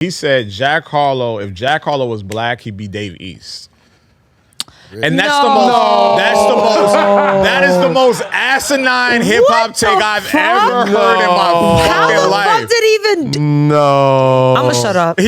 He said Jack Harlow, if Jack Harlow was black, he'd be Dave East. And that is the most asinine hip hop take I've ever heard in my fucking life. How the fuck did he even? No. I'm gonna shut up.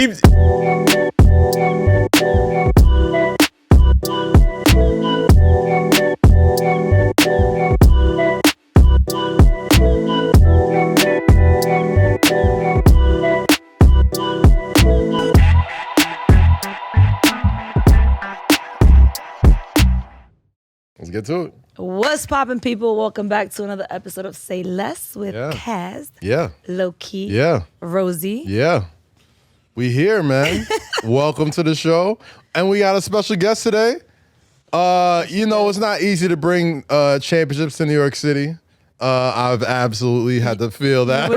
Let's get to it. What's poppin', people? Welcome back to another episode of Say Less with KAZ. Yeah. Lowkey. Yeah. Rosy. Yeah. We here, man. Welcome to the show. And we got a special guest today. You know, it's not easy to bring championships to New York City. I've absolutely had to feel that.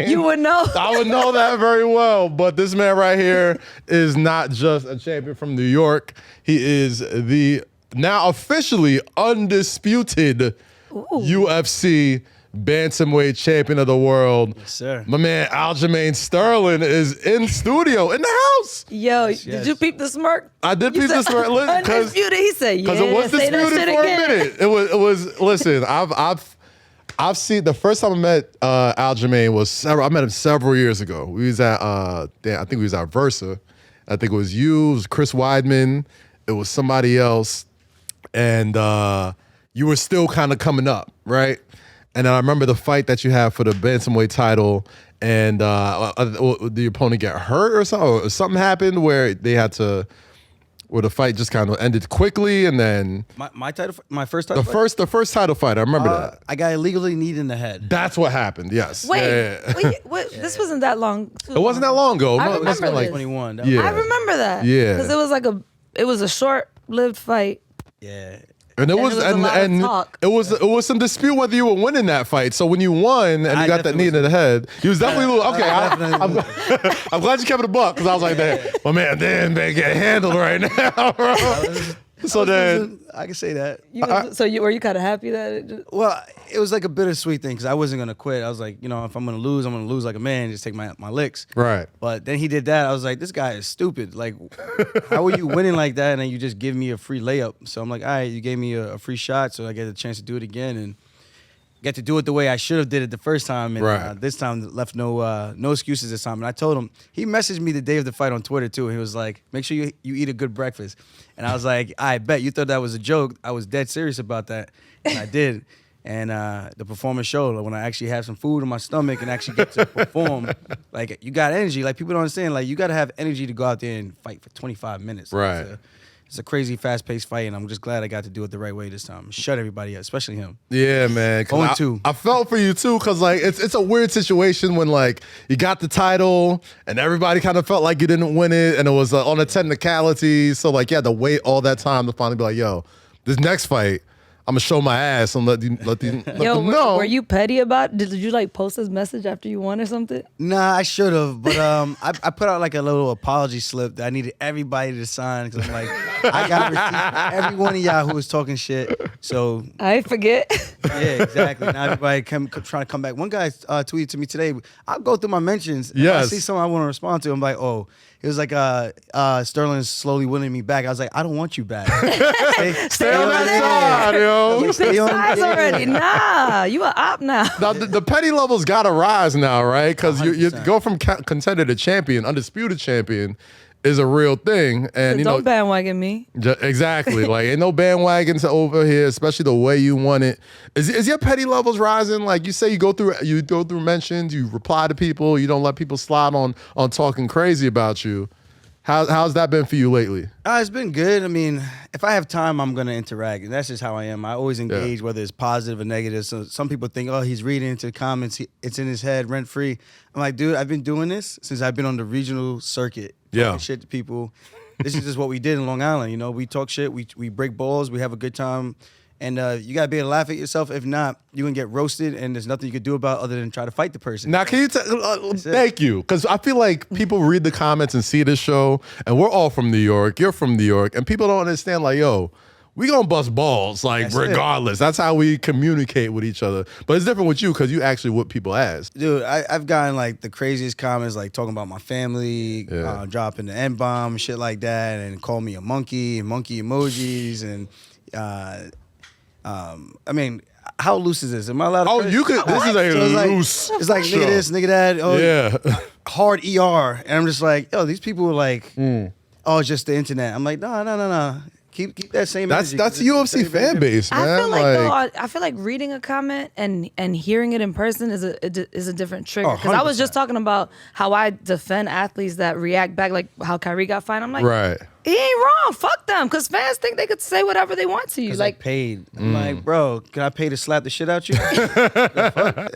You would know. I would know that very well. But this man right here is not just a champion from New York. He is the now officially undisputed UFC Bantamweight Champion of the world. Yes, sir. My man Aljamain Sterling is in studio, in the house. Yo, did you peep the smirk? I did peep the smirk. Undisputed. He said, yeah. Because it was say that disputed shit for again. a minute. It was. Listen, I've seen the first time I met Aljamain was I met him several years ago. We was at I think we was at Versa. I think it was you, it was Chris Weidman, it was somebody else, and you were still kind of coming up, right? And I remember the fight that you had for the Bantamweight title, and the opponent get hurt or something. Or something happened where they had to. Where the fight just kind of ended quickly, and then my first title. The first title fight. I remember that. I got illegally kneed in the head. That's what happened. Yes. Wait, Yeah. wait, this wasn't that long. It wasn't that long ago. I It must have been remember like this. 21. Yeah. I remember that. Yeah. Because it was a short-lived fight. Yeah. And it And was there was a lot of talk. it was some dispute whether you were winning that fight. So when you won and you got that knee in the head, you was definitely okay. I'm glad you kept it a buck because I was like, my man, damn, man, get handled right now, bro. So then I can say that. Were you kind of happy that it just... Well, it was like a bittersweet thing because I wasn't gonna quit. I was like, you know, if I'm gonna lose like a man. Just take my licks. right. But then he did that. I was like, this guy is stupid. Like, how are you winning like that and then you just give me a free layup? So I'm like, all right, you gave me a free shot, so I get a chance to do it again and get to do it the way I should have did it the first time. And Right. This time left no excuses this time. And I told him, he messaged me the day of the fight on Twitter too. He was like, make sure you eat a good breakfast. And I was like, I bet you thought that was a joke. I was dead serious about that. And I did. And the performance showed. Like, when I actually have some food in my stomach and actually get to perform, like, you got energy. Like, people don't understand. Like, you got to have energy to go out there and fight for 25 minutes. Right. It's a crazy, fast-paced fight, and I'm just glad I got to do it the right way this time. Shut everybody up, especially him. Yeah, man. 0-2. I felt for you too, because like it's a weird situation when like you got the title and everybody kind of felt like you didn't win it, and it was on a technicality. So like you had to wait all that time to finally be like, yo, this next fight, I'm gonna show my ass and let them know. Were you petty about it? Did you like post his message after you won or something? Nah, I should have, but I put out like a little apology slip that I needed everybody to sign because I'm like, I got to receive every one of y'all who was talking shit. So I forget. yeah, exactly. Now everybody trying to come back. One guy tweeted to me today. I'll go through my mentions. Yes. If I see something I want to respond to, I'm like, oh. It was like Sterling's slowly winning me back. I was like, I don't want you back. Stay on that side, yo. You picked sides already. Nah, you an op now. Now the petty levels gotta rise now, right? Because you 100%. go from contender to champion, undisputed champion, is a real thing, and you know Don't bandwagon me. exactly. Like ain't no bandwagons over here, especially the way you want it. Is your petty levels rising? Like you say, you go through mentions, you reply to people, you don't let people slide on talking crazy about you. How's that been for you lately? It's been good. I mean, if I have time, I'm going to interact. And that's just how I am. I always engage, whether it's positive or negative. So some people think, oh, he's reading into the comments. It's in his head, rent free. I'm like, dude, I've been doing this since I've been on the regional circuit. Yeah. Talking shit to people. This is just what we did in Long Island. You know, we talk shit. We break balls. We have a good time. And you got to be able to laugh at yourself. If not, you're going to get roasted, and there's nothing you could do about it other than try to fight the person. Now, can you thank you, because I feel like people read the comments and see this show, and we're all from New York. You're from New York, and people don't understand, like, yo, we gonna bust balls, like, That's regardless. That's how we communicate with each other. But it's different with you because you actually whip people ass. Dude, I've gotten like the craziest comments, like talking about my family, dropping the N-bomb and shit like that, and call me a monkey emojis, and I mean, how loose is this? Am I allowed to? Oh, you could. This is a loose. It's like nigga this, nigga that. Oh, Yeah. hard ER, and I'm just like, yo, these people are like, oh, it's just the internet. I'm like, no. Keep that same. That's energy. the UFC fan base, man. I feel like though, I feel like reading a comment and hearing it in person is a different trigger. Because I was just talking about how I defend athletes that react back, like how Kyrie got fined. I'm like, Right. he ain't wrong. Fuck them. Because fans think they could say whatever they want to you. Like paid. I'm like, bro, can I pay to slap the shit out you?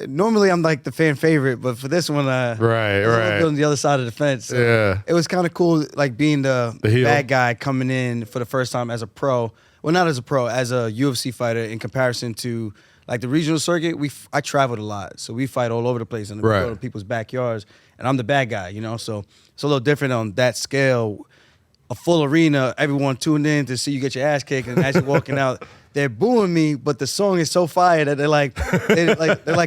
Normally, I'm like the fan favorite, but for this one, Right. on the other side of the fence. So Yeah. it was kind of cool, like being the heel. bad guy coming in for the first time as a pro. Well, not as a pro, as a UFC fighter in comparison to like the regional circuit. I traveled a lot, so we fight all over the place and we go to people's backyards, and I'm the bad guy, you know. So it's a little different on that scale. A full arena, everyone tuned in to see you get your ass kicked, and as you're walking out, they're booing me, but the song is so fire that they're like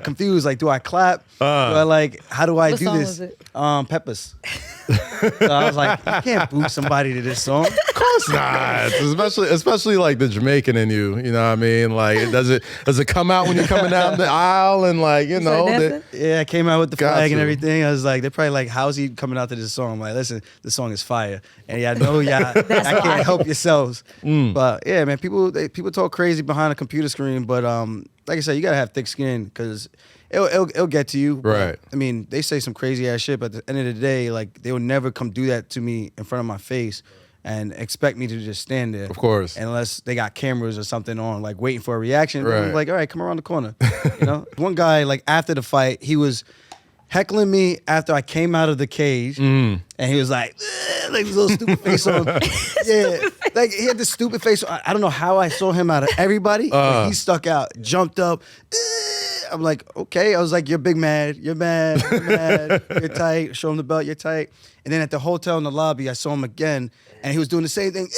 confused. Like, do I clap? Do I like? How do I What do song this? was it? Peppers. So I was like, you can't boo somebody to this song. Of course not. Especially like the Jamaican in you. You know what I mean? Like, does it come out when you're coming down the aisle and like, you know? Yeah, I came out with the flag and to. everything. I was like, they're probably like, how's he coming out to this song? I'm like, listen, this song is fire. And yeah, I know I can't help yourselves. But yeah, man, people talk crazy behind a computer screen. But like I said, you gotta have thick skin because it'll get to you. Right. I mean, they say some crazy ass shit, but at the end of the day, like they will never come do that to me in front of my face and expect me to just stand there. Of course. Unless they got cameras or something on, like waiting for a reaction. Right. I'm like, all right, come around the corner. You know? One guy, like after the fight, he was heckling me after I came out of the cage, and he was like this little stupid face on. Yeah, like he had this stupid face. I don't know how I saw him out of everybody, but he stuck out, jumped up. I'm like, okay. I was like, you're big mad. You're mad. You're tight. Show him the belt. You're tight. And then at the hotel in the lobby, I saw him again, and he was doing the same thing,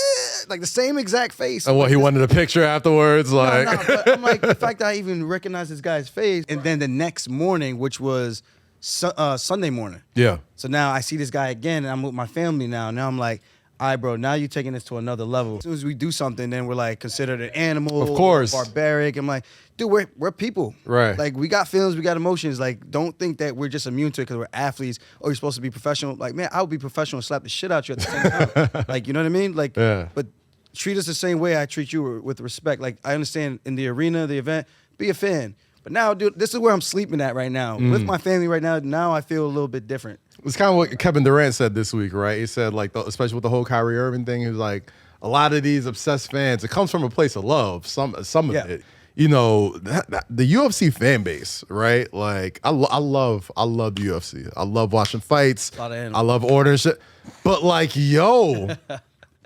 like the same exact face. And what, he wanted a picture afterwards? Like, No, but I'm like, the fact that I even recognized this guy's face, and then the next morning, which was Sunday morning. Yeah. So now I see this guy again, and I'm with my family now. Now I'm like, all right, bro, now you're taking this to another level. As soon as we do something, then we're like considered an animal. Of course. Barbaric. I'm like, dude, we're people. Right. Like, we got feelings, we got emotions. Like, don't think that we're just immune to it because we're athletes or you're supposed to be professional. Like, man, I would be professional and slap the shit out you at the same time. Like, you know what I mean? Like, Yeah. But treat us the same way I treat you with respect. Like, I understand in the arena, the event, be a fan. But now, dude, this is where I'm sleeping at right now. With my family right now, now I feel a little bit different. It's kind of what Kevin Durant said this week, right? He said, like, especially with the whole Kyrie Irving thing, he was like, a lot of these obsessed fans, it comes from a place of love, some of it. You know, the UFC fan base, right? Like, I love the UFC. I love watching fights. A lot of animals. I love ordering shit. But, like, yo,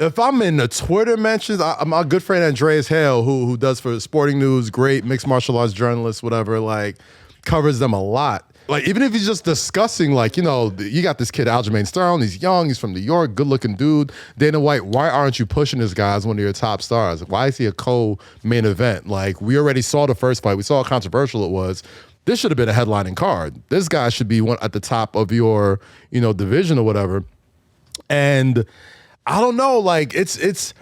if I'm in the Twitter mentions, my good friend Andreas Hale, who does for Sporting News, great mixed martial arts journalist, whatever, like, covers them a lot. Like, even if he's just discussing, like, you know, you got this kid, Aljamain Sterling, he's young, he's from New York, good-looking dude. Dana White, why aren't you pushing this guy as one of your top stars? Why is he a co-main event? Like, we already saw the first fight. We saw how controversial it was. This should have been a headlining card. This guy should be one at the top of your, you know, division or whatever. And I don't know, like, it's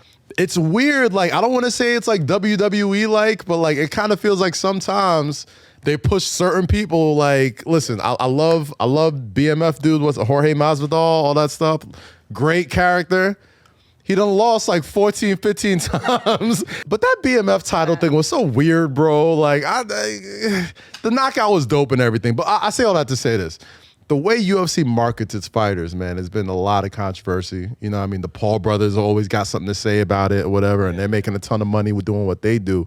weird. Like, I don't want to say it's like WWE-like, but, like, it kind of feels like sometimes they push certain people. Like, listen, I love BMF dude. What's Jorge Masvidal, all that stuff. Great character. He done lost like 14, 15 times. But that BMF title thing was so weird, bro. Like, the knockout was dope and everything. But I say all that to say this. The way UFC markets its fighters, man, has been a lot of controversy. You know what I mean? The Paul brothers always got something to say about it or whatever, and they're making a ton of money with doing what they do.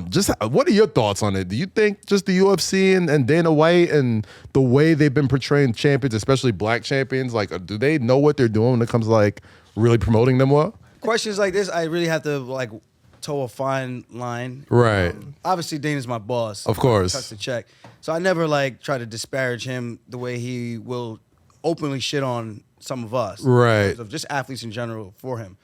Just what are your thoughts on it? Do you think just the UFC and Dana White and the way they've been portraying champions, especially black champions, like, do they know what they're doing when it comes to, like, really promoting them well? Questions like this, I really have to, like, toe a fine line. Right. Obviously, Dana's my boss. Of course. Cuts the check. So I never, like, try to disparage him the way he will openly shit on some of us. Right. Of just athletes in general for him.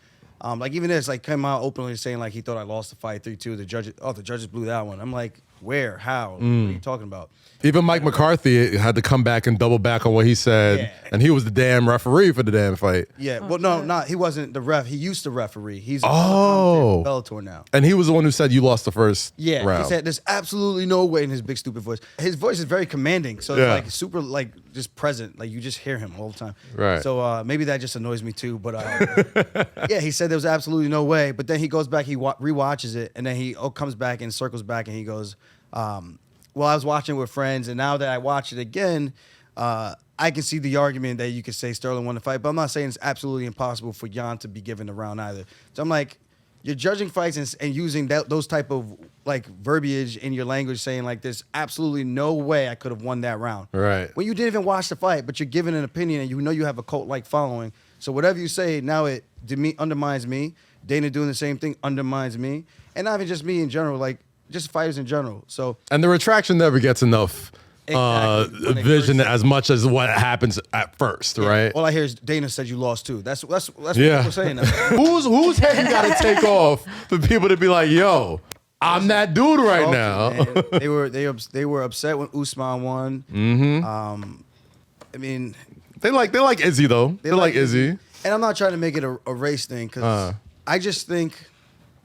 Like even this, like came out openly saying like he thought I lost the fight 3-2. The judges blew that one. I'm like, where? How? What are you talking about? Even Mike McCarthy had to come back and double back on what he said, and he was the damn referee for the damn fight. Yeah, well, no, he wasn't the ref. He used to referee. He's Bellator now. And he was the one who said you lost the first round. He said there's absolutely no way in his big stupid voice. His voice is very commanding, so it's like super like just present, like you just hear him all the time. Right. So maybe that just annoys me too. But yeah, he said there was absolutely no way. But then he goes back, he rewatches it, and then he comes back and circles back, and he goes. Well, I was watching with friends, and now that I watch it again, I can see the argument that you could say Sterling won the fight, but I'm not saying it's absolutely impossible for Yan to be given the round either. So I'm like, you're judging fights and using those type of like verbiage in your language, saying like, there's absolutely no way I could have won that round. Right. When you didn't even watch the fight, but you're giving an opinion, and you know you have a cult-like following. So whatever you say, now it undermines me. Dana doing the same thing undermines me, and not even just me in general, like. Just fighters in general. So and the retraction never gets enough vision as much as what happens at first, right? All I hear is Dana said you lost too. That's what people are saying. Whose head you got to take off for people to be like, yo, I'm that dude right now. They were upset when Usman won. Mm-hmm. I mean, they like Izzy though. They like Izzy. And I'm not trying to make it a race thing because I just think.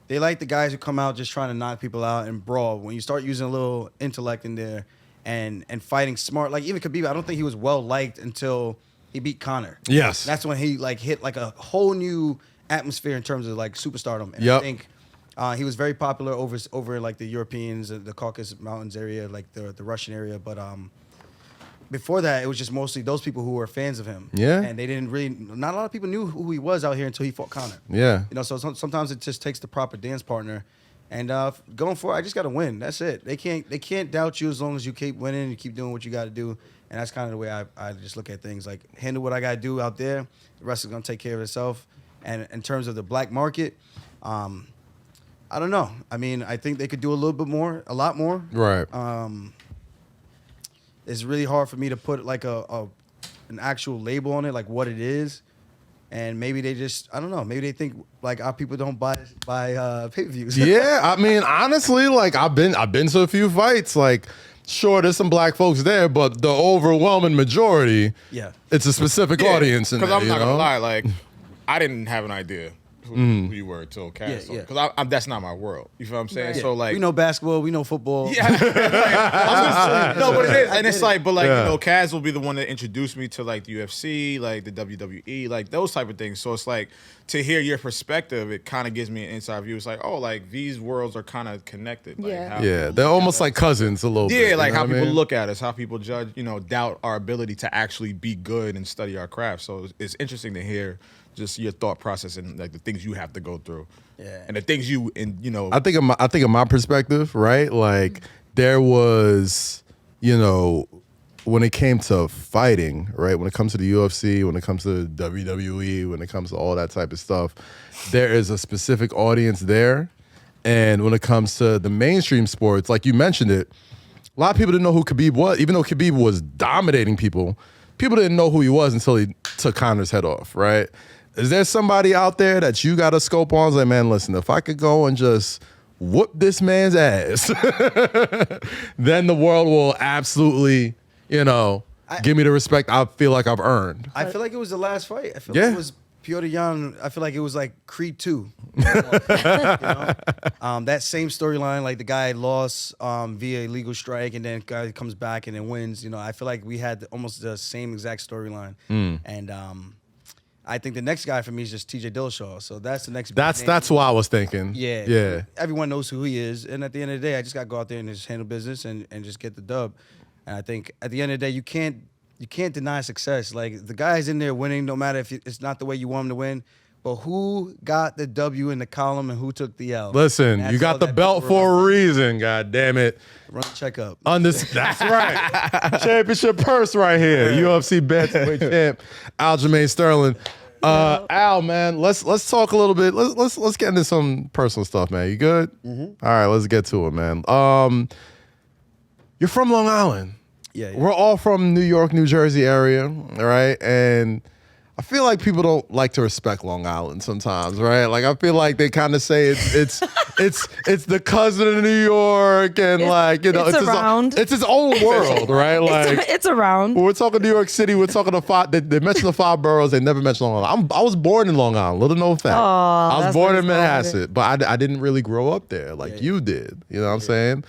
They like the guys who come out just trying to knock people out and brawl. When you start using a little intellect in there and fighting smart, like even Khabib, I don't think he was well liked until he beat Conor. Yes, that's when he like hit like a whole new atmosphere in terms of like superstardom. And I think he was very popular over like the Europeans, the Caucasus Mountains area, like the Russian area. But before that, it was just mostly those people who were fans of him. Yeah. And they didn't really, not a lot of people knew who he was out here until he fought Conor. Yeah. You know, so sometimes it just takes the proper dance partner. And going forward, I just got to win. That's it. They can't doubt you as long as you keep winning and you keep doing what you got to do. And that's kind of the way I just look at things. Like, handle what I got to do out there. The rest is going to take care of itself. And in terms of the black market, I don't know. I mean, I think they could do a lot more. Right. It's really hard for me to put like an actual label on it, like what it is. And maybe they just, I don't know, maybe they think like our people don't buy pay-per-views. Yeah, I mean, honestly, like I've been to a few fights. Like, sure, there's some black folks there, but the overwhelming majority, it's a specific audience. Because I'm not gonna lie, like I didn't have an idea who you were till KAZ. Because that's not my world. You feel what I'm saying? Yeah. So like, we know basketball, we know football. Yeah, no, but it is, and it's like, but like you know, KAZ will be the one that introduced me to like the UFC, like the WWE, like those type of things. So it's like to hear your perspective, it kind of gives me an inside view. It's like, oh, like these worlds are kind of connected. Like, they're almost like cousins a little bit. Yeah, like how people look at us, how people judge, doubt our ability to actually be good and study our craft. So it's interesting to hear just your thought process and like the things you have to go through, and the things I think of my perspective, right? Like there was, when it came to fighting, right? When it comes to the UFC, when it comes to WWE, when it comes to all that type of stuff, there is a specific audience there, and when it comes to the mainstream sports, like you mentioned it, a lot of people didn't know who Khabib was, even though Khabib was dominating people. People didn't know who he was until he took Conor's head off, right? Is there somebody out there that you got a scope on? It's like, man, listen, if I could go and just whoop this man's ass, then the world will absolutely, give me the respect I feel like I've earned. I feel like it was the last fight. I feel like it was Petr Yan. I feel like it was like Creed 2. That same storyline, like the guy lost via illegal strike, and then guy comes back and then wins. I feel like we had almost the same exact storyline. And I think the next guy for me is just TJ Dillashaw. So that's the next. That's what I was thinking. Yeah. Everyone knows who he is, and at the end of the day, I just got to go out there and just handle business and just get the dub. And I think at the end of the day, you can't deny success. Like the guy's in there winning, no matter if it's not the way you want him to win. But who got the W in the column and who took the L? Listen, you got the belt for a reason. God damn it! Run the checkup. That's right. Championship purse right here. UFC Bantamweight Champ, Aljamain Sterling. Al, man, let's talk a little bit. Let's get into some personal stuff, man. You good? Mm-hmm. All right, let's get to it, man. You're from Long Island. Yeah. We're all from New York, New Jersey area, right? And I feel like people don't like to respect Long Island sometimes, right? Like I feel like they kind of say it's the cousin of New York, and it's its own world, right? Like it's around. When we're talking New York City, we're talking the five. They mention the 5 boroughs. They never mention Long Island. I was born in Long Island. Little known fact. I was born in Manhasset, but I didn't really grow up there like you did. You know what I'm saying?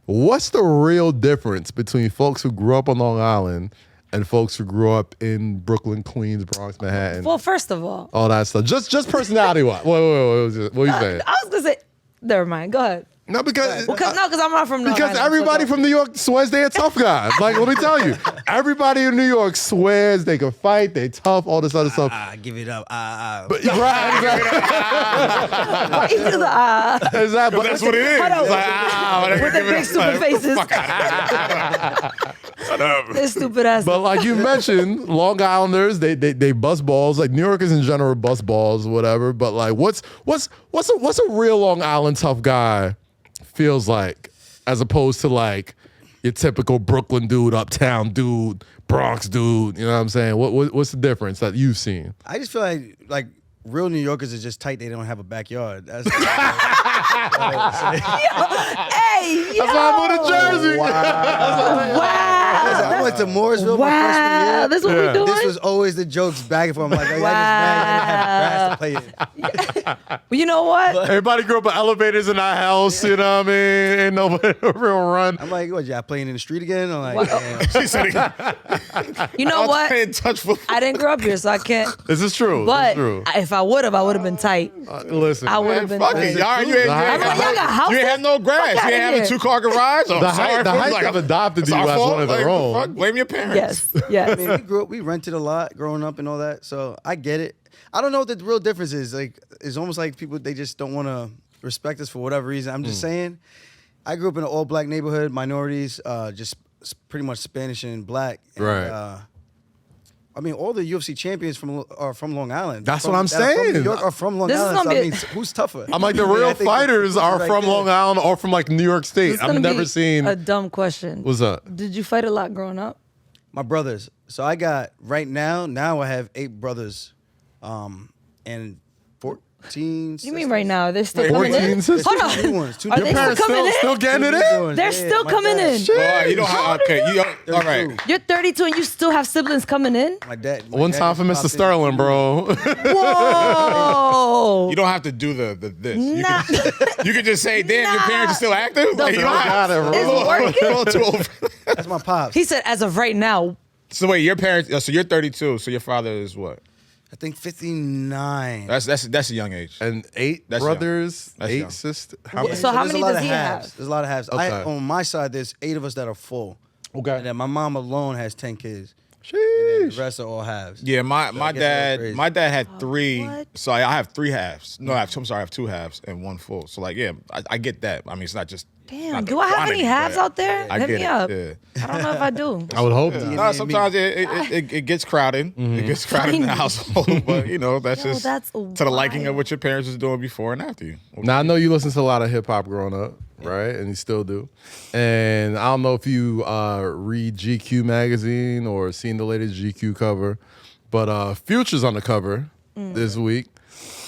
What's the real difference between folks who grew up on Long Island and folks who grew up in Brooklyn, Queens, Bronx, Manhattan? Well, first of all, that stuff. Just personality-wise. Wait. What are you saying? I was gonna say, never mind. Go ahead. No, because I'm not from Long Island. Because everybody from New York swears they're tough guys. Like, let me tell you, everybody in New York swears they can fight, they tough, all this other stuff. Give it up. But, right, exactly. That's what it is. Like, with their big stupid faces. They're stupid ass. But like you mentioned, Long Islanders, they bust balls. Like New Yorkers in general bust balls, whatever. But like, what's a real Long Island tough guy feels like, as opposed to like your typical Brooklyn dude, uptown dude, Bronx dude? You know what I'm saying? What's the difference that you've seen? I just feel like real New Yorkers are just tight. They don't have a backyard. That's Hey, That's why I moved to Jersey. Wow. I went to Mooresville my freshman year. This is what we doing? This was always the jokes back and forth. I'm like, I just mad I didn't have grass to play in. Well, you know what? Everybody grew up with elevators in our house. You know what I mean? Ain't nobody real run. I'm like, what, y'all playing in the street again? I'm like, damn. She said, You know what? playing touch football. I didn't grow up here, so I can't. This is true. But This is true. if I would have been tight. Listen, I would have been Fuck tight. it. Y'all, you ain't got houses? you ain't have no grass. Fuck You ain't outta have a here. 2-car garage. Oh, the sorry, Heights like, have adopted it's you our as fault. one of their Like, own. fuck, blame your parents. Yes. I mean, we rented a lot growing up and all that, so I get it. I don't know what the real difference is. Like, it's almost like people, they just don't want to respect us for whatever reason. I'm just saying, I grew up in an all-black neighborhood, minorities, just pretty much Spanish and black. And, Right. I mean, all the UFC champions are from Long Island. That's From- what I'm that are from saying. New York are from Long This is Island. gonna So, I be- mean, who's tougher? I'm like, the I mean, real I think fighters the- are right from there. Long Island or from like New York State. This is I've gonna never be seen. a dumb question. What's up? Did you fight a lot growing up? My brothers. So I got, right now I have 8 brothers and 14 You mean right now? They're still coming 14 in? sisters? Hold Two on. ones. Two Are Your they still parents coming in? still getting it in? They're still coming in. You don't have, okay. All right. You're 32 and you still have siblings coming in? My dad. One time for Mr. Sterling, bro. Whoa. You don't have to do the this. Nah. You can just say, damn, your parents are still active? Like, you don't got have it, bro. It's working. a little too old. That's my pops. He said, as of right now. So wait, your parents, so you're 32, so your father is what? I think 59. That's a young age. And 8 That's brothers, young. That's 8 young. sisters. So how there's many a lot does of he halves. have? There's a lot of halves. Okay. On my side, there's 8 of us that are full. Okay. And then my mom alone has 10 kids. And then the Sheesh. rest are all halves. Yeah, my I guess that's crazy. dad had 3. what? So I have 3 halves. No, I'm sorry, I have 2 halves and 1 full. So like, yeah, I get that. I mean, it's not just. Damn, not do the I have quantity, any halves but out there? I Hit get me it. up. Yeah. I don't know if I do. I would hope. No, sometimes it gets crowded. It gets crowded in the household, but you know that's Yo, just that's to the liking of wild. what your parents was doing before and after you. Now I know you listen to a lot of hip hop growing up, right? And you still do. And I don't know if you read GQ magazine or seen the latest GQ cover, but Future's on the cover this week.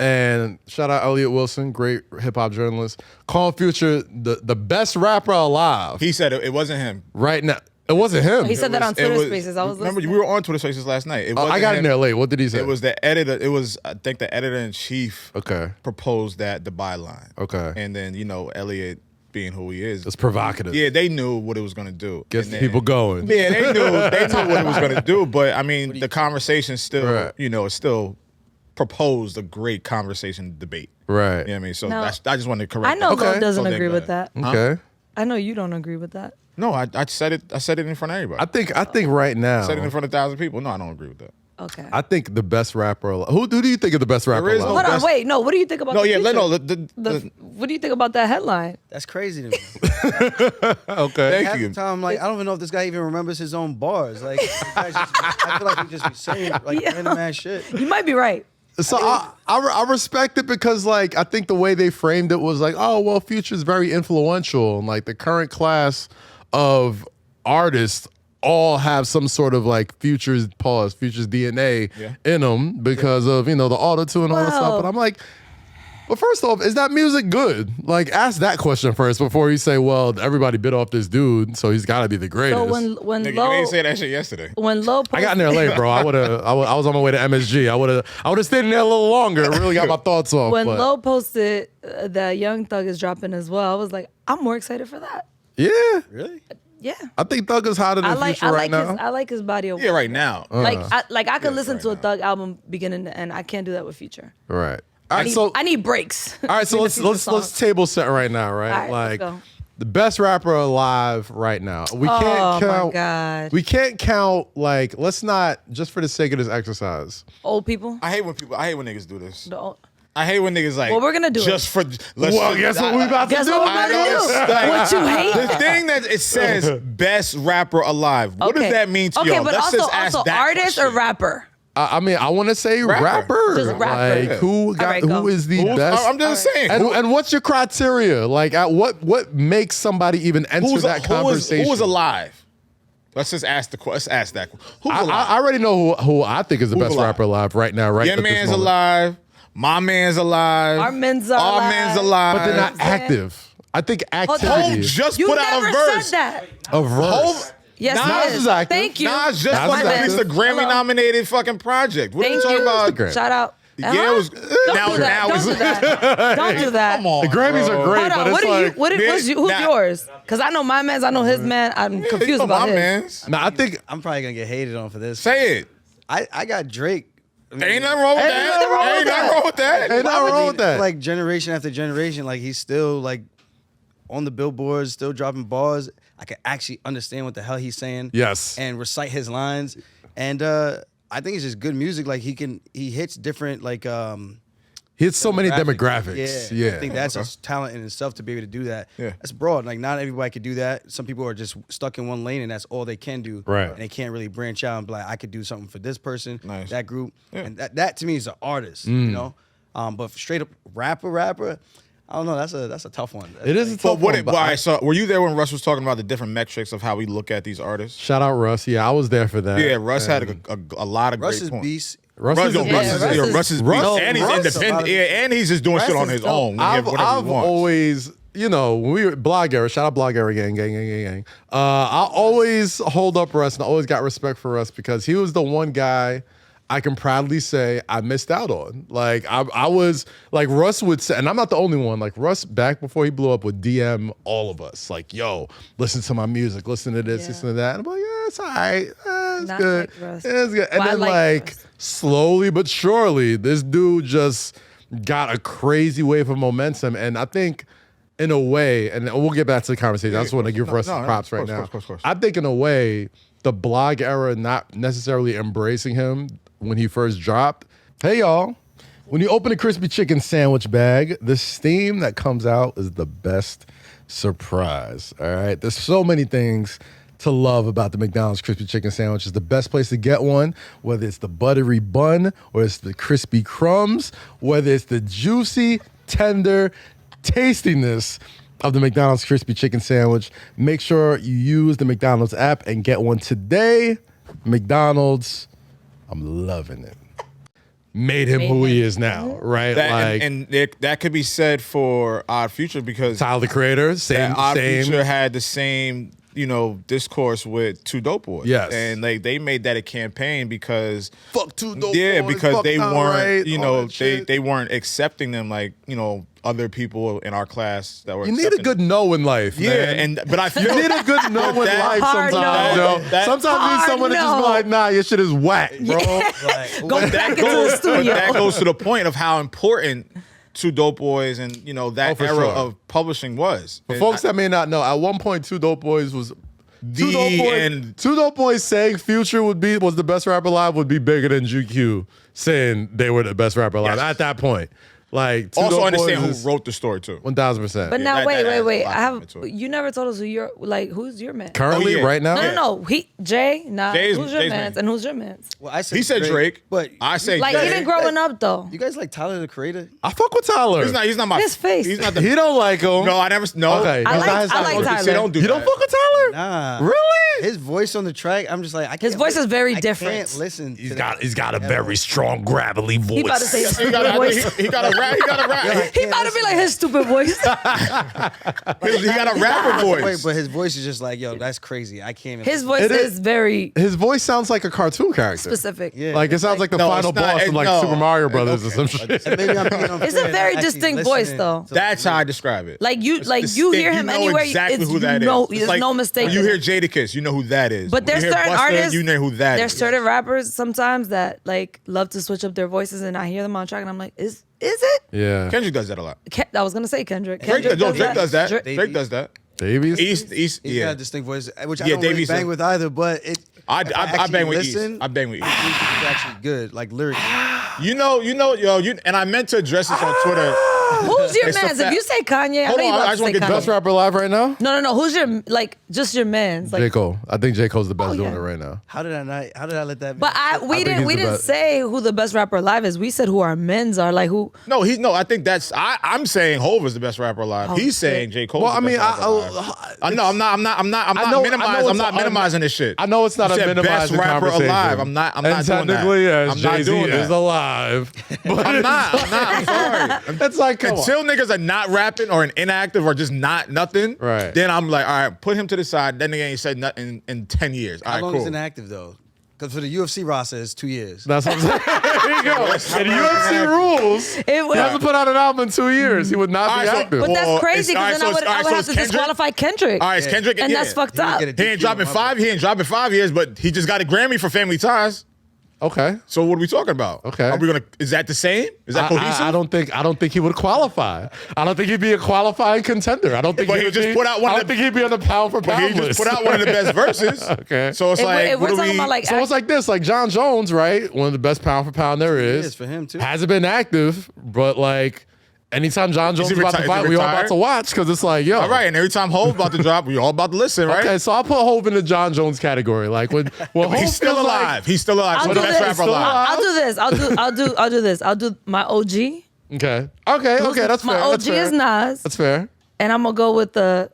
And shout out Elliott Wilson, great hip hop journalist, calling Future the best rapper alive He said it wasn't him. right now. It wasn't him. He said that on It Twitter was- Spaces. I was remember listening. we were on Twitter Spaces last night. It I wasn't got in him. there late. What did he say? It was the editor. It was I think the editor in chief okay. proposed that the byline. Okay. And then Elliott being who he is. It's provocative. Yeah, they knew what it was going to do. Gets And the then- people going. Yeah, they knew what it was going to do. But I mean, the conversation still, Right. it's still proposed a great conversation debate. Right. You know what I mean? So No. I just wanted to correct. I know that. Lo doesn't So agree then, with that. Okay. I know you don't agree with that. No, I said it. I said it in front of everybody. I think right now. I said it in front of 1,000 people. No, I don't agree with that. Okay. I think the best rapper alive. Who do you think is the best rapper is no alive? Hold on, best- wait. No, what do you think about No, the yeah, Future? no, What do you think about that headline? That's crazy to me. Okay. Half Thank you. the time, like, I don't even know if this guy even remembers his own bars. Like, I feel like he just be saying like Yeah. random ass shit. You might be right. So I respect it because like I think the way they framed it was like, oh well, Future's very influential and like the current class of artists all have some sort of like Future's DNA in them because of, the auto-tune and all that stuff. But I'm like, well, first off, is that music good? Like, ask that question first before you say, well, everybody bit off this dude, so he's got to be the greatest. So when Nigga, Low, you ain't say that shit yesterday. When Low, I got in there late, bro. I was on my way to MSG. I would have stayed in there a little longer. Really got my thoughts off. when Low posted that Young Thug is dropping as well, I was like, I'm more excited for that. Yeah, Really? Yeah. I think Thug is hotter than Future right now. I like his body of work. Yeah, right now. I could listen to a Thug album beginning to end. I can't do that with Future. Right. All right, I need breaks. All right, so let's table set right now, right? All right, let's go. The best rapper alive right now. We can't count. Oh my God. We can't count. Like, let's not, just for the sake of this exercise. Old people. I hate when niggas do this. The old- I hate when niggas like. Well, we're gonna do just it. for. Well, guess what we about to do? Guess what we're gonna do? What you hate? The thing that it says best rapper alive. What does that mean to y'all? Okay, but Let's just also ask that artist question. or rapper? I mean, I want to say rapper. Just rapper. Like, who is the best? I'm just saying. And what's your criteria? Like, what makes somebody even enter that conversation? Who is alive? Let's just ask let's ask that. Who's alive? I already know who I think is the best rapper alive right now. Right, Your man's alive. My man's alive. Our men's are alive. men's alive. but they're not active. I think Hov activity. just You put out a never verse. said that. A verse. Hov, Yes, Nas he is active. Thank you. Nas just Nas is fucking active. released a Grammy-nominated fucking project. What are you talking about? Instagram. Shout out. Yeah, it was. Don't Now, do that. now Don't it's. do that. Don't do that. Come on. The Grammys bro. are great, Hold but on. it's What are you? like, Who's Nah. yours? Because I know my man's. I know his man. I'm confused Come about on, his. man's. nah, I think I'm probably gonna get hated on for this. Say it. I got Drake. Ain't nothing wrong with Ain't that. nothing wrong with Ain't nothing that. wrong with that. Ain't nothing wrong with that. Like generation after generation, like he's still like on the billboards, still dropping bars. I can actually understand what the hell he's saying. Yes. And recite his lines. And I think it's just good music. Like he hits different like he hits so many demographics. demographics. Yeah. Yeah. I think that's a talent in itself to be able to do that. Yeah. That's broad. Like not everybody could do that. Some people are just stuck in one lane and that's all they can do. Right. And they can't really branch out and be like, I could do something for this person, Nice. that group. Yeah. And that to me is an artist, you know? But straight up rapper, I don't know. That's a tough one. It is a But tough one. all right, so were you there when Russ was talking about the different metrics of how we look at these artists? Shout out Russ. Yeah, I was there for that. Yeah, Russ had a lot of Russ great is points. beast. Russ is a beast. Russ is beast, and he's Russ- independent. Yeah, and he's just doing shit on his own. He have whatever he I've wants. always, when we were Blog Era, shout out Blog Era gang. I always hold up Russ and I always got respect for Russ because he was the one guy I can proudly say I missed out on. Like I was like Russ would say, and I'm not the only one. Like Russ back before he blew up would DM all of us. Like, yo, listen to my music, listen to this, listen to that. And I'm like, yeah, it's all right. It's Not good. like Russ. It's good. And Well, I then like Russ. slowly but surely, this dude just got a crazy wave of momentum. And I think in a way, and we'll get back to the conversation. I just want to give Russ some props right now. Of course. I think in a way, the Blog Era not necessarily embracing him when he first dropped. Hey y'all, when you open a crispy chicken sandwich bag, the steam that comes out is the best surprise. All right, there's so many things to love about the McDonald's crispy chicken sandwich. It's the best place to get one, whether it's the buttery bun or it's the crispy crumbs, whether it's the juicy, tender tastiness of the McDonald's crispy chicken sandwich. Make sure you use the McDonald's app and get one today. McDonald's, I'm loving it. Made him who he is now, right? That could be said for Odd Future because Tyler, the Creator, same. Odd Future had the same, discourse with Two Dope Boys. Yes. And they made that a campaign because Fuck Two Dope yeah, Boys, because fuck they Not weren't, Right, all that shit. they weren't accepting them like, other people in our class that were You need a accepting good no in life, man. but I feel You need a good no in life Hard sometimes, no. yo. Sometimes you need someone to just be no. like, nah, your shit is whack, bro. Go back into the But studio. that goes to the point of how important Two Dope Boys and that for era sure. of publishing was. For folks that may not know, at one point, Two Dope Boys was Two and Dope Boys saying Future was the best rapper alive would be bigger than GQ saying they were the best rapper alive Yes. at that point. Like, Two Also Dope understand Boys who wrote the story too. 1000%. But now, that wait. adds a lot I have. into it. You never told us who's your man? Currently, Oh, yeah. right now? No. Jay. Nah. Jay's- Who's your Jay's man's man. and who's your man's? Well, I said He said Drake, but I say Like Jay. even growing up though. you guys like Tyler the Creator? I fuck with Tyler. He's not my His face. He's not the. He don't like him. No, I never. No. Okay. I He's not his like type. Tyler. Say, don't do You that. don't fuck with Tyler? Nah. Really? His voice on the track, I'm just like, I can't. His voice is very different. I can't listen. He's got a very strong, gravelly voice. He about to say his He stupid got voice. he got a rap. He got a rap. He about to be like his stupid voice. He got a rapper Wait, voice. but his voice is just like, yo, that's crazy. I can't even. His voice It is is- very His voice sounds like a cartoon character. specific. Yeah. Like it sounds like the No, final it's not- boss in like no. Super Mario Brothers or some shit. And maybe I'm being unfair It's a and very actually distinct voice, listening though. to- That's how I describe it. Like you Distinct. hear him You know anywhere. exactly it's, who that is. no, It's there's like no mistake. when you hear Jadakiss, you know who that is. But When there's you hear certain Busta, artists. you know who that There's is. certain rappers sometimes that like love to switch up their voices, and I hear them on track, and I'm like, is it? Yeah. Kendrick does that a lot. I was gonna say Kendrick. Drake does that. Drake- Drake does that. Davies? East, He's got yeah. a distinct voice, which I Yeah, don't really Davies bang does. with either. But it, I actually bang with East. listen, I bang with East. It's actually good, like lyrically. And I meant to address this on Twitter. Who's your It's a man's? If fact. you say Kanye, I Hold know you on, I about just to wanna say get the Kanye. Best rapper alive right now? No. Who's your just your man's? Like, J. Cole. I think J. Cole's the best Oh, doing yeah. it right now. How did I let that? but we think didn't he's the best. say who the best rapper alive is. We said who our men's are. Like who? No, I think that's. I'm saying Hov is the best rapper alive. Oh, He's shit. saying J. Cole. Well, I mean, I know. I'm not know it's minimizing this shit. I know it's not You a said minimizing best rapper conversation. alive. I'm not and doing that. technically, yes, I'm not Jay-Z doing that. is alive. But I'm not. I'm sorry. It's like, come Until on. niggas are not rapping or inactive or just not nothing, Right. then I'm like, all right, put him to the side. That nigga ain't said nothing in 10 years. All How right, long cool. is inactive though? Because for the UFC roster, it's 2 years. That's what I'm saying. There you go. And UFC rules. It He was. hasn't put out an album in 2 years. He would not All be right, so- active. But Well, that's crazy it's- because then all right, so I would have it's to Kendrick? disqualify Kendrick. All right, it's Kendrick. And yeah. that's fucked He didn't up. get a He ain't DQ, dropping my five. bad. He ain't dropping 5 years, but he just got a Grammy for Family Ties. Okay. So what are we talking about? Okay. Are we gonna? Is that the same? Is that cohesive? I don't think he would qualify. I don't think he'd be a qualifying contender. I don't think But he he would just be, put out one I of don't the- think he'd be on the pound for But pound he list. just put out one of the best verses. Okay. So it's If like, we're what do talking we? about like, So it's like this, like John Jones, right? One of the best pound for pound there It is. is for him too. Hasn't been active, but like anytime John Jones he is about to is he fight, we all about retired? to watch because it's like, yo. all right, and every time Hov about to drop, we all about to listen, right? Okay, so I'll put Hov in the John Jones category. Like when Hov He's still feels like- alive. He's still alive. I'll So do the best this. rapper alive. I'll do this. I'll do this. I'll do my OG. Okay, that's My fair. OG That's fair. is Nas, That's fair. and I'm gonna go with the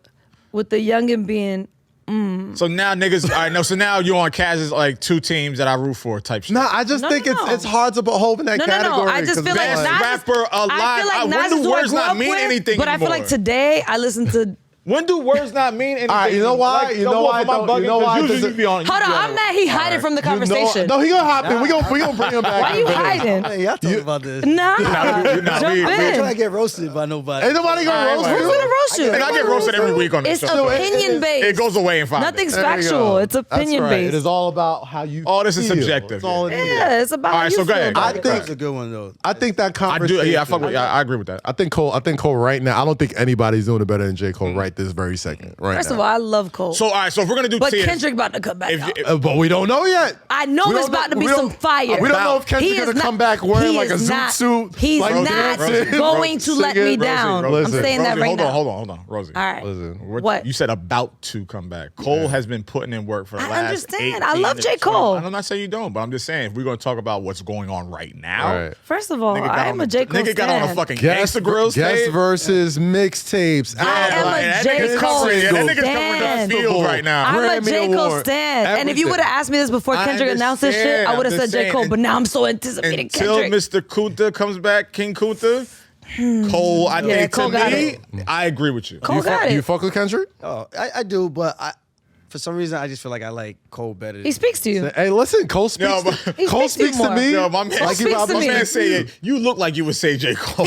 youngin being. So now niggas, all right, no. So now you're on KAZ's like 2 teams that I root for type shit. No, I just No, think no, no. it's hard to put Hov in that No. category. I just 'cause feel it's like Best Nas. rapper alive. I feel like When Nas do is who I words grew not up mean with, anything But I feel anymore? like today I listen to. When do words not mean anything? All right, you know why? Like, You know why I don't- you know why it Usually doesn't- you be on. Hold on, I'm mad he hiding from the conversation. No, he gonna hop in. We gonna bring him back. Why in you a minute. hiding? Hey, y'all talking about this? Nah, we- jump we- in. we I'm trying to get roasted by nobody. Ain't nobody gonna roast Who's you. Who's gonna roast you? And I get roasted every week on this It's show. opinion based. It goes away in 5 Nothing's minutes. There you factual. go. It's opinion That's right. based. It is all about how you. All this is feel. subjective, That's all it is. Yeah, it's about All how right, you so go feel ahead. about I it. think- That's a good one though. I think that I do. conversation. Yeah, I fuck with. Yeah, I agree with that. I think Cole right now. I don't think anybody's doing it better than J. Cole right this very second. Right First now. of all, I love Cole. So all right, so if we're gonna do But tiers, Kendrick about to come back if, out. if, But we don't know yet. I know We it's don't know- about to be we don't- some fire. We don't know if Kendrick's He is gonna not- come back wearing he like a is zoot not- suit. He's like not dancing. going to let me Singing. down. Rosie, I'm saying that Rosie, right hold now. on, hold on, Rosie. All right. Listen. What? You said about to come back. Cole has been putting in work for the I last. understand. 18 I love to J. 20 Cole. I'm not saying you don't, but I'm just saying if we're gonna talk about what's going on right now. All right. First of all, Nigga got I am on a J. Cole Nigga got on a stan. fucking Gangsta Grill guest stage. versus mixtapes. I am like, a that J. nigga's Cole covering- yeah, that nigga's stan. covering the field right now. I'm a Grammy J. Cole Award, stan. And if you everything. would have asked me this before I Kendrick announced this shit, understand. I would have I'm said just J. saying, Cole. But now I'm so anticipating Until Kendrick. Mr. Kunta comes back, King Kunta, Cole, I Yeah, think Cole to got me, it. I agree with you. Cole got You it. fuck with Kendrick? Oh, I do, but for some reason I just feel like I like Cole better. He speaks to you. Hey, listen, Cole speaks. Yo, but- He Cole speaks speaks to to you me. more. Yo, my man, Cole speaks to my me. man say you look like you would say J. Cole.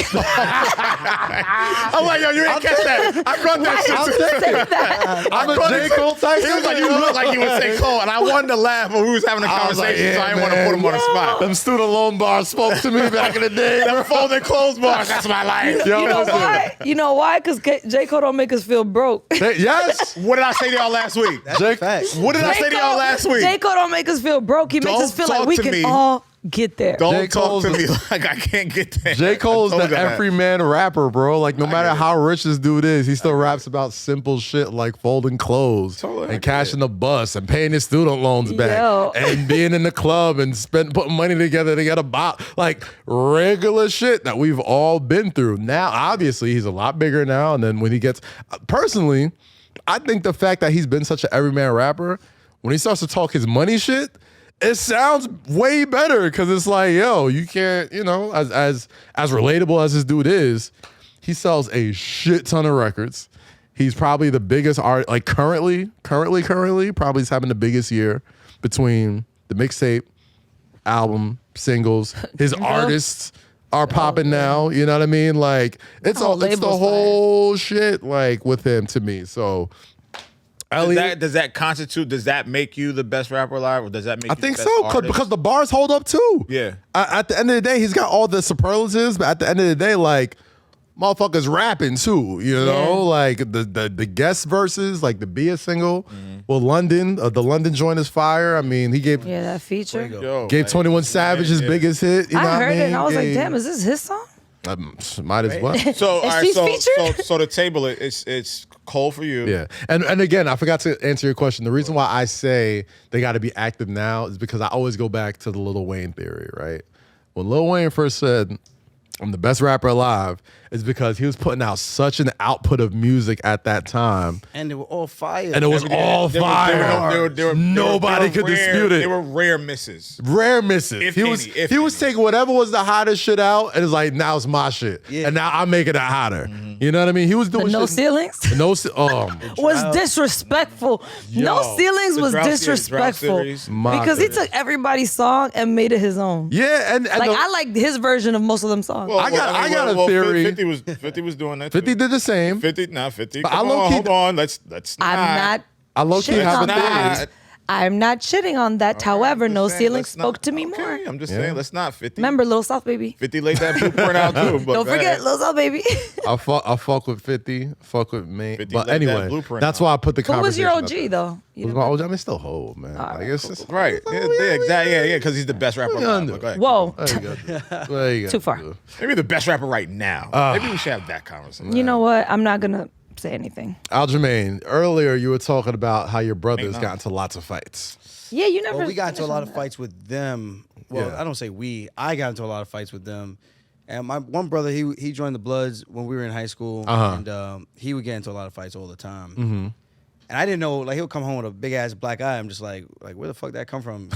I'm like, yo, you ain't catch that. I caught that shit. Say that. I'm a J. Cole type. He was like, you look like you would say Cole, and I wanted to laugh, but we was having a I was like, conversation, so I didn't want to man, put him on the spot. Them student loan bars spoke to me back in the day. Them folding clothes bars, that's my life. Yo, You know listen. why? You know why? Because J. Cole don't make us feel broke. Yes. What did I say to y'all last week? Jake, fact. What did I say to y'all last week? J. Cole don't make us feel broke. He makes Don't us feel like talk we to can me. all get there. Don't J. talk Cole's to me like I can't get there. J. Cole's I told the you that. everyman rapper, bro. Like, no matter get it. how rich this dude is, he still raps about simple shit like folding clothes Totally, I and get cashing the bus and paying his student loans back Yo. and being in the club and putting money together to get a bot. Like, regular shit that we've all been through. Now, obviously, he's a lot bigger now. And then when he gets, personally, I think the fact that he's been such an everyman rapper, when he starts to talk his money shit, it sounds way better because it's like, yo, you can't, as relatable as this dude is, he sells a shit ton of records. He's probably the biggest art, like currently, probably he's having the biggest year between the mixtape, album, singles. His artists are popping now. You know what I mean? Like it's whole it's the label's whole shit like with him to me. So. Elliott, Does that make you the best rapper alive, or does that make I you think the best so, artist? because the bars hold up too. Yeah. At the end of the day, he's got all the superlatives, but at the end of the day, like, motherfuckers rapping too, Yeah. Like the guest verses, like the Be a single. Well, London, the London joint is fire. I mean, he gave Yeah, that feature. Yo, gave like, 21 Savage his biggest hit. You know I what heard mean? it and I was like, Gave- damn, is this his song? Might as well. So, all right, she's so featured? the table, it's Cole for you. Yeah. And again, I forgot to answer your question. The reason why I say they got to be active now is because I always go back to the Lil Wayne theory, right? When Lil Wayne first said, I'm the best rapper alive, is because he was putting out such an output of music at that time. And they were all fire. And it was all fire. Nobody could dispute it. They were rare misses. Rare misses. If He any, was if he was any. taking whatever was the hottest shit out and it's like, now it's my shit. Yeah. And now I'm making it hotter. You know what I mean? He was The doing No shit. Ceilings was disrespectful. No Yo. Ceilings The was Drought series, disrespectful Drought series. because he goodness. took everybody's song and made it his own. Yeah, and Like the- I liked his version of most of them songs. Well, I got a well, theory. 50 was doing that. 50 too. did the same. 50. But I Come low-key- on, hold on. Let's I'm not. I low-key shitting have on a that. theory. I'm not shitting on that. However, I'm just No saying, Ceilings let's not- spoke to me okay, more. I'm just Yeah. saying, let's not 50. Remember, Lil South Baby. 50 laid that blueprint out too. But Don't go forget ahead. Lil South Baby. I fuck with 50, fuck with me. 50 But laid that anyway, blueprint that's out. why I put the Who was your conversation OG though? You Who's know? my OG? I mean, still Hov, man. All Like, right, it's cool, just, Right. Yeah, exactly. Yeah, because he's the best rapper alive. But go ahead. Whoa. What you gotta do? Too far. Maybe the best rapper right now. Maybe we should have that conversation. You know what? I'm not gonna say anything. Aljamain, earlier you were talking about how your brothers Ain't got into lots of fights. Yeah, you never. Well, we got into a finished lot on of that. fights with them. Well, Yeah. I don't say we. I got into a lot of fights with them. And my one brother, he joined the Bloods when we were in high school, and he would get into a lot of fights all the time. Mm-hmm. And I didn't know, like, he'll come home with a big ass black eye. I'm just like, where the fuck that come from?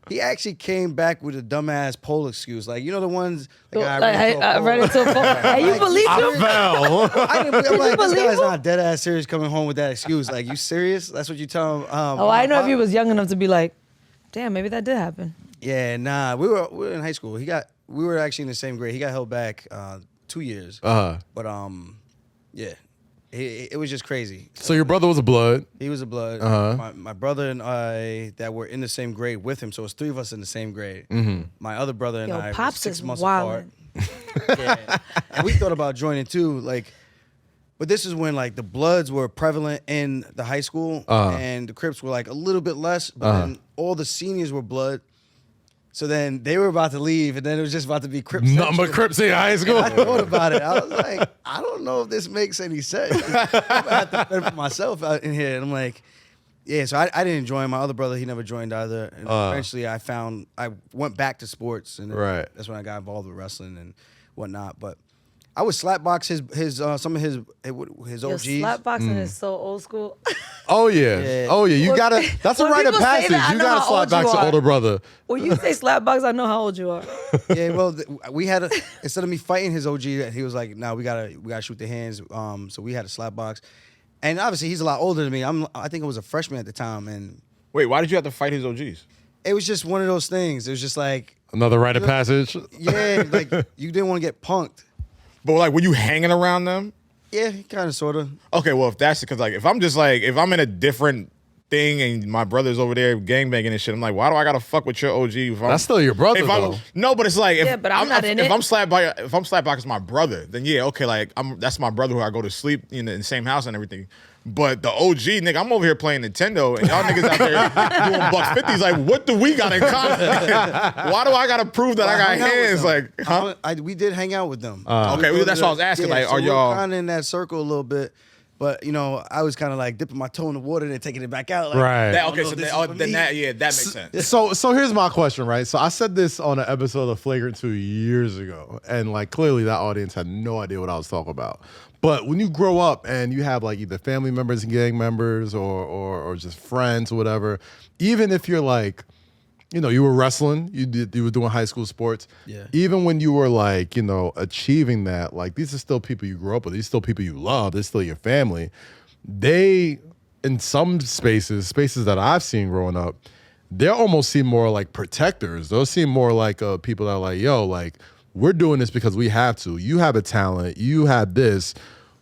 He actually came back with a dumbass pole excuse, like, you know the ones. Like, I read it to a phone. Hey, you believe him? Fell. I didn't believe, I'm like, this believe guy's him? not dead ass serious coming home with that excuse. Like, you serious? That's what you tell him? Oh, I know if he was young enough to be like, damn, maybe that did happen. Yeah, nah. We were in high school. We were actually in the same grade. He got held back 2 years. But yeah, it was just crazy. So your brother was a blood. He was a blood. My brother and I that were in the same grade with him. So it was three of us in the same grade. My other brother and Yo, I were Pops 6 is months apart. wildin'. Yeah. And we thought about joining too, like. But this is when like the Bloods were prevalent in the high school, and the Crips were like a little bit less. But then all the seniors were Blood. So then they were about to leave, and then it was just about to be Crips. Nothing but Crips in high school. I thought about it. I was like, I don't know if this makes any sense. I have to fend for myself out in here. And I'm like, yeah, so I didn't join. My other brother, he never joined either. And eventually I went back to sports. And then Right. that's when I got involved with wrestling and whatnot. But I would slapbox some of his Yo, OGs. slapboxing is so old school. Oh yeah. Yeah. Oh yeah. You Well, gotta. That's a when rite of people say passage. that, I You know gotta how slap old back you to are. older brother. When you say slapbox, I know how old you are. Yeah, well, we had instead of me fighting his OG, he was like, "No, we gotta shoot the hands." So we had a slap box, and obviously he's a lot older than me. I think I was a freshman at the time, and Wait, why did you have to fight his OGs? it was just one of those things. It was just like, Another rite of passage. yeah, like you didn't want to get punked. But like, were you hanging around them? Yeah, kind of, sort of. Okay, well, if that's because like, if I'm in a different thing and my brother's over there gangbanging and shit, I'm like, why do I gotta fuck with your OG? If I'm, That's still your brother if I'm- though. No, but it's like, if Yeah, but I'm not in if it. I'm slapped by as my brother, then yeah, okay, like that's my brother who I go to sleep in the same house and everything. But the OG nigga, I'm over here playing Nintendo, and y'all niggas out there doing $150s. Like, what do we got in common? Why do I gotta prove that I got hands? Like, huh? We did hang out with them. Okay, that's what I was asking. Like, are y'all kind of in that circle a little bit? But I was kind of like dipping my toe in the water and then taking it back out. Like, right. That makes sense. So here's my question, right? So I said this on an episode of Flagrant 2 years ago, and like clearly that audience had no idea what I was talking about. But when you grow up and you have like either family members and gang members or just friends or whatever, even if you're like, you were wrestling, you were doing high school sports. Yeah. Even when you were like, achieving that, like these are still people you grew up with. These are still people you love. They're still your family. They, in some spaces that I've seen growing up, they almost seem more like protectors. They'll seem more like people that are like, yo, like we're doing this because we have to. You have a talent. You have this.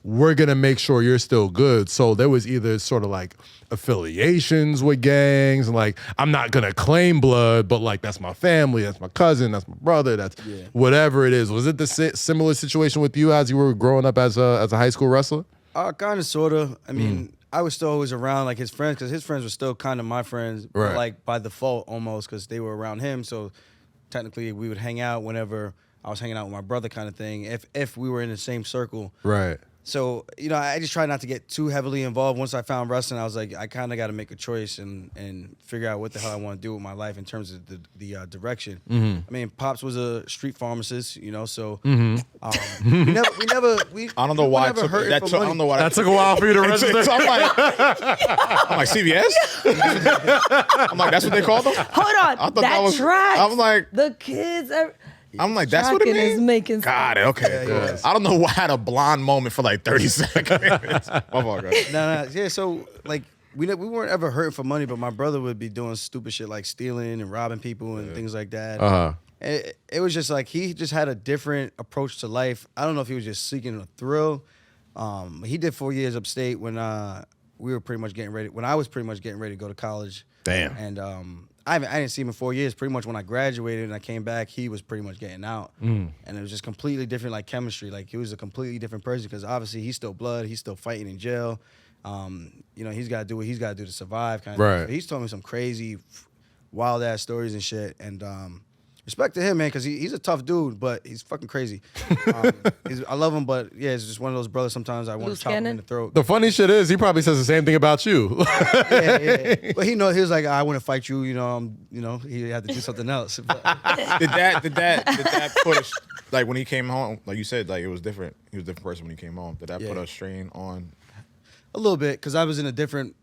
We're going to make sure you're still good. So there was either sort of like affiliations with gangs and like, I'm not going to claim blood, but like, that's my family, that's my cousin, that's my brother, that's whatever it is. Was it the similar situation with you as you were growing up as a high school wrestler? Kind of, sort of. I mean, I was still always around like his friends because his friends were still kind of my friends, but like by default almost because they were around him. So technically we would hang out whenever I was hanging out with my brother kind of thing, if we were in the same circle. Right. So, I just tried not to get too heavily involved. Once I found wrestling, I was like, I kind of got to make a choice and figure out what the hell I want to do with my life in terms of the direction. I mean, Pops was a street pharmacist, so we never. I don't know why it took that. I don't know why that took a while for you to register. I'm like CVS. I'm like, that's what they called them. Hold on, that was track. I'm like the kids. I'm like, that's what it means? Is making got it. Okay. Yeah. I don't know why I had a blonde moment for like 30 seconds. No. Yeah, so like we weren't ever hurting for money, but my brother would be doing stupid shit like stealing and robbing people and things like that. It was just like he just had a different approach to life. I don't know if he was just seeking a thrill. He did 4 years upstate when we were pretty much getting ready. When I was pretty much getting ready to go to college. Damn. And I didn't see him in 4 years. Pretty much when I graduated and I came back, he was pretty much getting out. And it was just completely different, like chemistry. Like he was a completely different person because obviously he's still blood. He's still fighting in jail. He's got to do what he's got to do to survive. Kind of. Right. But he's told me some crazy, wild ass stories and shit. And respect to him, man, because he's a tough dude, but he's fucking crazy. I love him, but yeah, it's just one of those brothers. Sometimes I want to chop him in the throat. The funny shit is, he probably says the same thing about you. yeah. But he was like, I want to fight you. He had to do something else. Did that push? Like when he came home, like you said, like it was different. He was a different person when he came home. Did that put a strain on? A little bit, because I was in a different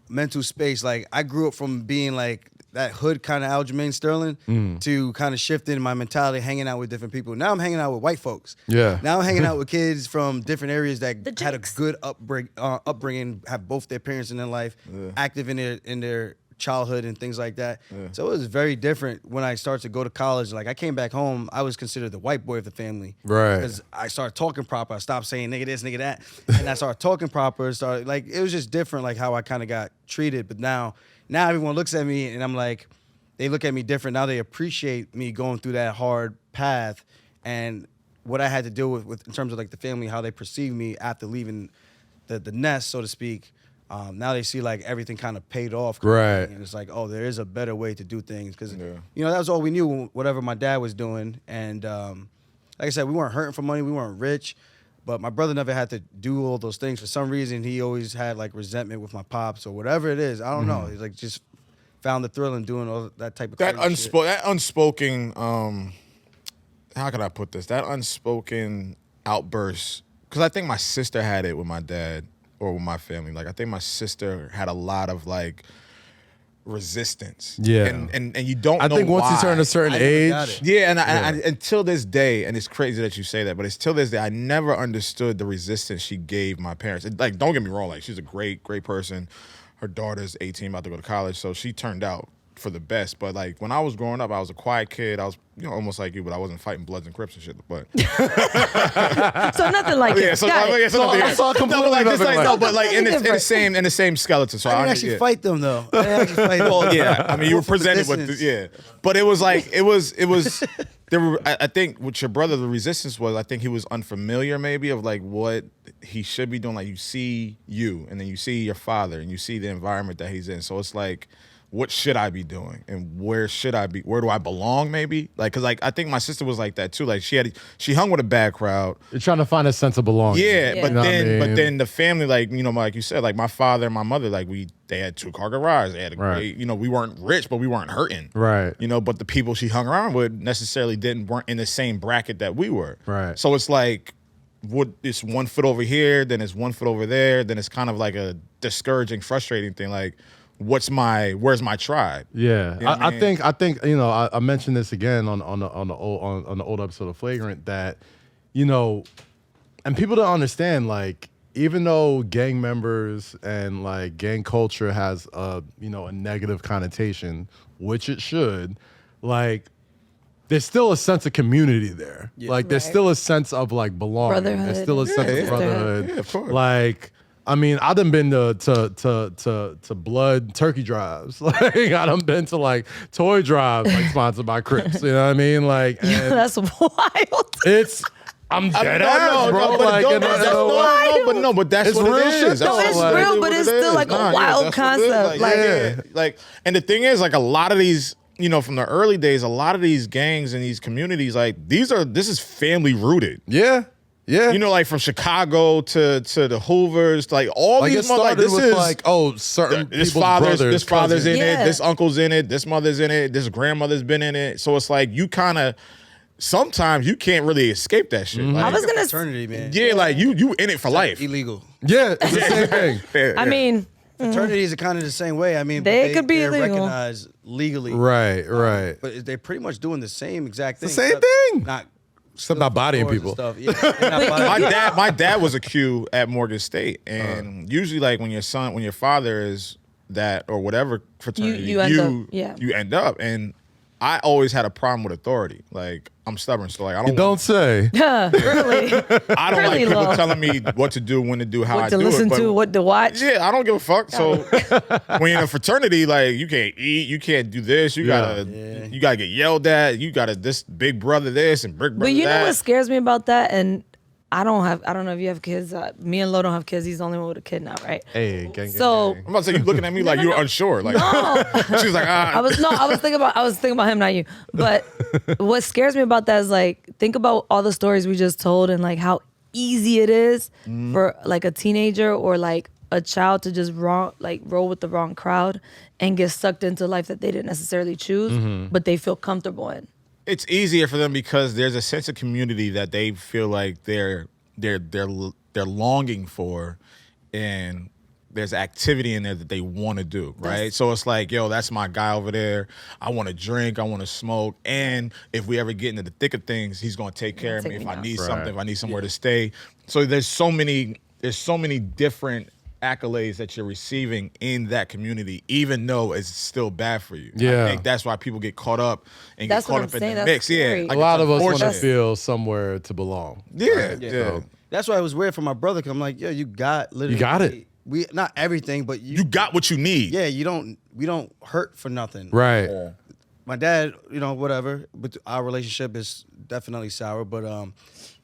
mental space. Like I grew up from being like that hood kind of Aljamain Sterling to kind of shifting my mentality, hanging out with different people. Now I'm hanging out with white folks. Yeah. Now I'm hanging out with kids from different areas that had a Jakes. good upbringing, have both their parents in their life, active in their childhood and things like that. Yeah. So it was very different when I started to go to college. Like I came back home, I was considered the white boy of the family. Right. Because I started talking proper. I stopped saying nigga this, nigga that. And I started talking proper. It was just different, like how I kind of got treated. But now everyone looks at me and I'm like, they look at me different. Now they appreciate me going through that hard path and what I had to deal with in terms of like the family, how they perceive me after leaving the nest, so to speak. Now they see like everything kind of paid off. Right. And it's like, oh, there is a better way to do things. Because, that was all we knew, whatever my dad was doing. And like I said, we weren't hurting for money. We weren't rich. But my brother never had to do all those things. For some reason, he always had like resentment with my pops or whatever it is. I don't know. He's like just found the thrill in doing all that type of That shit. unspoken, how could I put this? That unspoken outburst. Because I think my sister had it with my dad or with my family. Like I think my sister had a lot of like resistance. Yeah. And you don't know I think once why. you turn a certain age. Yeah, and I, until this day, and it's crazy that you say that, but it's till this day, I never understood the resistance she gave my parents. Like, don't get me wrong, like she's a great person. Her daughter's 18, about to go to college, so she turned out for the best. But like when I was growing up, I was a quiet kid. I was almost like you, but I wasn't fighting Bloods and Crips and shit. But so nothing like yeah, so Got it. I saw completely but like in the same skeleton. So I didn't actually fight them though. I didn't actually fight them. Well, yeah, I mean you were presented with but it was like there I think with your brother, the resistance was, I think he was unfamiliar maybe of like what he should be doing. Like you see you, and then you see your father, and you see the environment that he's in. So it's like, what should I be doing, and where should I be? Where do I belong? Maybe like, cause like I think my sister was like that too. Like she hung with a bad crowd. You're trying to find a sense of belonging. Yeah, but You know what I mean? but then the family, like like you said, like my father and my mother, like they had 2-car garage. They had a great, we weren't rich, but we weren't hurting. Right. But the people she hung around with necessarily weren't in the same bracket that we were. Right. So it's like, it's 1 foot over here, then it's 1 foot over there, then it's kind of like a discouraging, frustrating thing. Like, where's my tribe? Yeah, You know what I I think I mentioned this again on the old episode of Flagrant that and people don't understand, like, even though gang members and like gang culture has a negative connotation, which it should, like, there's still a sense of community there. Yeah. Like there's still a sense of like belonging. Brotherhood. There's still a sense of brotherhood. Yeah, of course. Like, I mean, I done been to blood turkey drives. Like, I done been to like toy drives, like sponsored by Crips. You know what I mean? Like, Yeah, that's wild. I'm dead ass, bro. But that's It's what real it shit, is. though. That's It's what real, but it it's is. still like a Nah, wild that's what it is. concept. Like, Like, and the thing is, like, a lot of these, from the early days, a lot of these gangs and these communities, like, this is family rooted. Yeah. Yeah. Like from Chicago to the Hoovers, like all like these it started this with is like, certain this people's father's brothers, this father's cousins. in it, Yeah. this uncle's in it, this mother's in it, this grandmother's been in it. So it's like you kind of sometimes you can't really escape that shit. Mm-hmm. Like, I was gonna fraternity, man. yeah, like you in it for life. Illegal. Yeah, it's the same thing. Yeah, I yeah. mean, Fraternities are kind of the same way. I mean, They could be they're illegal. recognized legally. Right. But they're pretty much doing the same exact thing. the same except thing. Not Except not bodying stores and people. stuff. Yeah, they're not bodying my dad was a Q at Morgan State, and usually like when your father is that or whatever fraternity, You end up, yeah. you end up. And I always had a problem with authority. Like I'm stubborn, so like I You don't don't say. really, I don't like really people low. telling me what to do, when to do, how I what to do listen it. But to, what to watch. yeah, I don't give a fuck. So when you're in a fraternity, like you can't eat, you can't do this, you gotta get yelled at, you gotta this big brother this and big brother But you that. know what scares me about that? And I don't know if you have kids. Me and Lo don't have kids. He's the only one with a kid now, right? Hey, gang. So I'm about to say you looking at me like you're unsure. Like she was like, I was thinking about him, not you. But what scares me about that is like, think about all the stories we just told and like how easy it is for like a teenager or like a child to just roll with the wrong crowd and get sucked into life that they didn't necessarily choose, but they feel comfortable in. It's easier for them because there's a sense of community that they feel like they're longing for, and there's activity in there that they want to do, right? So it's like, yo, that's my guy over there. I want to drink, I want to smoke, and if we ever get into the thick of things, he's gonna take care of me if I need something, if I need somewhere to stay. So there's so many different accolades that you're receiving in that community, even though it's still bad for you. Yeah. I think that's why people get caught up and That's get caught what up I'm in saying. the That's mix. scary. Yeah, like A lot of us want to unfortunate. feel somewhere to belong. Yeah, Yeah. yeah. That's why it was weird for my brother, because I'm like, yo, you got literally. You got it. We not everything, but You got what you need. Yeah, we don't hurt for nothing. Right. My dad, whatever, but our relationship is definitely sour, but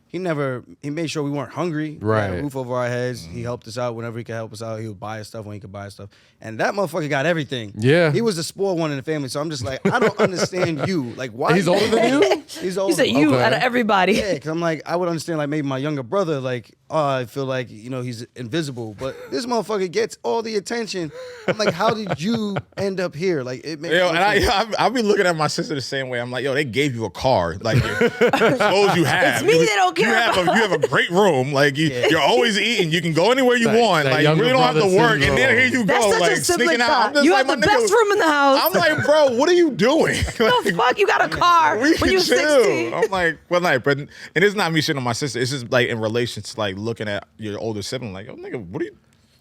he made sure we weren't hungry. We had Right. a roof over our heads. He helped us out whenever he could help us out. He would buy us stuff when he could buy us stuff. And that motherfucker got everything. Yeah. He was the spoiled one in the family. So I'm just like, I don't understand you. Like, why? He's older than you? He's You older. said you Okay. out of everybody. Yeah, because I'm like, I would understand like maybe my younger brother, like, oh, I feel like, he's invisible. But this motherfucker gets all the attention. I'm like, how did you end up here? Like, it makes Yo, no and sense. I be looking at my sister the same way. I'm like, yo, they gave you a car, like the clothes you have. It's me they don't care You have a great room, like you're always eating. You can go anywhere you want. that Like you younger really don't have to brother work. And then syndrome. here you That's go, such like a sibling sneaking out. thought. I'm just You like, have the my nigga, best room in the house. I'm like, bro, what are you doing? the fuck? You got a car We when can you chill. 16. I'm like, well, like, but and it's not me shitting on my sister. It's just like in relation to like looking at your older sibling, like, yo, nigga,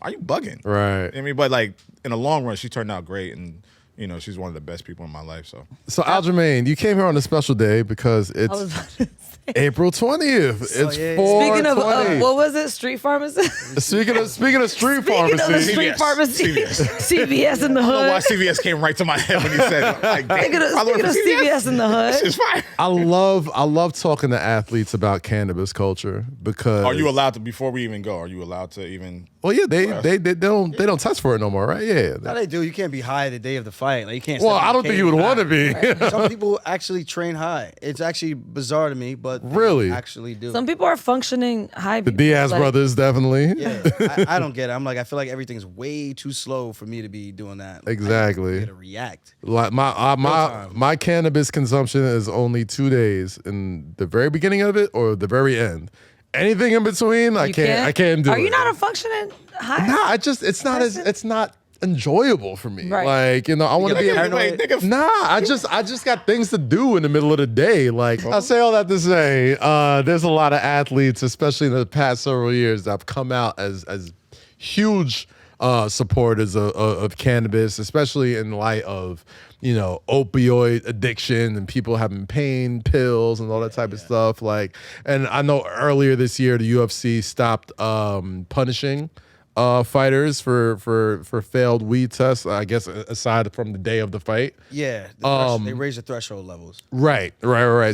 are you bugging? Right. I mean, but like in the long run, she turned out great, and you know, she's one of the best people in my life. So Aljamain, you came here on a special day because I was it's about to say. April 20th. It's yeah. 420. Speaking of, what was it? Street pharmacist? Speaking of street Speaking of pharmacy. the street CVS. pharmacy. CVS in the I don't know why hood. CVS came right to my head when you said it. Like, damn, Speaking I of work for CVS in the hood. It's fine. I love talking to athletes about cannabis culture because Are you allowed to, before we even go, are you allowed to even? Well, yeah, they don't test for it no more, right? Yeah. No, they do. You can't be high the day of the fight. Like you can't. Well, step in I the don't think cage you would high. want to be. Some people actually train high. It's actually bizarre to me, but they Really? actually do. Some people are functioning high. The Diaz brothers definitely. Yeah, I don't get it. I'm like, I feel like everything's way too slow for me to be doing that. Like, Exactly. I gotta react. Like my cannabis consumption is only 2 days, in the very beginning of it or the very end. Anything in between, I can't do it. Are you not a functioning high? Nah, it's not enjoyable for me. Right. Like, you know, I want to be Nigga, Nah, I just got things to do in the middle of the day. Like, I say all that to say, there's a lot of athletes, especially in the past several years, that have come out as huge supporters of cannabis, especially in light of, you know, opioid addiction and people having pain pills and all that type of stuff. Like, and I know earlier this year the UFC stopped punishing fighters for failed weed tests, I guess, aside from the day of the fight. Yeah, they raise the threshold levels. Right.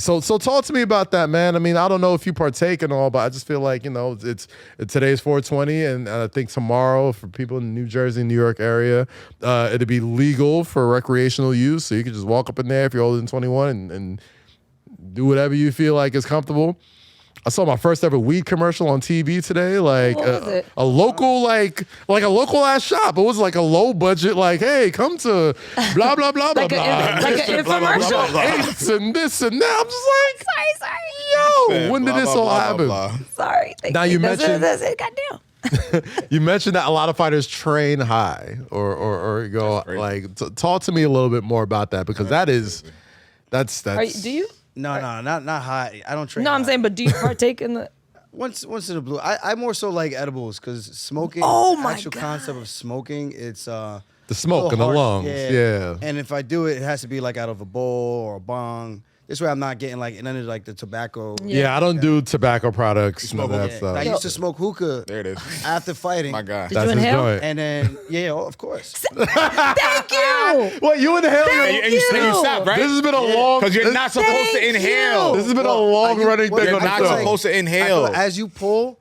So talk to me about that, man. I mean, I don't know if you partake and all, but I just feel like, you know, it's today's 420, and I think tomorrow for people in the New Jersey, New York area, it'll be legal for recreational use. So you can just walk up in there if you're older than 21 and do whatever you feel like is comfortable. I saw my first ever weed commercial on TV today, like What was it? a local, like a local ass shop. It was like a low budget, like, hey, come to blah blah blah blah Like blah. an infomercial? Apes and this and that. I'm just like, yo, when did this all happen? Sorry. Now you mentioned- Goddamn. You mentioned that a lot of fighters train high or go like. Talk to me a little bit more about that, because that's. Do you? No, not high. I don't train. No, I'm high. saying, but do you partake in the? Once in a blue. I more so like edibles because smoking. Oh my actual God. concept of smoking, it's the smoke in the harsh. lungs. Yeah. And if I do it, it has to be like out of a bowl or a bong. This way, I'm not getting like none of like the tobacco. Yeah, I don't do tobacco products, none of that Yeah. stuff. I used to smoke hookah. There it is. After fighting. My God. Did That's you his inhale? joint. And then of course. Thank you. What, you inhale? And you stopped, right? This has been a long. Because you're not supposed to Thank inhale. you. This has been a long running thing You're on not the show. supposed to I feel inhale. like as you pull,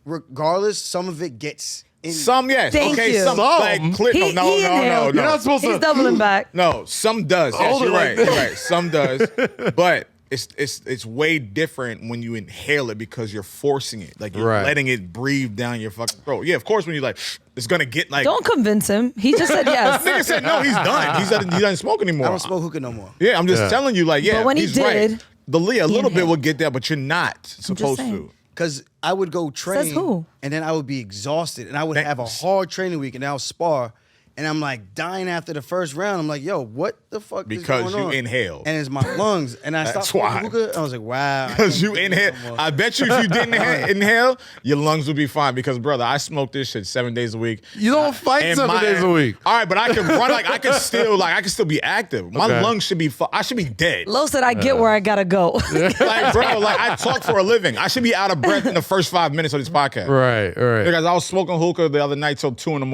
regardless, some of it gets in. Some, yes. Thank Okay, you. some. Like, clear. He No. inhaled. You're not supposed He's to. doubling back. No, some does. Yes, Hold it you're like right. this. You're right. Some does. But it's way different when you inhale it because you're forcing it. Like you're Right. letting it breathe down your fucking throat. Yeah, of course when you're like, it's gonna get like Don't convince him. He just said yes. nigga said no, he's done. He doesn't smoke anymore. I don't smoke hookah no more. Yeah, I'm just telling you, like, yeah, But when he he's did, right. A little bit inhaled. will get there, but you're not supposed saying. to. Because I would go train, who? and then I would be exhausted, and I would have a hard training week, and I'll spar, and I'm like dying after the first round. I'm like, yo, what the fuck Because is going you on? inhaled. And it's my lungs, and I That's stopped why. smoking hookah. I was like, wow. Because you I can't do inhale. this no more. I bet you if you didn't inhale, your lungs would be fine. Because, brother, I smoke this shit 7 days a week. You don't fight And 7 days a week. All right, but I can run, like, I can still be active. My Okay. lungs should be, I should be dead. Lo said, I get where I gotta go. Like, bro, like, I talk for a living. I should be out of breath in the first 5 minutes of this podcast. Right. Because I was smoking hookah the other night till 2 a.m.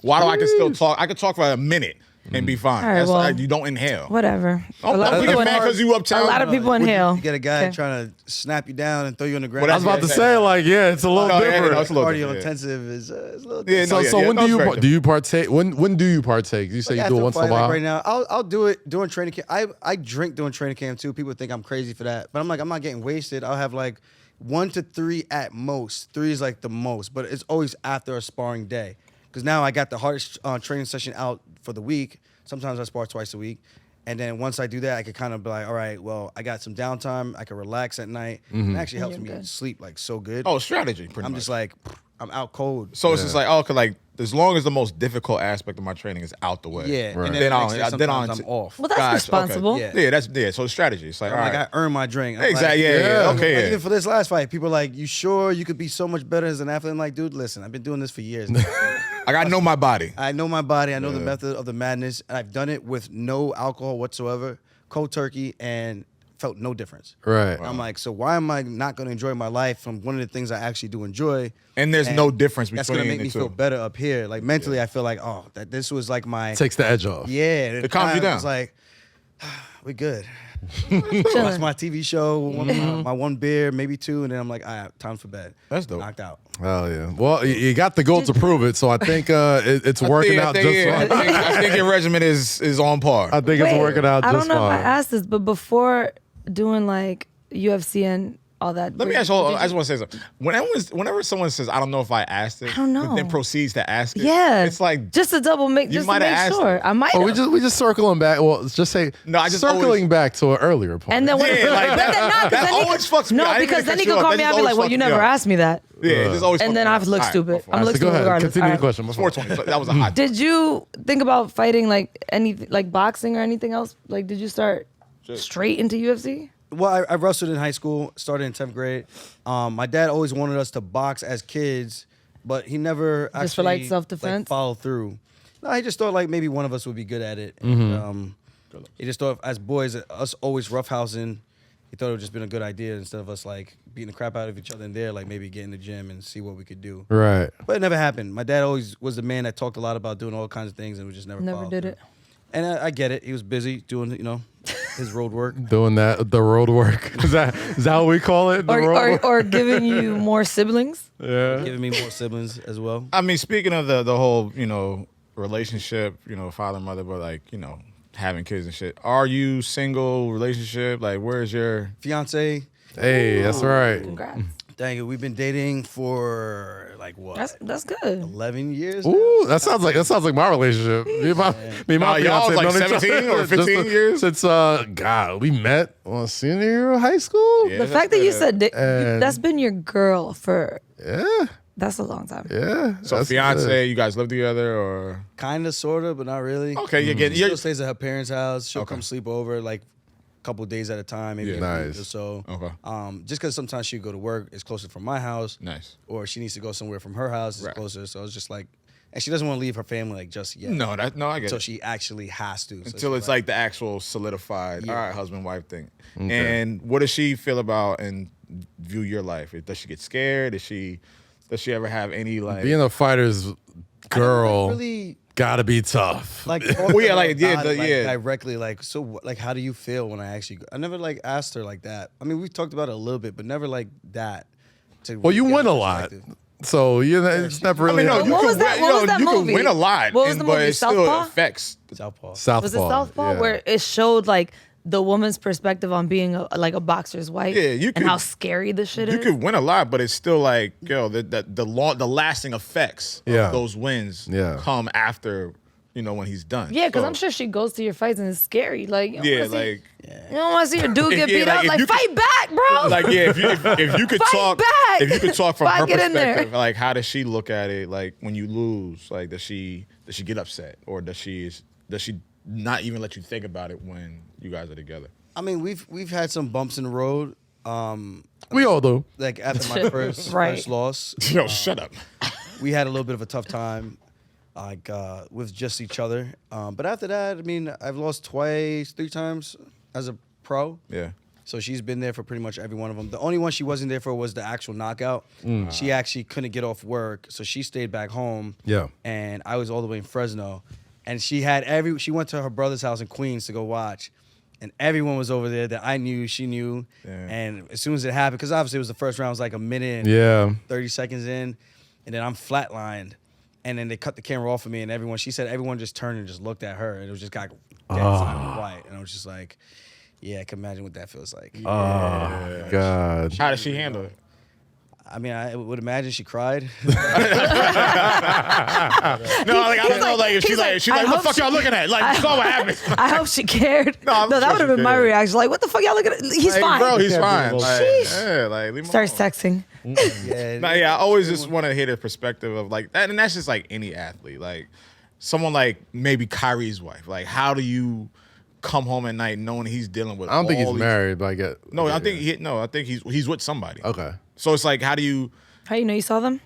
Why do I can still talk? I could talk for a minute and be fine. All right, That's well, like, you don't inhale. Whatever. Don't get mad because you uptown. A lot of people inhale. You get a guy Okay. trying to snap you down and throw you on the ground. Well, I was about to say, like, yeah, it's a little No, yeah, different. no, it's a little cardio different, yeah. intensive is it's a little Yeah, different. no, So, yeah, so yeah, when no, do it's you very do you partake? When do you partake? You say you After do it once in a fight, while. like right now, I'll do it during training camp. I drink during training camp too. People think I'm crazy for that, but I'm like, I'm not getting wasted. I'll have like 1 to 3 at most. 3 is like the most, but it's always after a sparring day. Because now I got the hardest training session out for the week. Sometimes I spar twice a week. And then once I do that, I can kind of be like, all right, well, I got some downtime. I can relax at night. It actually helps You're me good. sleep like so good. Oh, strategy, pretty I'm much. just like, I'm out cold. So it's just like, oh, 'cause like, as long as the most difficult aspect of my training is out the way. Yeah. Right. And Then then, I'll- the next day, then sometimes I'll- I'm off. Well, that's Gotcha, responsible. Okay. Yeah, so it's strategy. It's like, I'm all like, right. I earned my drink. I'm Exactly, like, yeah, okay, Like, yeah. even for this last fight, people are like, you sure you could be so much better as an athlete? I'm like, dude, listen, I've been doing this for years now. Like I know my body. I know my body. I know the method of the madness. And I've done it with no alcohol whatsoever, cold turkey, and felt no difference. Right. I'm like, so why am I not going to enjoy my life from one of the things I actually do enjoy? And there's no difference between that's going to make the me two. feel better up here. Like mentally, I feel like, oh, that this was like my Takes the edge off. yeah. It calms you down. It's like we good. Watch my TV show, my one beer, maybe two, and then I'm like, all right, time for bed. That's dope. Knocked out. Oh yeah. Well, you got the goal to prove it, so I think it's working out just fine. I think your regimen is on par. I think it's working out I just don't know fine. if I asked this, but before doing like UFC and all that. Let me ask you. I just want to say something. Whenever someone says, "I don't know if I asked it," I don't know. but then proceeds to ask it, Yeah, it's like just to double make, you just to might make have asked sure. it. I might. Oh, have. we just circling back. Well, let's just say circling back to an earlier point. And then when, Yeah, like but that- then, no, 'cause that then he always could- fucks me. No, I didn't because mean to then cut he you could off. call That me just out and be always like, "Well, fucks you me never up. asked me that." Yeah, it just always. And then fucks me I've up. looked All right, stupid. my fault. I'm So looking go stupid ahead. regardless. Continue All the right. question. My fault. 420. That was a hot. Did you think about fighting like anything, like boxing or anything else? Like, did you start straight into UFC? Well, I wrestled in high school, started in 10th grade. My dad always wanted us to box as kids, but he never Just for, like, actually, self-defense? followed through. No, he just thought like maybe one of us would be good at it. And, he just thought as boys, us always roughhousing, he thought it would just been a good idea instead of us like beating the crap out of each other in there, like maybe get in the gym and see what we could do. Right. But it never happened. My dad always was the man that talked a lot about doing all kinds of things and we just never Never followed did through. it. And I get it. He was busy doing, his road work. Doing the road work. Is that what we call it? The road work? Or giving you more siblings? Yeah. Giving me more siblings as well. I mean, speaking of the whole relationship, father mother, but like having kids and shit. Are you single? Relationship? Like, where's your Fiancee. Hey, that's right. Congrats. Dang it, we've been dating for like what? That's good. 11 years. now? Ooh, that sounds like my relationship. Me and my y'all fiance like known each 17 other or 15 just years? since God, we met on senior year of high school. Yeah. The fact that you said And- that's been your girl for Yeah. that's a long time. Yeah. so that's fiance? good. You guys live together or? Kinda, sorta, but not really. Okay, She you're still stays at her parents' house. She'll Okay. come sleep over like a couple of days at a time, maybe Yeah. a week Nice. or so. Okay. Just because sometimes she'd go to work, it's closer from my house. Nice. Or she needs to go somewhere from her house, it's Right. closer. So it's just like, and she doesn't want to leave her family like just yet. No, I get So it. she actually has to. So Until she's it's like the actual solidified, Yeah. all right, husband wife thing. Okay. And what does she feel about and view your life? Does she get scared? Does she ever have any like? Being a fighter's I girl don't really gotta be tough. like Well, yeah, like, yeah, not, yeah. directly like so like how do you feel when I actually I never like asked her like that. I mean, we talked about it a little bit, but never like that. Well, you get win her a lot. perspective. So it's never really no, you What can was that- win, what was that you movie? can win a lot, What was the but movie, it still Southpaw? affects. Southpaw. Southpaw. Was it Southpaw yeah. where it showed like the woman's perspective on being a boxer's wife? Yeah, you and could- how scary the shit You is. could win a lot, but it's still like the lasting effects Yeah. of those wins come after when he's done. Yeah, because So, I'm sure she goes to your fights and it's scary. Like, you Yeah, don't wanna see, like you don't want to see your dude get beat up. if Like, you could- fight back, bro. like yeah, if you could Fight talk, back. if you could talk from Fight, her get in there. perspective, like how does she look at it? Like when you lose, like does she get upset or does she not even let you think about it when you guys are together? I mean, we've had some bumps in the road. We all do. Like after my first Right. loss, Yo, shut up. we had a little bit of a tough time, like with just each other. But after that, I mean, I've lost twice, 3 times as a pro. Yeah. So she's been there for pretty much every one of them. The only one she wasn't there for was the actual knockout. She actually couldn't get off work, so she stayed back home. Yeah. And I was all the way in Fresno, and she went to her brother's house in Queens to go watch, and everyone was over there that I knew, she knew. Yeah. And as soon as it happened, because obviously it was the first round, it was like a minute and Yeah. 30 seconds in, and then I'm flatlined. And then they cut the camera off of me, and she said everyone just turned and just looked at her, and it was just got dead silent white. And I was just like, yeah, I can imagine what that feels like. Oh God. How does she handle it? I mean, I would imagine she cried. No, like I don't know, like if she's like, I what the hope fuck she- y'all looking at? Like, I you saw what happened. I hope she cared. No, I'm that sure would have she been my cared. reaction. Like, what the fuck y'all looking at? He's Like, fine. bro, he's fine. Like, Sheesh. yeah, like leave him Starts alone. texting. Yeah, No, yeah, I always just want to hear the perspective of like that, and that's just like any athlete, like someone like maybe Kyrie's wife. Like, how do you come home at night knowing he's dealing with? I don't think all he's these- married. Like, No, yeah, I think he's with somebody. Okay. So it's like, how do you? How you know you saw them?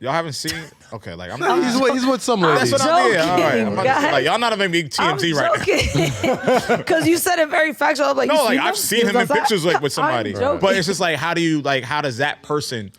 Y'all haven't seen? Okay, like I'm not. He's with some ladies. That's what I'm joking, All right, I'm about to say, guys. like y'all not even big TMZ right now. Because you said it very factual. I'm like, No, you like him? I've seen He him was in outside? pictures like with I'm somebody, joking. but it's just like how does that person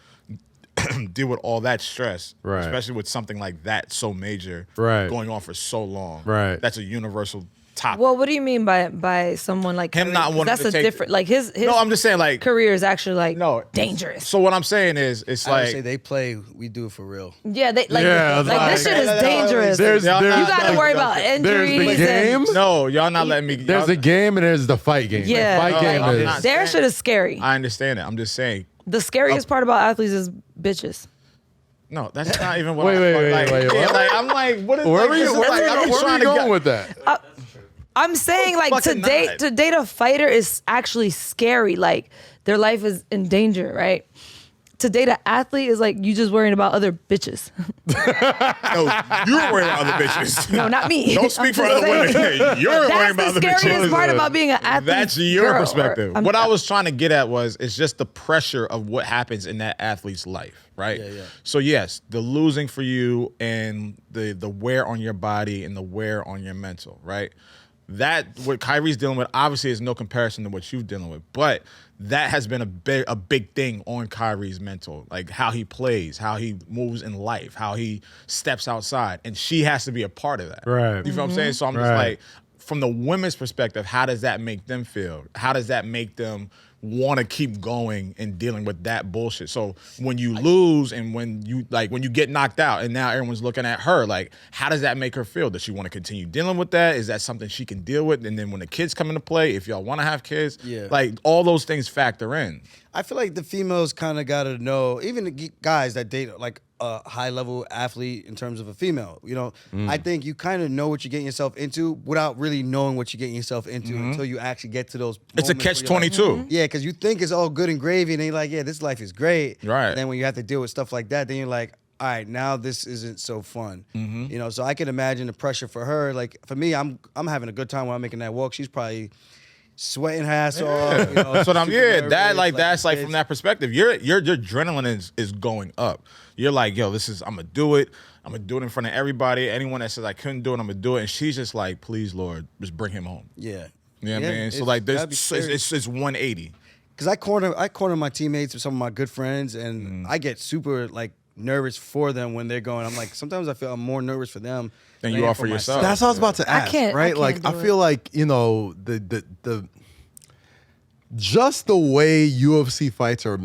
deal with all that stress, Right. especially with something like that so major, Right. going on for so long, Right. That's a universal topic. Well, what do you mean by someone like Him Kareem? not 'Cause wanting that's to a take- different like his No, I'm just saying like career is actually like no dangerous. So what I'm saying is, it's I would say like they play. We do it for real. Yeah, they like Yeah, like this like- shit is dangerous. There's you gotta like- worry about there's injuries. the game. no, y'all not letting me. There's y'all- the game and there's the fight game. Yeah, The fight game I'm is. not- their shit is scary. I understand it. I'm just saying. The scariest part about athletes is bitches. No, that's not even what. Wait, I'm, wait, like, wait, yeah, what? like, I'm like, what is Where like, were you, this is where like, were I'm you, just where were trying you to going get- with that? I'm saying like to fucking date not. to date a fighter is actually scary. Like their life is in danger, right? To date an athlete is like you just worrying about other bitches. No, you're worrying about other bitches. No, not me. Don't speak I'm for just other saying. women. You're worrying That's about the other scariest bitches. part about being an athlete. That's your girl, or- perspective. I'm- What I was trying to get at was it's just the pressure of what happens in that athlete's life, right? Yeah, yeah. So yes, the losing for you and the wear on your body and the wear on your mental, right? That what Kyrie's dealing with obviously is no comparison to what you're dealing with, but that has been a big thing on Kyrie's mental, like how he plays, how he moves in life, how he steps outside, and she has to be a part of that. Right. You feel what I'm saying? So I'm just Right. like, from the women's perspective, how does that make them feel? How does that make them want to keep going and dealing with that bullshit? So when you lose and when you get knocked out and now everyone's looking at her, like, how does that make her feel? Does she want to continue dealing with that? Is that something she can deal with? And then when the kids come into play, if y'all want to have kids, Yeah. like all those things factor in. I feel like the females kind of got to know, even the guys that date like a high level athlete in terms of a female, you know, I think you kind of know what you're getting yourself into without really knowing what you're getting yourself into until you actually get to those It's a moments where you're like, catch-22. yeah, because you think it's all good and gravy and then you're like, yeah, this life is great. Right. And then when you have to deal with stuff like that, then you're like, all right, now this isn't so fun. You know, so I can imagine the pressure for her. Like for me, I'm having a good time while I'm making that walk. She's probably sweating her ass off. You know, That's what I'm. super Yeah, nervous, that's like bitch. from that perspective. Your adrenaline is going up. You're like, yo, I'm gonna do it. I'm gonna do it in front of everybody. Anyone that says I couldn't do it, I'm gonna do it. And she's just like, please, Lord, just bring him home. Yeah. You know what I mean? So it's like, gotta be it's 180. Because I corner my teammates with some of my good friends, and I get super like nervous for them when they're going. I'm like, sometimes I feel I'm more nervous for them Than I you am are for yourself. That's what I was about to ask. can't- I right? can't Like do I it. feel like, you know, the just the way UFC fights are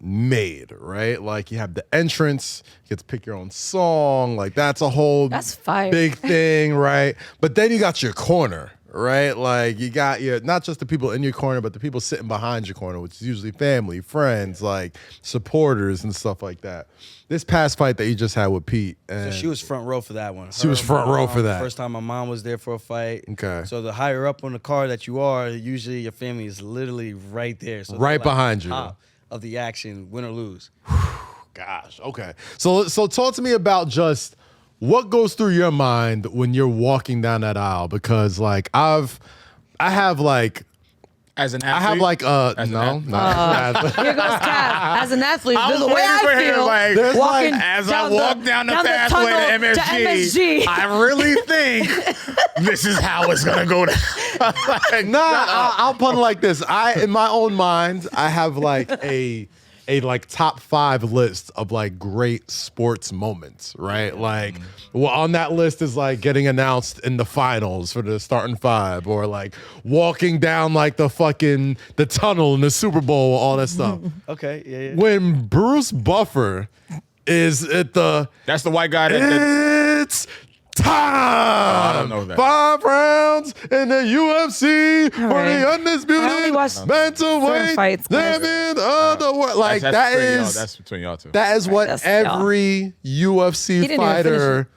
made, right? Like you have the entrance, you get to pick your own song, like that's a whole That's fire. big thing, right? But then you got your corner, right? Like you got your not just the people in your corner, but the people sitting behind your corner, which is usually family, friends, like supporters and stuff like that. This past fight that you just had with Pete, and So she was front row for that one. She was front row for that. First time my mom was there for a fight. Okay. So the higher up on the card that you are, usually your family is literally right there. So they're, Right like, behind you. top of the action, win or lose. Gosh, okay. So talk to me about just what goes through your mind when you're walking down that aisle, because like I have like As an I athlete, have like As an no, athlete. not Here goes Kat. As an athlete, I this is was the way waiting for I him, feel. like, There's walking like- as I walk down the pathway tunnel to MSG, I really think this is how it's gonna go down. Like, I'll put it like this. In my own mind, I have like a like top 5 list of like great sports moments, right? Like, well, on that list is like getting announced in the finals for the starting 5, or like walking down like the tunnel in the Super Bowl, all that stuff. Okay, yeah. When Bruce Buffer is at the That's the white guy that it's time. I don't know that. 5 rounds in the UFC for right. the I only undisputed watch certain bantamweight fights, guys. champion of the world. Like that's that between y'all. is That's between y'all two. that is what That's y'all. every UFC didn't even fighter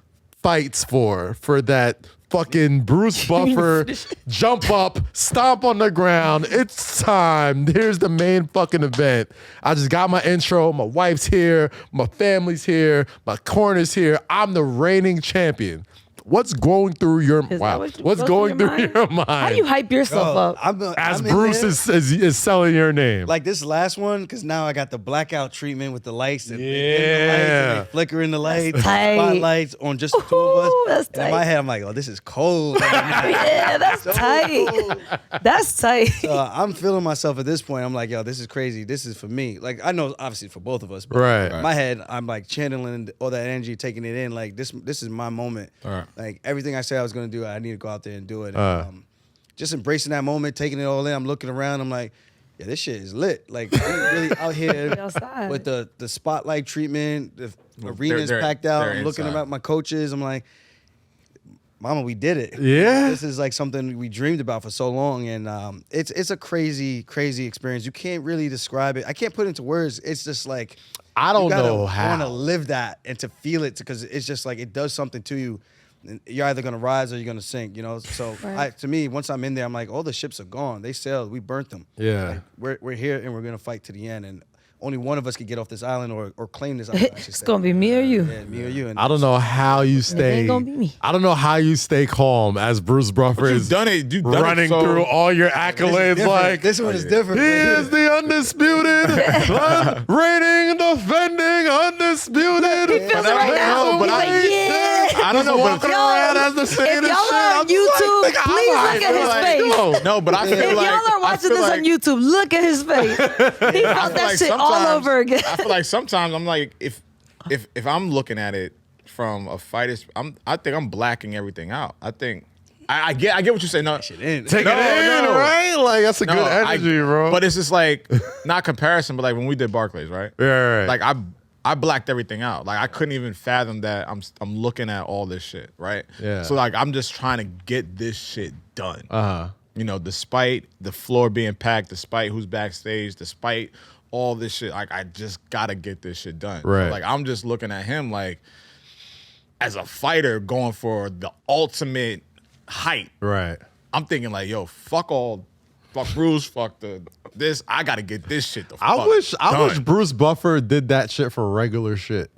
fights for that fucking Bruce Buffer jump up, stomp on the ground. It's time. Here's the main fucking event. I just got my intro. My wife's here. My family's here. My corner's here. I'm the reigning champion. what's going through your Is that what what's goes going through through your your mind? How do you hype yourself up? As I'm in Bruce there. is selling your name. Like this last one, because now I got the blackout treatment with the lights. And Yeah. they flickering the lights, tight. spotlights on just the two of us. Ooh, that's And in tight. my head, I'm like, oh, this is cold. Yeah, that's tight. That's tight. So I'm feeling myself at this point. I'm like, yo, this is crazy. This is for me. Like, I know obviously for both of us, but Right. in my head, I'm like channeling all that energy, taking it in. Like this is my moment. Right. Like everything I said I was gonna do, I need to go out there and do it. And, just embracing that moment, taking it all in. I'm looking around. I'm like, yeah, this shit is lit. Like we really out here Outside. with the spotlight treatment. The Well, arena's they're- packed out. they're I'm looking inside. at my coaches. I'm like, Mama, we did it. Yeah. This is like something we dreamed about for so long, and it's a crazy, crazy experience. You can't really describe it. I can't put it into words. It's just like I don't you gotta know how. want to live that and to feel it, because it's just like it does something to you. And you're either gonna rise or you're gonna sink. You know. So Right. to me, once I'm in there, I'm like, all the ships are gone. They sailed. We burnt them. Yeah. Like, we're here and we're gonna fight to the end. And only one of us could get off this island or claim this island. I should It's say. gonna be me or you. Yeah, me or you. And I don't know how you stay. gonna be me. I don't know how you stay calm as Bruce Buffer You've is done it. You've done running it so, through all your accolades. Different. Like This one is different. he right is here. the undisputed, reigning, defending, undisputed. He feels it right now. but He's I- like, yeah. I don't know, but walking around as the If saying y'all shit. are on I'm just YouTube, like, nigga, please I'm look at his like, face. yo. No, but I feel If like y'all are I watching feel this like, on YouTube, look at his face. He felt I feel that like shit all sometimes- over again. I feel like sometimes I'm like, if I'm looking at it from a fighter's, I think I'm blacking everything out. I think I get what you're saying. No, Shit in. Take No, it in, no. right? Like that's a no, good energy, bro. But it's just like not comparison, but like when we did Barclays, right? Yeah, right. Like I blacked everything out. Like I couldn't even fathom that I'm looking at all this shit, right? Yeah. So like I'm just trying to get this shit done. Uh-huh. You know, despite the floor being packed, despite who's backstage, despite all this shit, like I just gotta get this shit done. So, Right. like I'm just looking at him like as a fighter going for the ultimate height. Right. I'm thinking like, yo, fuck Bruce, fuck this. I gotta get this shit the fuck I wish done. Bruce Buffer did that shit for regular shit.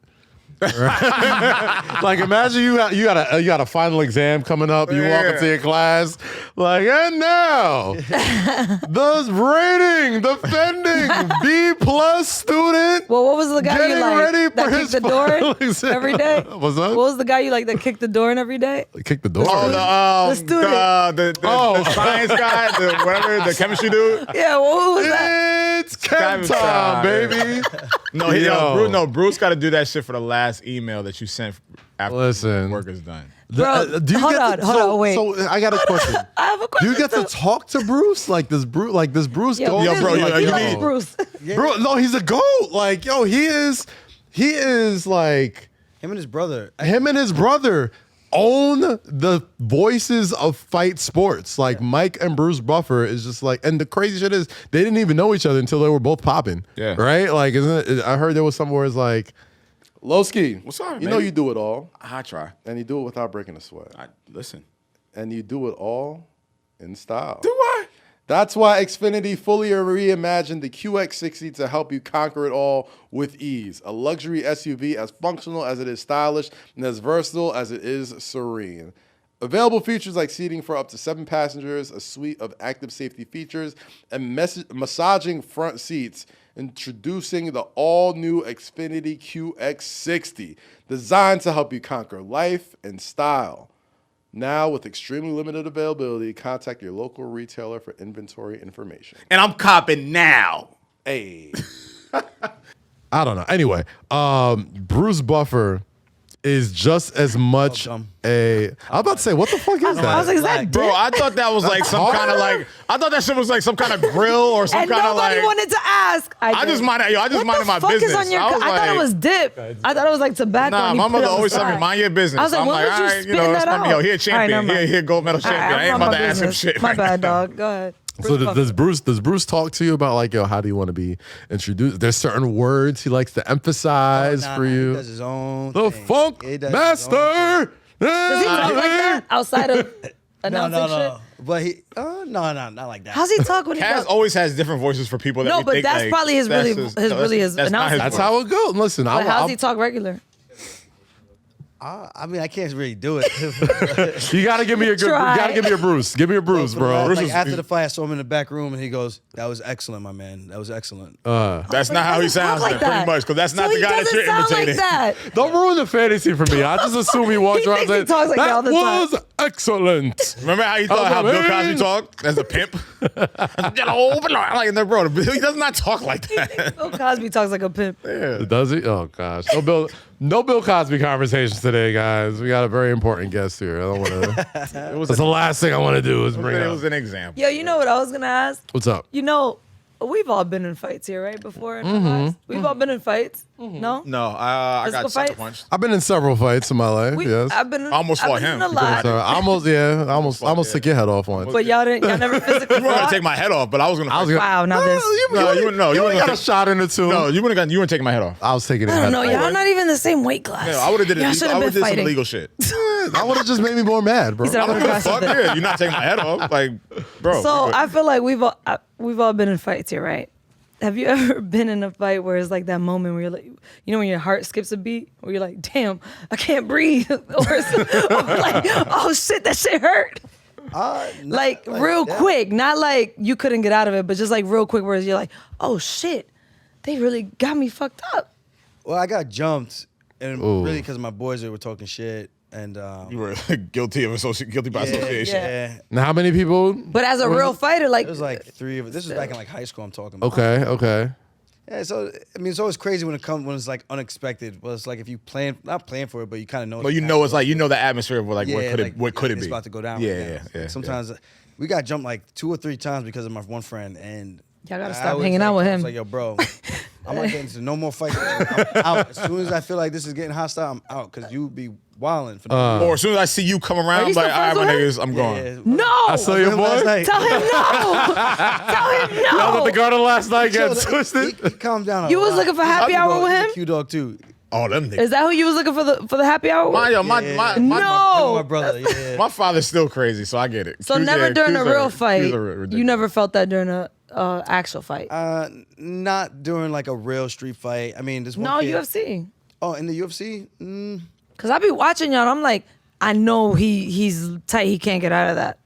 Right? Like imagine you got a final exam coming up. You walk into your class like, and now the reigning, defending B+ student. Well, what was the guy Getting you like ready that for kicked his the door final in exam. every day? What's that? What was the guy you like that kicked the door in every day? Kick the door. Oh, The student. the science guy, the chemistry dude. Yeah, well, who was that? It's chem Chem time, time, baby. No, Bruce got to do that shit for the last email that you sent after Listen. work is done. Bro, Do you hold get on, to- hold on, wait. So I got a question. I have a Do question. you get to talk to Bruce? Like does Bruce Yo, go? Yo, bro, like, you know need- Bruce. Bro, no, he's a goat. Like, yo, he is like Him and his brother. him and his brother own the voices of fight sports. Like Mike and Bruce Buffer is just like, and the crazy shit is they didn't even know each other until they were both popping. Yeah. Right? Like, isn't it? I heard there was something where it's like, Lowkey, What's up, you know baby? you do it all, I try. and you do it without breaking a sweat, Listen. and you do it all in style. Do I? That's why Xfinity fully reimagined the QX60 to help you conquer it all with ease. A luxury SUV as functional as it is stylish and as versatile as it is serene. Available features like seating for up to 7 passengers, a suite of active safety features, and massaging front seats. Introducing the all-new Xfinity QX60, designed to help you conquer life and style. Now, with extremely limited availability, contact your local retailer for inventory information. And I'm copping now. Hey. I don't know. Anyway, Bruce Buffer is just as much Welcome. I was about to say, what the fuck is that? I was like, is that Bro, dick? I thought that was like some kind of like, I thought that shit was like some kind of grill or some And kind of nobody like. wanted to ask. I did. just minded my What business. the fuck is on your? I I, was thought it like- was dip. I thought it was like tobacco. Nah, and you my put mother it on always the told me, side. mind your business. I was like, I'm when like, was all you right, you spitting know, that it's my, yo, out? here All right, champion, never mind. here gold medal All right, champion. I ain't I'm about on to my ask him business. shit. My right bad, now. dog. Go ahead. So does Bruce talk to you about like, yo, how do you want to be introduced? There's certain words he likes to emphasize for He you. does his own The thing. Funk He does his own Master. Does he talk like that outside of No, announcing shit? But he, no, not like that. How's he talk when he Kaz talk? always has different voices for people that No, we but think, that's like, probably his that's really- his no, really his that's not announcement. That's voice. how it goes. Listen, But how's I'll, he talk regular? I mean, I can't really do it. You gotta give me a good. You Try. gotta give me a Bruce. Give me a Bruce, bro. Like, after the fight, I saw him in the back room, and he goes, "That was excellent, my man. That was excellent." That's not how he sounds, like pretty that. much, because that's not So the guy that he you're doesn't sound imitating. like that. Don't ruin the fantasy for me. I just assume he walks He around thinks he saying, talks like that all that the time." was excellent. Remember how he thought how Bill Cosby talked as a pimp? I'm like, no, bro, he does not talk like that. Bill Cosby talks like a pimp. Does he? Oh gosh. No Bill Cosby conversations today, guys. We got a very important guest here. I don't want to. That's the last thing I want to do is bring It up. was an example. Yo, you know what I was gonna ask? What's up? You know, we've all been in fights here, right? Before in our lives. We've all been in fights. No? No, I Physical got sucker fights? punched. I've been in several fights in my life. Yes. I've been. Almost I've fought been him. in a lot. So I almost took your head off once. But y'all never physically You were gonna fought? take my head off, but I was gonna. I was gonna- Wow, now this. No, you wouldn't You gonna got a take- shot in it too. No, you weren't taking my head off. I was taking it. I don't know. head. Y'all not even the same weight class. Yeah, I would have did it. Y'all I should have would been have did some fighting. illegal shit. That would have just made me more mad, bro. He said, I don't give a fuck. something. Yeah, you're not taking my head off, like, bro. So I feel like we've all been in fights here, right? Have you ever been in a fight where it's like that moment where you're like, you know, when your heart skips a beat, where you're like, damn, I can't breathe, or like, oh shit, that shit hurt. Like real quick, not like you couldn't get out of it, but just like real quick, where you're like, oh shit, they really got me fucked up. Well, I got jumped, and Ooh. really because my boys were talking shit, and You were guilty by association. yeah. Now, how many people? But as a real fighter, like, It was like 3 of it. This was back in like high school. I'm talking about. Okay. Yeah, so I mean, it's always crazy when it's like unexpected. Well, it's like if you not plan for it, but you kind of know. But you know, it's like the atmosphere of like what could it be? It's about to go down. Yeah. Like, sometimes we got jumped like 2 or 3 times because of my one friend, and y'all gotta I stop was hanging like, out with I was him. like, yo, bro, I'm not getting into no more fights. I'm out. As soon as I feel like this is getting hostile, I'm out because you be wilding for no Or as soon as I see you come around, you I'm still like, all right, friends my with niggas, I'm going. Yeah. no. I saw your Last boy. night. Tell him no. Tell him no. I was at the garden last night, Chill, got twisted. He calmed down. a You was lot. looking for happy hour with him? Q-Dog too. Oh, them niggas. Is that who you was looking for the happy hour? My with? No. My brother. Yeah. my father's still crazy, so I get it. So Q's never are- during a Q's are- real Q's fight. are ridiculous. You never felt that during a actual fight. Not during like a real street fight. I mean, this one No, kid- UFC. Oh, in the UFC? Cause I be watching y'all and I'm like, I know he's tight, he can't get out of that.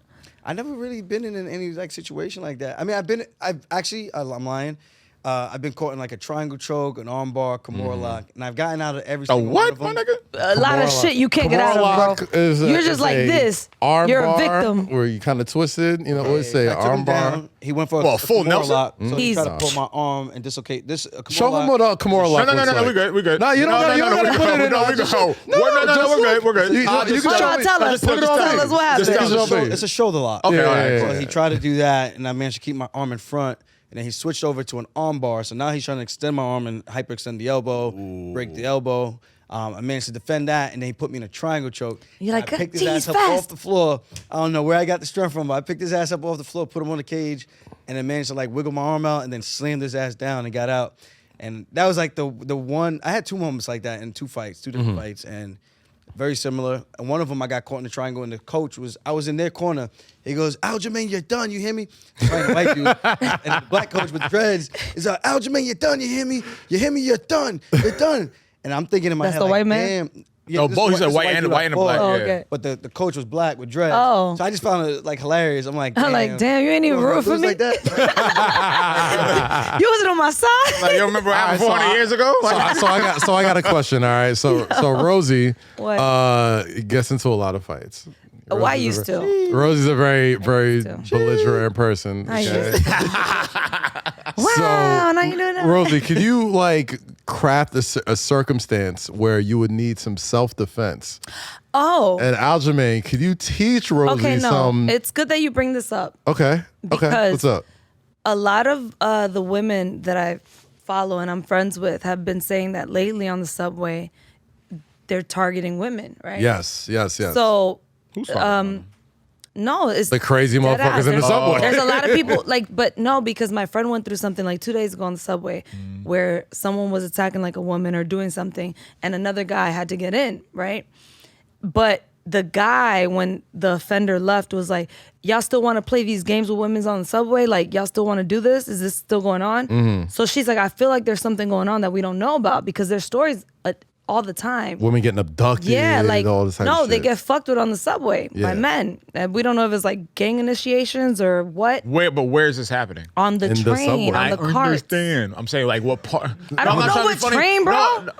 I never really been in any like situation like that. I mean, I'm lying. I've been caught in like a triangle choke, an arm bar, Kimura lock, and I've gotten out of every A single what, one my of them. nigga? A lot of shit you can't get out of, bro. You're just like this. Arm You're bar, a victim. where you kind of twisted. You know, what say I took arm him bar. down. He went for Well, a full Kimura Nelson? lock, so he He's- tried to pull my arm and dislocate this. Show them what a Kimura lock No, looks like. we good, we good. No, you don't gotta- you don't gotta put it in. No, we Just- go. No, No, just we're look. good, we're good. You can Just show tell me. Tell us. Put it on Tell me. us what happened. Just Just show me. It's a shoulder lock. Okay, all right, yeah, cool. So he tried to do that, and I managed to keep my arm in front. And then he switched over to an arm bar. So now he's trying to extend my arm and hyperextend the elbow, break the elbow. I managed to defend that, and then he put me in a triangle choke. You're like, I picked his "Geez, ass up fast." off the floor. I don't know where I got the strength from, but I picked his ass up off the floor, put him on the cage, and then managed to like wiggle my arm out and then slammed his ass down and got out. And that was like the one. I had 2 moments like that in 2 fights, 2 different fights, and very similar. And one of them I got caught in the triangle, and the coach I was in their corner. He goes, Aljamain, you're done. You hear me? Trying to white dude. And the black coach with dreads is like, Aljamain, you're done. You hear me? You hear me? You're done. You're done. And I'm thinking in my That's head, the like, white man? damn. No, this both. He is said this white and dude I black. fought. Oh, Yeah. okay. But the coach was black with dreads. Oh. So I just found it like hilarious. I'm like, I'm like, damn, you ain't even root for dudes me. like that? You wasn't on my side. Like, you remember what happened All right, 400 years ago? So I got a question. All right, so Rosy What? gets into a lot of fights. Why used to? Rosie's a very used to. belligerent person. I okay? used Wow, now you doing that. Rosie, could you like craft a circumstance where you would need some self-defense? Oh. And Aljamain, could you teach Rosie Okay, no. some? It's good that you bring this up. Okay. Because- What's up? A lot of the women that I follow and I'm friends with have been saying that lately on the subway, they're targeting women, right? Yes. So, no, it's The crazy dead motherfuckers ass. in the subway. There's a lot of people but no, because my friend went through something like 2 days ago on the subway where someone was attacking like a woman or doing something and another guy had to get in, right? But the guy, when the offender left, was like, y'all still want to play these games with women on the subway? Like, y'all still want to do this? Is this still going on? So she's like, I feel like there's something going on that we don't know about because there's stories all the time. Women getting abducted. Yeah, like all this type of they shit. get fucked with on the subway by men. And we don't know if it's like gang initiations or what. But where is this happening? On the In the train, subway. on the cart. Understand. I'm saying like what part? I don't know which train, bro. No.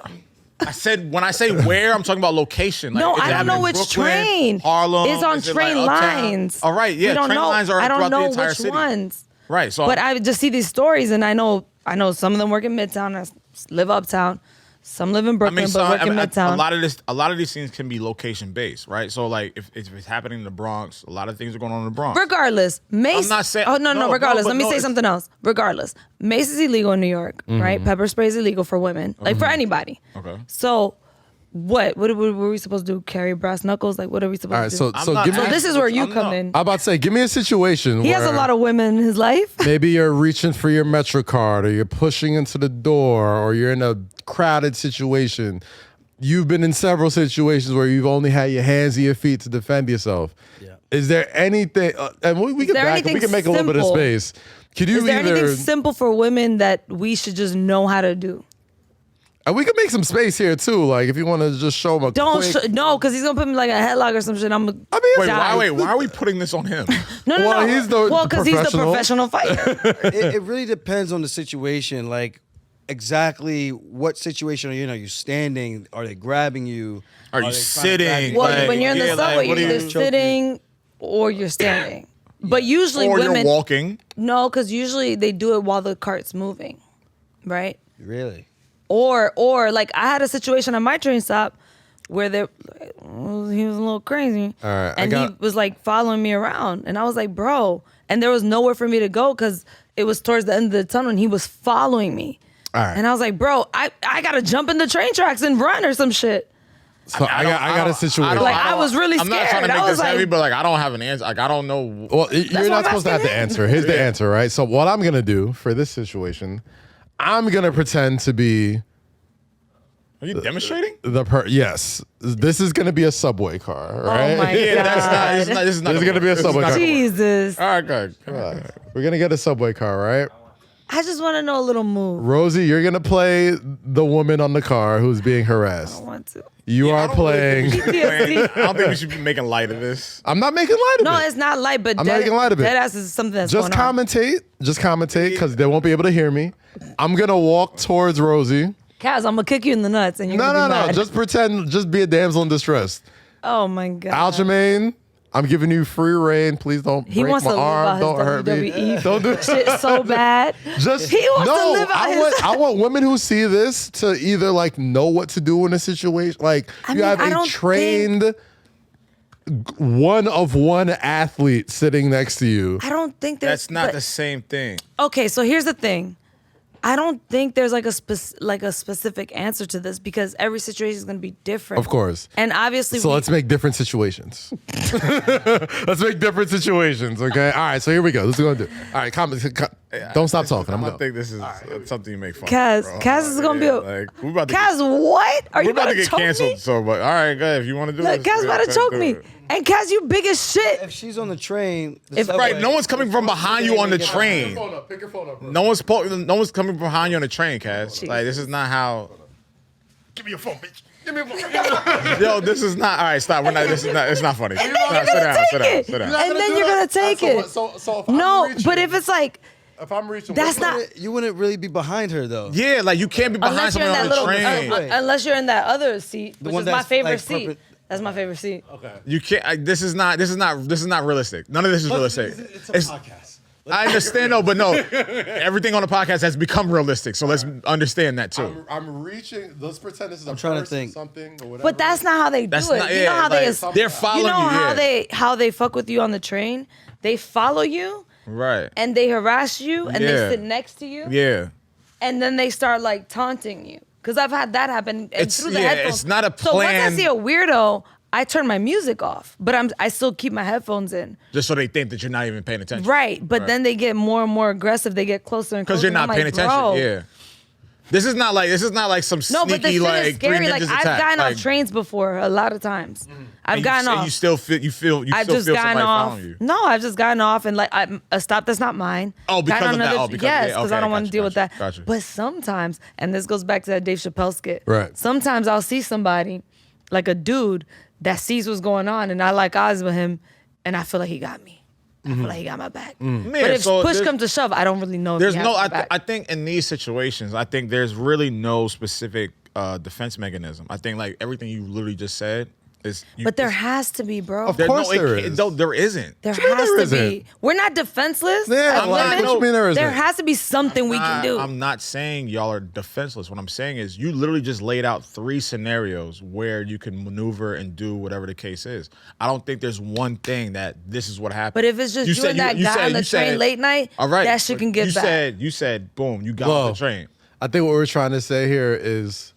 I said when I say where, I'm talking about location. Like, No, is it I don't happening know in which Brooklyn, train. Harlem. It's on Is it, train like, uptown? lines. All right, yeah, We don't train know. lines are I throughout don't know the entire which city. ones. Right. So But I just see these stories, and I know some of them work in Midtown. I live uptown. Some live in Brooklyn, but work in Midtown. a lot of these things can be location based, right? So like if it's happening in the Bronx, a lot of things are going on in the Bronx. Regardless, Mace. I'm not saying- Oh no, no, regardless. no, Let me but say no, something else. Regardless, Mace is illegal in New York, Mm-hmm. right? Pepper spray is illegal for women, like for anybody. Okay. So, what were we supposed to do? Carry brass knuckles? Like, what are we supposed All right, to so do? I'm so not give me. So this is where you I'm come not- in. I'm about to say, give me a situation He where has a lot of women in his life. maybe you're reaching for your Metro card, or you're pushing into the door, or you're in a crowded situation. You've been in several situations where you've only had your hands and your feet to defend yourself. Yeah. Is there anything? And we can there back. We anything can make a little bit of simple? space. Could you Is there either? anything simple for women that we should just know how to do? And we can make some space here too. Like if you want to just show them a Don't quick. no, because he's gonna put me like a headlock or some shit. I'm. I mean, Why are we putting this on him? No, Well, he's the because he's the professional. professional fighter. It really depends on the situation. Like exactly what situation are you in? Are you standing? Are they grabbing you? Are you they trying to sitting? grab you? Well, Like, when you're in the yeah, like, subway, what you're do either you- sitting or you're standing. But usually Or women you're walking. no, because usually they do it while the cart's moving, right? Really? Or like I had a situation on my train stop where he was a little crazy, All right, and he was like following me around, and I was like, bro, and there was nowhere for me to go because it was towards the end of the tunnel, and he was following me, All right. and I was like, bro, I gotta jump in the train tracks and run or some shit. So I got a situation. Like, I was really I'm not trying to scared. I make was this heavy, like- but like I don't have an answer. Like I don't know. Well, you're what not I'm supposed to have asking the him. answer. Here's the answer, right? So what I'm gonna do for this situation, I'm gonna pretend to be Are you demonstrating? yes. This is gonna be a subway car, right? Oh my Yeah, that's not. God. This is not. This is not This is gonna be a this is subway not car. gonna work. Jesus, All right, good. We're gonna get a subway car, right? I just want to know a little move. Rosie, you're gonna play the woman on the car who's being I harassed. don't want to. You I are don't really think we playing. should be playing- I don't think we should be making light of this. I'm not making light of No, it. it's not light, but I'm not making light of it. Dead ass is something that's Just going on. commentate, because they won't be able to hear me. I'm gonna walk towards Rosie. Kaz, I'm gonna kick you in the nuts, and you're No, gonna no, be no. mad. Just pretend. Just be a damsel in distress. Oh my god. Aljamain, I'm giving you free reign. Please don't He break wants my to live arm. out Don't his hurt me. WWE Don't do shit so bad. Just He wants no. to live out his. I want women who see this to either like know what to do in a situation. Like I you mean, have I a don't trained one of one athlete sitting next to you. I don't think there's. That's not but- the same thing. Okay, so here's the thing. I don't think there's like a specific answer to this because every situation is going to be different. Of course. And obviously, So let's make different situations. Let's make different situations, okay? All right, so here we go. This is what we're going to do. All right, don't stop talking. I I'm don't going. think this is something you make fun Kaz, of. bro. Kaz is gonna be a. Like, we're about to Kaz, what? Are we're you about to get choke canceled. me? So, but all right, good. If you want to do Look, this, Kaz about to let's choke do me. it. And Kaz, you big as shit. If she's on the train, If- Right, no one's coming from behind you on the train. Pick your phone up, bro. No one's coming behind you on the train, Kaz. Like this is not how. Give me your phone, bitch. Give me your phone. Yo, this is not. All right, stop. We're not. This is not. It's not funny. Nah, You're sit gonna down. take Sit down. it. Sit down. And then you're gonna take it. So if I'm No, reaching, but if it's like, if I'm reaching, that's what- not. you wouldn't really be behind her though. Yeah, like you can't be behind Unless you're in someone that on the little, train. unless you're in that other seat, which one is my that's, favorite like, seat. That's my favorite seat. Okay. You can't. This is not realistic. None of this is realistic. It's a podcast. I understand, though, but no, everything on the podcast has become realistic. So let's understand that too. I'm reaching. Let's pretend this is a trying to person, think. something or whatever. But that's not how they do That's it. not. You know Yeah, how like, they're following you know you. how they fuck with you on the train? They follow you Right. and they harass you and they Yeah. sit next to you Yeah. and then they start like taunting you. Because I've had that happen and It's- through the yeah, headphones. it's not a So once I plan. see a weirdo, I turn my music off, but I still keep my headphones in. Just so they think that you're not even paying attention. Right, but Right. then they get more and more aggressive. They get closer and closer. Because you're and not I'm paying like, attention. bro, Yeah. This is not like some No, but the sneaky shit like is scary. Three Like Ninjas I've attack. gotten Like, off trains before a lot of times. I've and gotten off. You still feel I've still just feel gotten somebody off. following you. No, I've just gotten off and like a stop that's not mine. Oh, because Gotten of on that. another- Oh, because yes, yeah, because okay, I don't want to gotcha, deal with that. gotcha. But sometimes, and this goes back to that Dave Chappelle skit. Right. Sometimes I'll see somebody, like a dude that sees what's going on, and I like odds with him, and I feel like he got me. I feel like he got my back. Yeah, But if so push there's- comes to shove, I don't really know. If There's he has no. my I back. think in these situations, I think there's really no specific defense mechanism. I think like everything you literally just said is. But there has to be, bro. Of course there is. There isn't. There What you mean has there to isn't? be. We're not defenseless. Yeah, as like, women. what you mean there isn't? There has to be something we can do. I'm not saying y'all are defenseless. What I'm saying is you literally just laid out 3 scenarios where you can maneuver and do whatever the case is. I don't think there's one thing that this is what happened. But if it's just you and that guy on the train late night, all right, that shit can get back. You said, boom, you got off the train. I think what we're trying to say here is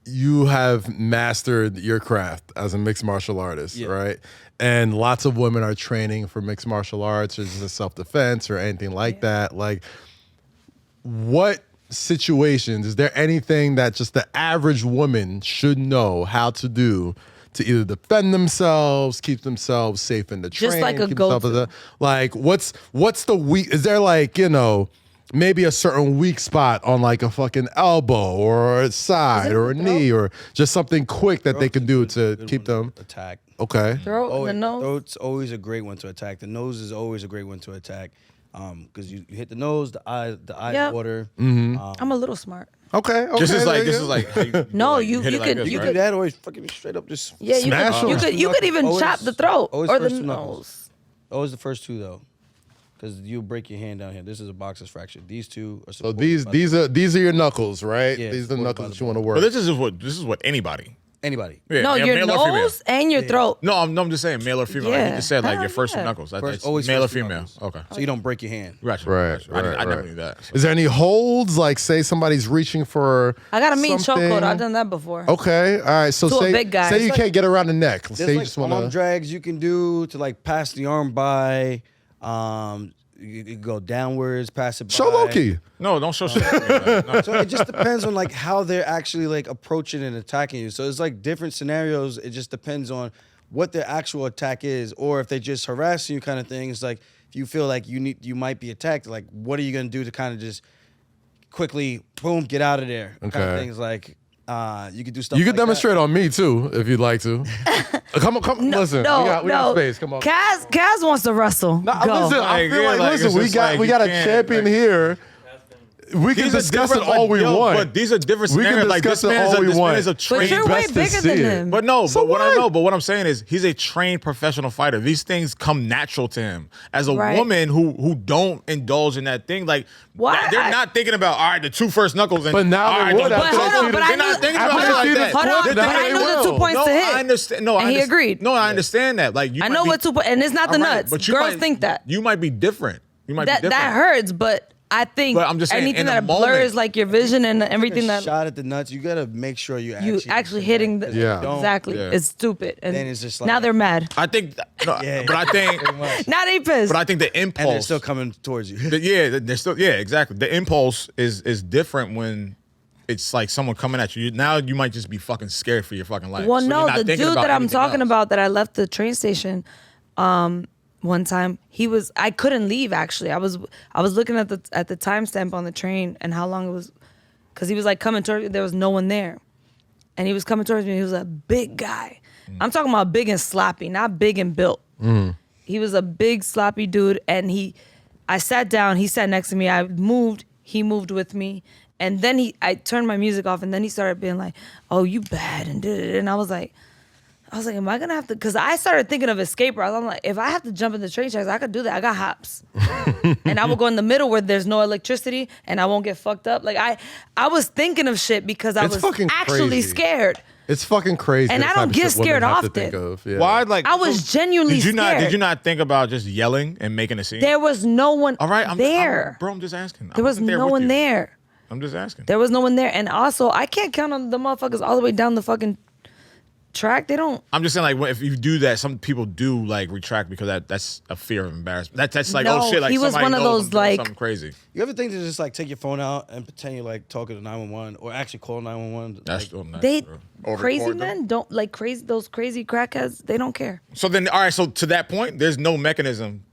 you have mastered your craft as a mixed martial artist, right? And lots of women are training for mixed martial arts or just self-defense or anything like that. Like, what situations, is there anything that just the average woman should know how to do to either defend themselves, keep themselves safe in the train? Just like a keep themselves go-to. like, what's the weak, is there like, maybe a certain weak spot on like a fucking elbow or a side or a knee or just something quick that they can do to keep them attack. okay? Throat, the nose. Throat's always a great one to attack. The nose is always a great one to attack. Because you hit the nose, the eye Yep. water. I'm a little smart. Okay. This is there like you how go. you No, like, you hit it could- like this, you You right? do that or fucking straight up just Yeah, Smash 'em. you could even Always- chop the throat always or the first 2 knuckles. nose. Always the first 2 though. Because you break your hand down here. This is a boxer's fracture. These 2 are So supported by these are your knuckles, right? Yeah, These are the supported by knuckles the that you want to But work. this is what anybody. anybody. Yeah, No, male- your male or female. nose and your throat. No, I'm just saying male or female. Like Yeah. you just said like Hell your first yeah. knuckles. That's First, always male or first 2 female. knuckles. Okay. So you don't break your hand. Gotcha. Right, gotcha. right, I right. never knew that. So. Is there any holds? Like, say somebody's reaching for I got a mean something? chokehold. I've done that before. Okay, all right. So To a say big guy. say you It's can't get around the neck. Say There's you like just want arm to. drags you can do to like pass the arm by. You can go downwards, pass it by. Show Lowkey. No, don't show shit. No. So it just depends on like how they're actually like approaching and attacking you. So it's like different scenarios. It just depends on what their actual attack is, or if they just harassing you, kind of thing. It's like if you feel like you might be attacked, like what are you gonna do to kind of just quickly boom get out of there? Kind of Okay. things like you could do stuff. You like could demonstrate on me too if you'd like to. Come on, listen. No, we got space. Come on. Kaz wants to wrestle. Nah, Go. listen, I Like, feel yeah, like, like, listen, it's we just got like we you got a can't, champion like- here. We can These are discuss it different, all we yo, want. But these are different We can scenarios. Like discuss this it man all we this man want. is a But trained. you're way best to bigger see than it. him. But no, So but what I what? know, but what I'm saying is he's a trained professional fighter. These things come natural to him. As a Right. woman who don't indulge in that thing, like Why? they're not thinking about all right, the 2 first knuckles and But now all they right, would the have. But choke. hold on, but I They're not knew- thinking I about bet it you like the that. Hold on, They're but I thinking knew they the will. 2 points No, to hit. I understand. No, And he agreed. No, I understand that. Like you I might know be- what 2 points, and it's not the all right, nuts. but you Girls might- think that. You might be different. You might be That different. hurts, but I think But I'm just saying, anything in the that moment- blurs like your vision and everything a that shot at the nuts, you gotta make sure you actually hitting the Yeah. exactly. Yeah. It's stupid. And Then it's just like- now they're mad. I think, no, Yeah. but I think, Now they pissed. but I think the and they're impulse. still coming towards you. They're still. Yeah, exactly. The impulse is different when it's like someone coming at you. Now you might just be fucking scared for your fucking life. Well, So you're no, not the thinking dude about that I'm anything talking else. about that I left the train station one time, I couldn't leave actually. I was looking at the timestamp on the train and how long it was, because he was like coming towards me, there was no one there. And he was coming towards me, he was a big guy. I'm talking about big and sloppy, not big and built. He was a big sloppy dude, and I sat down, he sat next to me, I moved, he moved with me. And then I turned my music off, and then he started being like, "Oh, you bad," and I was like, am I gonna have to? Because I started thinking of escape routes. I'm like, if I have to jump in the train tracks, I could do that. I got hops, and I will go in the middle where there's no electricity, and I won't get fucked up. Like I was thinking of shit because I It's was fucking actually crazy. scared. It's fucking crazy. And the I type don't of get shit women scared have to think often. of. Yeah. Why? Like I was genuinely Did you not? scared. Did you not think about just yelling and making a scene? There was no one All right, there. bro, I'm just asking. There was no one there. I'm just asking. There was no one there, and also I can't count on the motherfuckers all the way down the fucking retract. They don't. I'm just saying, like, if you do that, some people do like retract because that's a fear of embarrassment. That's like, No, oh shit, like he was somebody one of knows those, I'm doing like- something crazy. You ever think to just like take your phone out and pretend you're like talking to 911 or actually call 911? That's Like, still nice. They Or crazy record them. men don't like crazy. Those crazy crackheads. They don't care. So then, all right. So to that point, there's no mechanism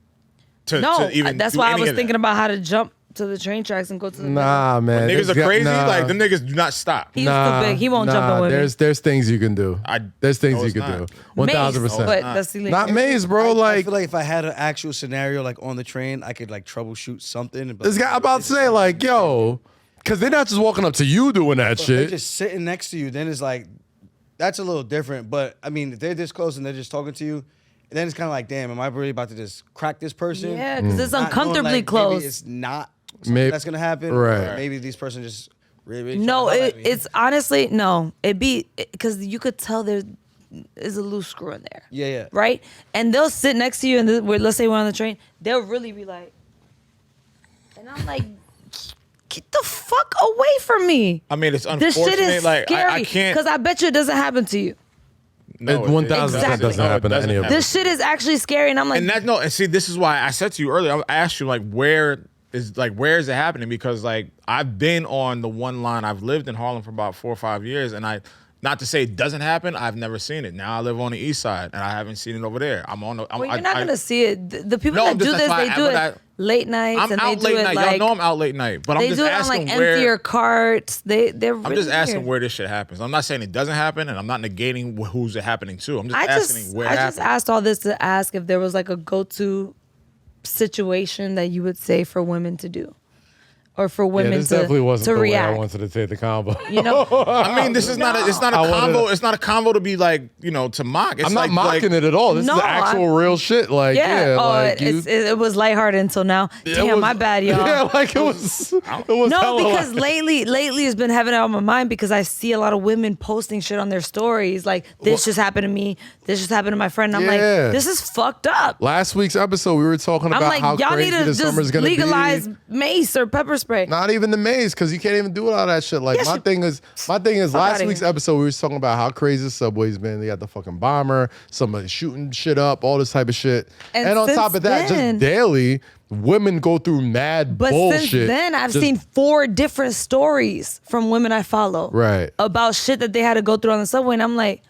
to even. That's do why I any was of thinking that. about how to jump to the train tracks and go to the. Nah, man. Niggas are There's crazy. nah. Like them niggas do not stop. He's too big. He won't jump on women. There's things you can do. There's things No, you it's can not. do. Mace, 1000%. But that's illegal. Not maze, bro. I Like feel like if I had an actual scenario like on the train, I could like troubleshoot something. But this guy about to say, like, yo, because they're not just walking up to you doing that if they're shit. just sitting next to you, then it's like that's a little different. But I mean, if they're this close and they're just talking to you, then it's kind of like, damn, am I really about to just crack this person? Yeah, because it's Not knowing, uncomfortably like, close. Maybe it's not something Maybe- that's gonna happen. right. Or maybe these person just really No, trying to holler at me. it's honestly no. It be because you could tell there is a loose screw in there. Yeah. Right, and they'll sit next to you, and let's say we're on the train, they'll really be like, and I'm like, get the fuck away from me. I mean, it's This unfortunate. shit is like scary I can't. because I bet you it doesn't happen to you. No, It 1000% Exactly. doesn't happen to any of This shit is actually scary, and I'm like, And see, this is why I said to you earlier. I asked you like, where is it happening? Because like I've been on the one line. I've lived in Harlem for about 4 or 5 years, and not to say it doesn't happen. I've never seen it. Now I live on the east side, and I haven't seen it over there. I'm on. well, you're not gonna see it. The people No, that I'm do just- this, that's they why do I- it late nights, I'm and they out do late it night. like Y'all know I'm out late night, but I'm they just do it on asking like where. emptier carts. They're I'm really just asking weird. where this shit happens. I'm not saying it doesn't happen, and I'm not negating who's it happening to. I'm just I asking where it just happens. asked all this to ask if there was like a go-to situation that you would say for women to do, or for Yeah, women this definitely to wasn't the way I react. wanted to take the combo. You know, I mean, this is not. It's not a I wanted combo. to- It's not a combo to be like to mock. It's I'm not like, mocking it at all. This No, is actual real shit. Like, yeah. like It was lighthearted until now. it Damn, was- my bad, y'all. Yeah, like it was. It was No, hella because like- lately it's been having it on my mind because I see a lot of women posting shit on their stories like this just happened to me, this just happened to my friend. And I'm Yeah. like, this is fucked up. Last week's episode, we were talking I'm about like, how y'all need crazy to the summer's just gonna legalize be. mace or pepper spray. Not even the maze, because you can't even do all that shit. Like Yes, my you- thing is Fuck last outta week's here. episode, we were talking about how crazy the subway's been. They got the fucking bomber, somebody shooting shit up, all this type of shit. And And on since top of that, then- just daily, women go through mad But bullshit. since then, I've Just- seen 4 different stories from women I follow. Right. About shit that they had to go through on the subway. And I'm like,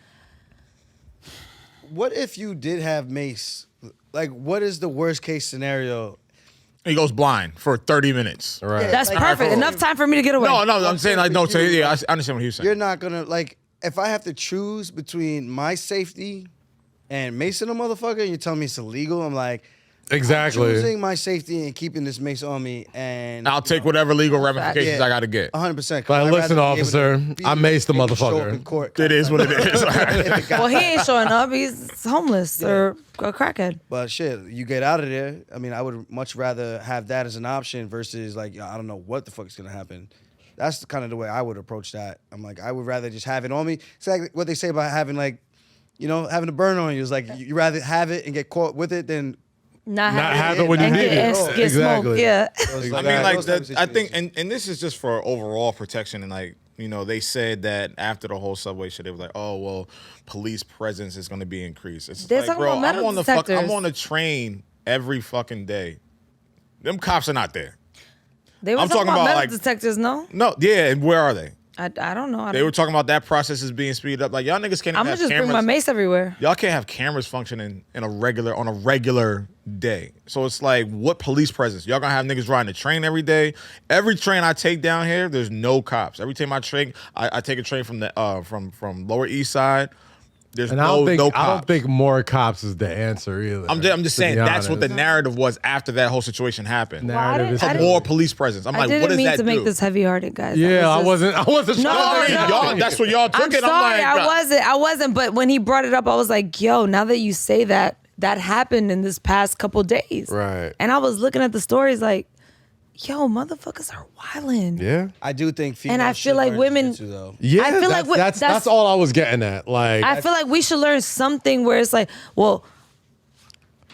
What if you did have mace? Like, what is the worst case scenario? He goes blind for 30 minutes. Right. that's Like, perfect. cool. Enough time for me to get away. No, I'm saying like no. Yeah, I understand what he was saying. You're not gonna like. If I have to choose between my safety and macing a motherfucker, and you're telling me it's illegal, I'm like, Exactly. I'm choosing my safety and keeping this mace on me, and I'll take whatever legal ramifications Yeah. I got to get. 100%. Like, listen, officer, I maced the motherfucker. It is what it is. Well, he ain't showing up. He's homeless or a crackhead. But shit, you get out of there. I mean, I would much rather have that as an option versus like I don't know what the fuck is gonna happen. That's kind of the way I would approach that. I'm like, I would rather just have it on me. It's like what they say about having like, having a burn on you. It's like you rather have it and get caught with it than. Not have it when you and need get, it. and Oh, get exactly. smoked. Yeah. Those- I mean, like those type of I think, situations. and this is just for overall protection. And like, they said that after the whole subway shit, they was like, oh well, police presence is going to be increased. It's They're like, talking bro, about metal I'm detectors. on the train every fucking day. Them cops are not there. They were I'm talking talking about about, metal like- detectors, no? No, yeah, and where are they? I don't know. They were talking about that process is being speeded up. Like y'all niggas can't I'm have gonna just cameras. bring my mace everywhere. Y'all can't have cameras functioning on a regular day. So it's like, what police presence? Y'all gonna have niggas riding the train every day? Every train I take down here, there's no cops. Every time I take a train from the from Lower East Side, there's And no I cops. don't think more cops is the answer either. I'm just to saying be that's what the honest. narrative was after that whole situation happened. narrative is I didn't- More police presence. I'm I like, didn't what does mean that to do? make this heavy-hearted, guys. Yeah, I was wasn't No, trying to make no. Y'all, that's what y'all took I'm it. sorry, I'm like, I wasn't. But when he brought it up, I was like, yo, now that you say that happened in this past couple days. Right. And I was looking at the stories like, yo, motherfuckers are wildin'. Yeah. I do think females And I feel should like learn women- jiu-jitsu, though. Yeah, I feel like that's all I was getting at. Like, I feel like we should learn something where it's like, well,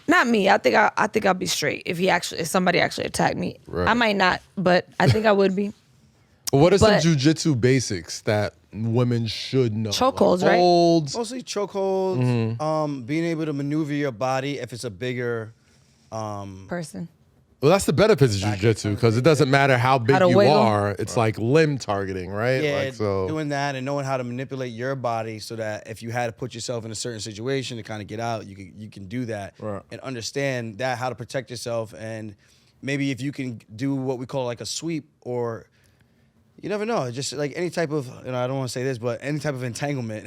not me. I think I'll be straight if somebody actually attacked me. Right. I might not, but I think I would be. What are some But- jujitsu basics that women should know? Chokeholds, right? Holds. Mostly chokeholds, being able to maneuver your body if it's a bigger Person. Well, that's the benefits of jujitsu because it doesn't matter how big How to you wiggle. are. It's like limb targeting, right? Yeah, Like, so doing that and knowing how to manipulate your body so that if you had to put yourself in a certain situation to kind of get out, you can do that Right. and understand that how to protect yourself. And maybe if you can do what we call like a sweep, or you never know, just like any type of, I don't want to say this, but any type of entanglement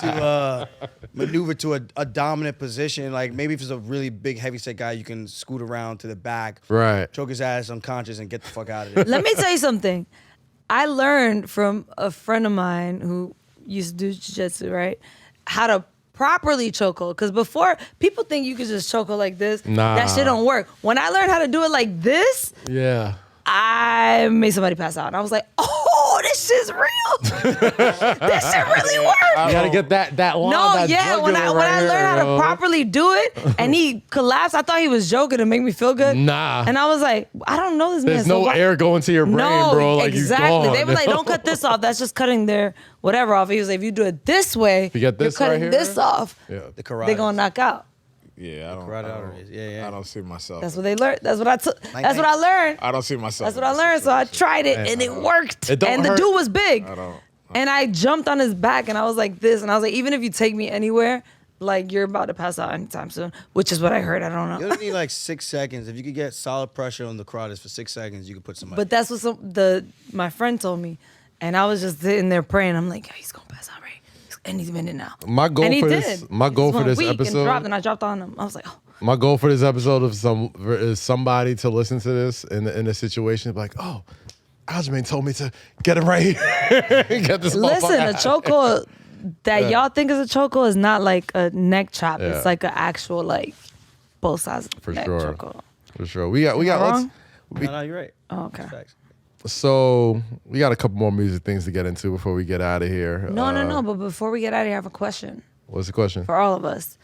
to maneuver to a dominant position. Like maybe if it's a really big heavyset guy, you can scoot around to the back, right. choke his ass unconscious, and get the fuck out of there. Let me tell you something. I learned from a friend of mine who used to do jiu-jitsu, right? How to properly chokehold. Because before, people think you could just chokehold like this. Nah. That shit don't work. When I learned how to do it like this, Yeah. I made somebody pass out. And I was like, oh, this shit's real. This shit really works. You gotta get that line. No, that yeah. When I jugular right learned here, how to yo. properly do it, and he collapsed, I thought he was joking to make me feel good. Nah. And I was like, I don't know this man. There's so no why- air going to your brain, no, bro. Like exactly. You They were like, don't cut this off. That's just cutting their whatever off. He was like, if you do it this way, You get this you're cutting right here? this off. Yeah. The karate. They're gonna knock out. Yeah, I don't. Karate I arteries. don't, Yeah. I don't see myself. That's what they learned. That's what I took. That's what I learned. I don't see myself. That's what I learned. So I tried it and it worked. It don't And the hurt. dude was big. I don't. And I jumped on his back and I was like this. And I was like, even if you take me anywhere, like you're about to pass out anytime soon, which is what I heard. I don't You know. only need like 6 seconds. If you could get solid pressure on the carotids for 6 seconds, you could put somebody. But that's what my friend told me. And I was just sitting there praying. I'm like, he's gonna pass out right any minute now. My goal And he for did. this, my goal He for went this weak and episode, dropped, and I dropped on him. I was like, oh. my goal for this episode is somebody to listen to this in a situation, be like, oh, Aljamain told me to get him right here. Get this Listen, motherfucker a out. chokehold that y'all think is a chokehold is not like a neck chop. Yeah. It's like an actual like both sides of the For neck sure. chokehold. For sure. We got. I Let's. wrong? no, you're right. Oh, okay. Facts. So we got a couple more music things to get into before we get out of here. No. But before we get out of here, I have a question What's the question? for all of us.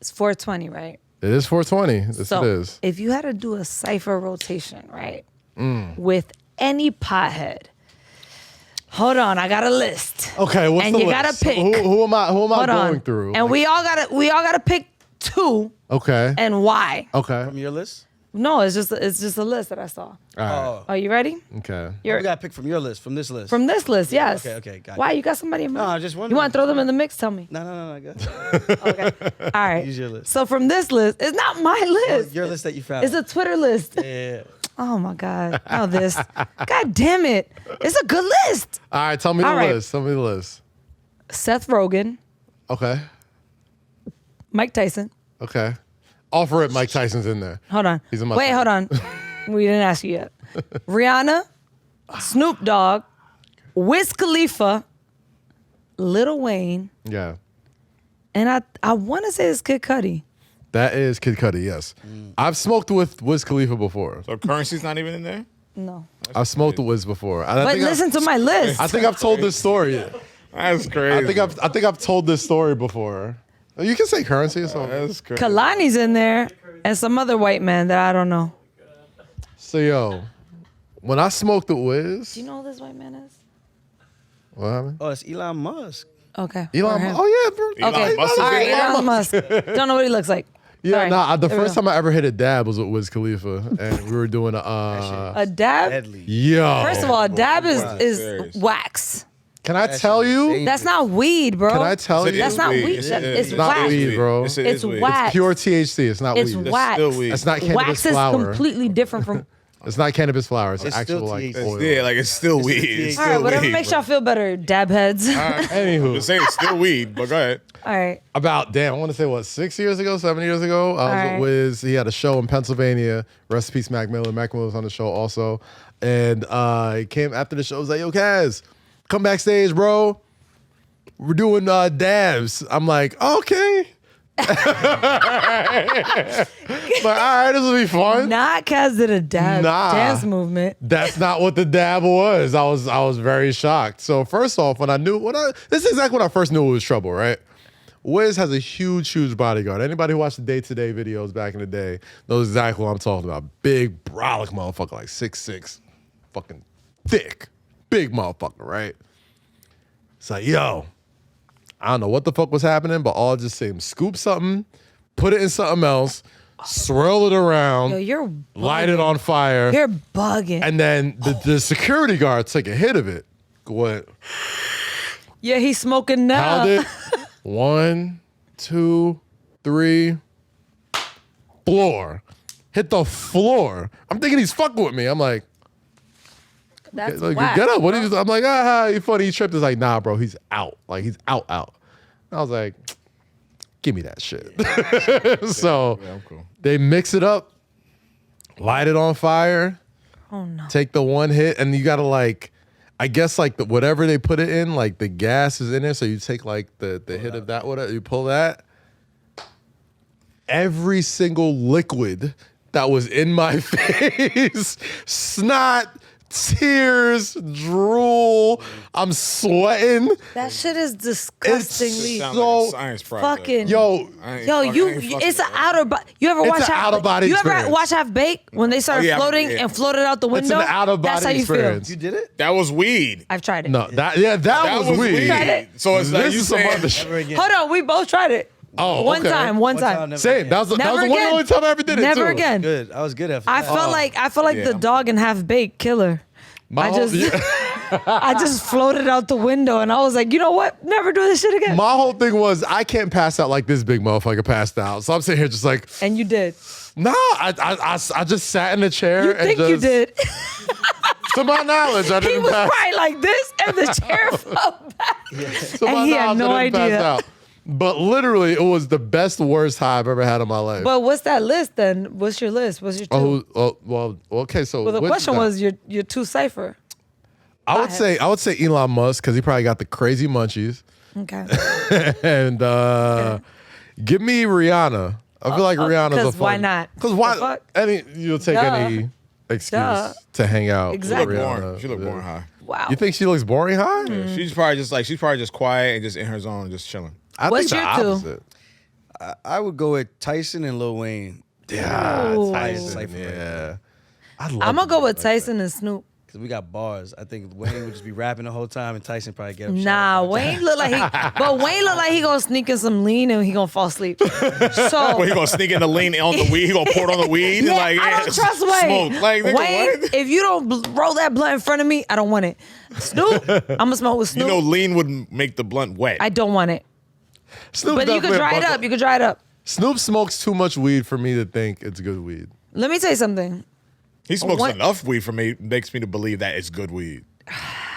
It's 420, right? It is 420. Yes, So it is. if you had to do a cipher rotation, right, Mm. with any pothead, hold on, I got a list. Okay, what's and the you list? gotta pick. Who am I Hold going on. through? And Like, we all gotta pick two okay. and why. Okay. From your list? No, it's just a list that I saw. All right. Oh. Are you ready? Okay. You're We got to pick from your list, from this list. from this list, yes. Okay, got it. Why you got somebody in mind? No, I just You wondering. want to throw them in the mix? Tell me. No, I got it. Okay. All right. Use your list. So from this list, it's not my list. Your list that you found. It's a Twitter list. yeah. Oh my God. Now this. God damn it. It's a good list. All right. Tell me the All right. list. Tell me the list. Seth Rogen, Okay. Mike Tyson. Okay. Offer it. Mike Tyson's in there. Hold on. He's a Wait, hold on. We didn't ask you yet. Rihanna, Snoop Dogg, Wiz Khalifa, Lil Wayne, Yeah. and I want to say it's Kid Cudi. That is Kid Cudi. Yes. I've smoked with Wiz Khalifa before. So currency's not even in there. No. I've smoked with Wiz before. And But listen to my list. I think I've told this story. That's crazy. I think I've told this story before. You can say currency or something. That's crazy. Kalani's in there and some other white man that I don't know. So yo, when I smoked with Wiz, Do you know who this white man is? what happened? Oh, it's Elon Musk. Okay. Elon. or him. Oh yeah, bro. Okay. Elon Musk is All right. in there? Elon Musk. Don't know what he looks like. Yeah, Sorry. nah. The There we first go. time I ever hit a dab was with Wiz Khalifa, and we were doing a. A dab. Deadly. Yo. First of all, a dab Wow, is serious. wax. can I tell you? dangerous. That's not weed, bro. Can I tell It you? That's is not weed. weed. It's It's not wax. weed, bro. Yes, it It's is weed. wax. Pure THC. It's not It's weed. It's wax. still weed. It's not cannabis Wax is flower. completely different from. It's not cannabis flower. It's, It's actual still like THC. oil. Yeah, like it's still weed. THC. It's All still right, whatever weed, makes bro. y'all feel better, dab heads. Anywho, I'm saying it's still weed, but go ahead. All right. about I want to say what 6 years ago, 7 years ago, I was Alright. with Wiz. He had a show in Pennsylvania. Rest in peace, Mac Miller. Mac Miller was on the show also, and he came after the show. Was like, "Yo, KAZ, come backstage, bro. We're doing dabs." I'm like, "Okay." Like, all right, this will be fun. Not Kaz did a dab Nah. dance movement. That's not what the dab was. I was very shocked. So first off, when I knew this is exactly when I first knew it was trouble, right? Wiz has a huge bodyguard. Anybody who watched the day-to-day videos back in the day knows exactly what I'm talking about. Big, brolic motherfucker, like 6'6". fucking thick, big motherfucker, right? It's like, yo, I don't know what the fuck was happening, but all I just say, scoop something, put it in something else, swirl it around, Yo, you're light it on fire. You're bugging. And then the security guard took a hit of it. Went, yeah, he's smoking now. held it. 1, 2, 3. Floor. Hit the floor. I'm thinking he's fucking with me. I'm like, That's like, whack. get up. What are you? I'm like, you funny. He tripped. He's like, nah, bro. He's out. Like, he's out. I was like, give me that shit. So Yeah, I'm cool. they mix it up, light it on fire, Oh no. take the one hit, and you gotta like, I guess like whatever they put it in, like the gas is in there. So you take like the hit of that, whatever, you pull that. Every single liquid that was in my face, snot, tears, drool, I'm sweating. That shit is disgustingly Sound So like a science project. fucking. Yo, It's an outer body. You ever It's watch an out-of-body You ever experience. watch Half Baked when they started yeah, floating yeah. and floated out the window? It's an out-of-body That's how you experience. You did it? That was weed. feel. I've tried it. no, that was weird. Tried it. So it's like This you is some saying other shit. Never again. Hold on, we both tried it. Oh, One okay. time. never Same. again. That was the Never one again. only time I ever did it Never too. again. Good. I was good after I that. felt like Yeah. the dog in Half Baked killer. My I whole, just I just floated out the window and I was like, you know what? Never do this shit again. my whole thing was I can't pass out like this big motherfucker passed out. So I'm sitting here just like, And you did. nah. I just sat in a chair You and think just, you did. to my knowledge, I He didn't was pass. probably like this and the chair fell back. To and my he had knowledge, no I didn't pass idea. out. But literally, it was the best, worst high I've ever had in my life. But what's that list then? What's your list? What's your two? Well, okay. So Well, the which question guy? was your two Cypher. I would say Elon Musk because he probably got the crazy munchies, Okay. and give me Rihanna. I feel like Rihanna's a 'cause fun. why not? Because The why? fuck? Any you'll take Duh. any excuse Duh. to hang out. Exactly. With Boring. Rihanna. She looked boring high. Wow. You think she looks boring high? Mm. She's probably just quiet and just in her zone, just chilling. I What's think the your two? opposite. I would go with Tyson and Lil Wayne. Yeah, Ooh. Tyson. Cypher right Yeah, I love I'm gonna go it with like Tyson and Snoop. Because we got bars. I think Wayne would just be rapping the whole time and Tyson probably get him. Nah, Wayne look like Wayne look like he gonna sneak in some lean and he gonna fall asleep. So Well, he gonna sneak in the lean on the weed. He gonna pour it on the weed. yeah, like, I don't trust Wayne. Smoke. Like, nigga, Wayne, what? if you don't roll that blunt in front of me, I don't want it. Snoop, I'm gonna smoke with You Snoop. know, lean would make the blunt wet. I don't want it. Snoop But you could definitely dry it buckle- up. You could dry it up. Snoop smokes too much weed for me to think it's good weed. Let me tell you something. He smokes What? enough weed for me, makes me to believe that it's good weed.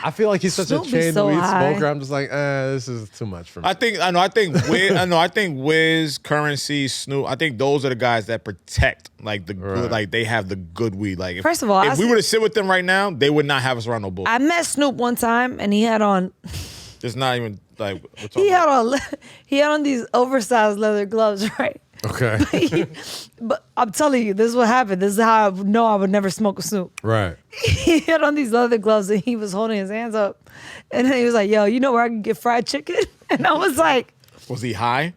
I feel like he's such Snoop a is chain so weed high. smoker. I'm just like, this is too much for me. I think Wiz, Currency, Snoop. I think those are the guys that protect like the good, Right. like they have the good weed. Like if, First of all, if I we see- were to sit with them right now, they would not have us around no bull. I met Snoop one time and he had on It's not even like we're talking he had on these oversized leather gloves, right? Okay. But I'm telling you, this is what happened. This is how I know I would never smoke with Snoop. Right. He had on these leather gloves and he was holding his hands up. And then he was like, yo, you know where I can get fried chicken? And I was like, Was he high?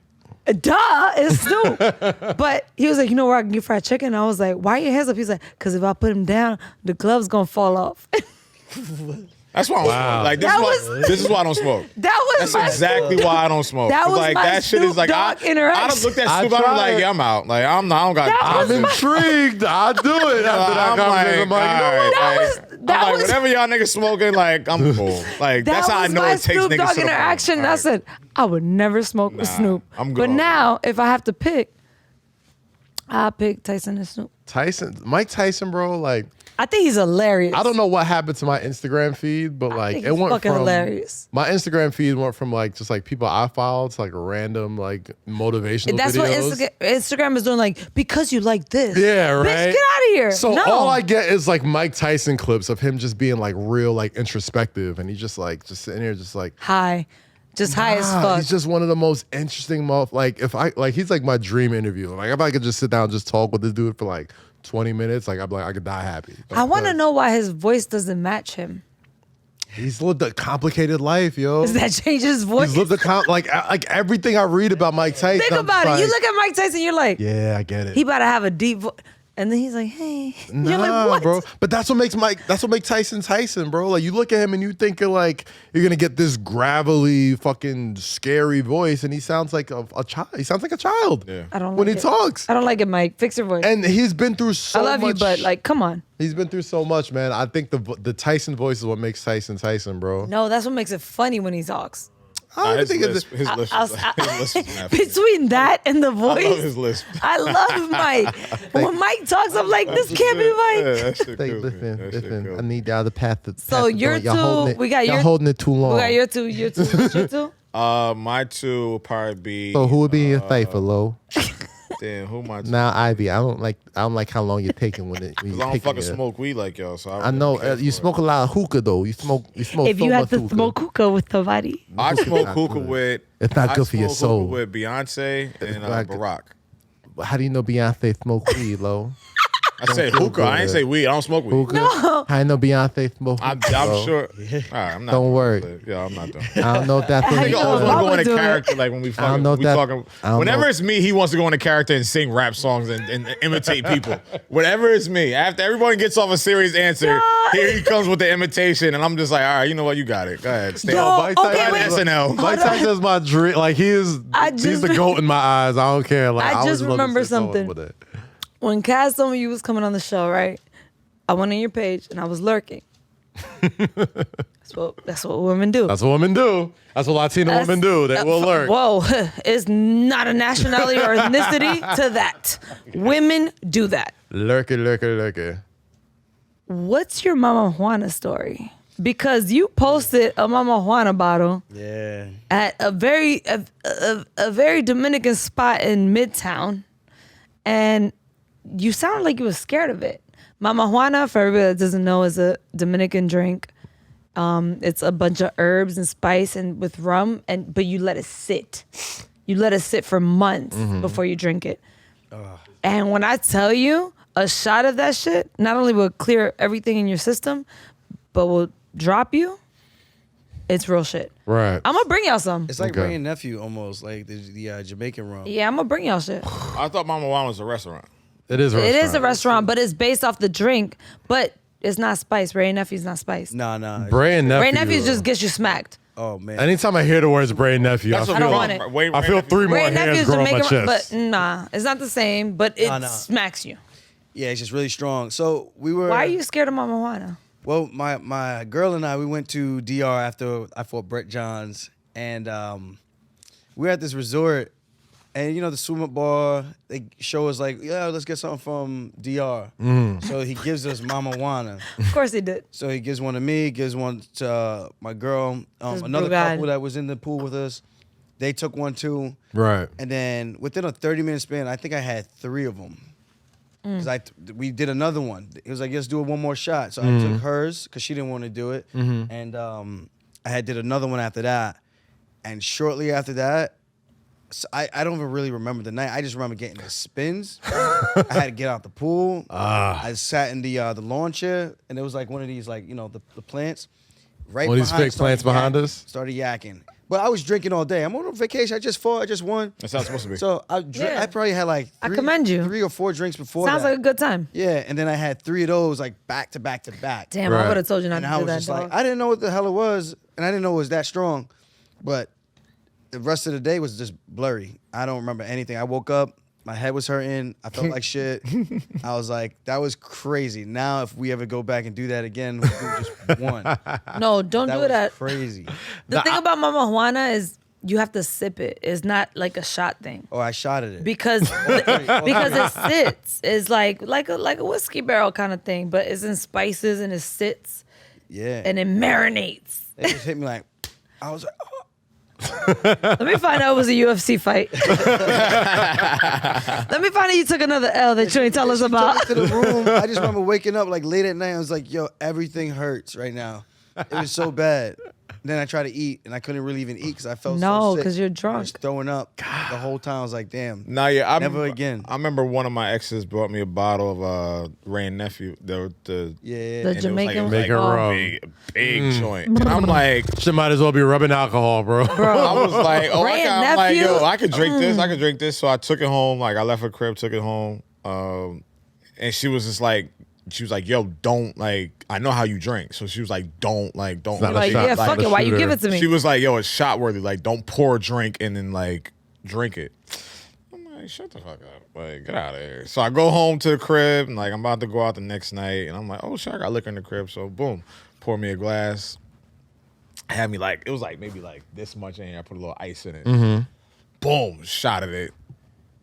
duh, it's Snoop. But he was like, you know where I can get fried chicken? And I was like, why are your hands up? He's like, because if I put him down, the glove's going to fall off. That's why I don't smoke. Like this is why I don't smoke. That was That's my exactly why I don't smoke. That 'Cause, was like my that shit is Snoop like I Dogg interaction. don't look at I Snoop. I'm tried like, it. yeah, I'm out. Like I don't got. That I'm was my- intrigued. I do it after that I'm conversation. I'm like, you know all what? right, That like, was- that I'm like, was- whatever y'all niggas smoking, like I'm cool. Like that's how I know my it takes Snoop niggas Dogg to the point. interaction. All I right. said I would never smoke with Nah, Snoop. I'm But good. now, if I have to pick, I pick Tyson and Snoop. Mike Tyson, bro, like, I think he's hilarious. I don't know what happened to my Instagram feed, but like think it he's went fucking from hilarious. My Instagram feed went from like just like people I followed to like random like motivational That's videos. what Instagram is doing. Like, because you like this. Yeah, right. Bitch, get out of here. So no. all I get is like Mike Tyson clips of him just being like real like introspective, and he's just sitting here just like high. Just high as nah, fuck. he's just one of the most interesting like if I like he's like my dream interview. Like if I could just sit down and just talk with this dude for like 20 minutes, like I'm like I could die happy. I want to Because know why his voice doesn't match him. he's lived a complicated life, yo. Does that change his voice? He's lived a like everything I read about Mike Tyson. Think I'm about it. like, You look at Mike Tyson, you're like, yeah, I get it. he about to have a deep voice. And then he's like, hey. Nah, You're like, what? bro. But that's what makes Tyson, bro. Like you look at him and you think like you're gonna get this gravelly, fucking scary voice, and he sounds like a child. He sounds like a child. Yeah. I don't when like he it. talks. I don't like it, Mike. Fix your voice. And he's been through so I much. love you, but like, come on. He's been through so much, man. I think the Tyson voice is what makes Tyson, bro. No, that's what makes it funny when he talks. I don't His think it's lisp, his lisp is mad funny. Between that and the voice, I love his lisp. I love Mike. When Mike talks, I'm like, this can't be Yeah, Mike. that shit like, kills me. listen, That shit listen. kills I me. need the other path. So your two, we got y'all your, holding it too long. we got your two. What's your two? My two will probably be. So who would be in your cipher, Lo? Damn, who my two? Now, Ivy. I don't like how long you're taking when Cause you're I don't taking fucking it. smoke weed like y'all, so I know you smoke a lot of hookah though. You smoke. If so you had much to hookah. smoke hookah with somebody, I smoke not hookah good. with. It's not good for your I smoke soul. hookah with Beyonce and not good. Barack. How do you know Beyonce smoke weed, Lo? I say feel hookah. I ain't good. say weed. I don't smoke weed. Hookah? No. I know Beyonce smoke I'm hookah, Lo. sure. All right, I'm not. Don't doing worry. it. Yeah, I'm not doing. I don't know if that's How what you You know always if want to I go would into do it? character, like when we I don't fucking, know if we that- talking. I don't Whenever know. it's me, he wants to go into character and sing rap songs and imitate people. Whatever it's me, after everyone gets off a serious answer, here he comes with the imitation, and I'm just like, all right, you know what, you got it. Go ahead, stay Yo, on. Mike okay, Tyson wait. is- SNL. Mike Tyson is my dream. Like he's the goat in my eyes. I don't care. Like I always just love to remember sit going something. with it. when KAZ told me you was coming on the show, right? I went on your page and I was lurking. That's what women do. That's what women do. That's what Latino women do. They will lurk. Whoa, it's not a nationality or ethnicity to that. Women do that. Lurker. What's your Mama Juana story? Because you posted a Mama Juana bottle Yeah. at a very Dominican spot in Midtown, and you sounded like you were scared of it. Mama Juana, for everybody that doesn't know, is a Dominican drink. It's a bunch of herbs and spice and with rum, but you let it sit. You let it sit for months before you drink it. And when I tell you, a shot of that shit not only will clear everything in your system, but will drop you. It's real shit. Right. I'm gonna bring y'all some. It's like Okay. Ray and Nephew almost, like the Jamaican rum. Yeah, I'm gonna bring y'all shit. I thought Mama Juan was a restaurant. It is. It is a restaurant, but it's based off the drink. But it's not spice. Ray and Nephew's not spice. Nah. Bray and nephew. Ray and Nephew's just gets you smacked. Oh man. Anytime I hear the words Bray and nephew, That's I what I don't feel, want it. Wait, I feel three more Ray and hairs Nephew's grow on my Jamaican, chest. but nah, it's not the same. But it no. smacks you. Yeah, it's just really strong. So we were. Why are you scared of Mama Juana? Well, my girl and I, we went to DR after I fought Brett Johns, and we were at this resort, and the swim up bar, they show us like, yeah, let's get something from DR. So he gives us Mama Juana. Of course he did. So he gives one to me, gives one to my girl, This another blue guy. couple that was in the pool with us. They took one too, Right. and then within a 30-minute span, I think I had 3 of them. Because we did another one. It was like, let's do it one more shot. So I took hers because she didn't want to do it. And I did another one after that. And shortly after that, so I don't even really remember the night. I just remember getting the spins. I had to get out the pool. I sat in the lawn chair, and it was like one of these, like, the plants. Right One of these behind- fake plants started behind yakking. us? Started yakking. But I was drinking all day. I'm on vacation. I just fought. I just won. That's how it's supposed to be. So I Yeah. probably had like I commend you. 3 or 4 drinks before Sounds that. like a good time. Yeah, and then I had 3 of those like back to back to back. Damn, Right. I would have told you not And to I do was that, just dog. like, I didn't know what the hell it was, and I didn't know it was that strong. But the rest of the day was just blurry. I don't remember anything. I woke up, my head was hurting. I felt like shit. I was like, that was crazy. Now, if we ever go back and do that again, we'll do just one. No, don't That do was it at. crazy. The thing about Mama Juana is you have to sip it. It's not like a shot thing. Oh, I shot at it. Because it sits. It's like a whiskey barrel kind of thing, but it's in spices and it sits Yeah. and it marinates. It just hit me like, I was like, oh. Let me find out it was a UFC fight. Let me find out you took another L that you ain't tell us She about. took me to the room. I just remember waking up like late at night. I was like, yo, everything hurts right now. It was so bad. Then I tried to eat, and I couldn't really even eat because I felt No, so sick. 'cause you're I was drunk. throwing up the whole time. I was like, damn. Nah, yeah, Never again. I remember one of my exes brought me a bottle of Ray and Nephew. The Yeah. The and it was Jamaican it was Jamaican a rum. big joint. And I'm like, Shit might as well be rubbing alcohol, bro. I was like, oh, Ray and I'm like, Nephew? yo, I could drink this. I could drink this. So I took it home. Like I left her crib, took it home. and she was like, yo, don't like. I know how you drink, so she was like, don't. not Like, shot, yeah, like fuck a it. Why you shooter. give it to me? She was like, yo, it's shot worthy. Like, don't pour a drink and then like drink it. I'm like, shut the fuck up. Like, get out of here. So I go home to the crib and like I'm about to go out the next night and I'm like, oh shit, I got liquor in the crib. So boom, pour me a glass. Had me like, it was like maybe like this much in here. I put a little ice in it. Boom, shot at it.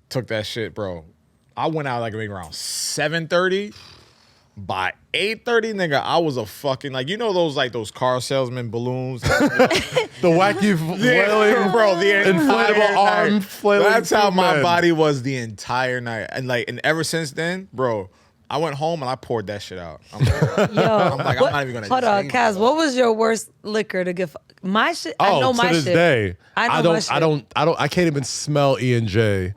Took that shit, bro. I went out like maybe around 7:30. By 8:30, nigga, I was a fucking like, you know those like those car salesman balloons. The wacky flailing, bro, the inflatable arm flailing. That's how my man. body was the entire night, and ever since then, bro, I went home and I poured that shit out. I'm like, Yo, I'm not even gonna. hold on, change Kaz. it. What was your worst liquor to give? My shit. I know to my this shit. day, I know my shit. I can't even smell E&J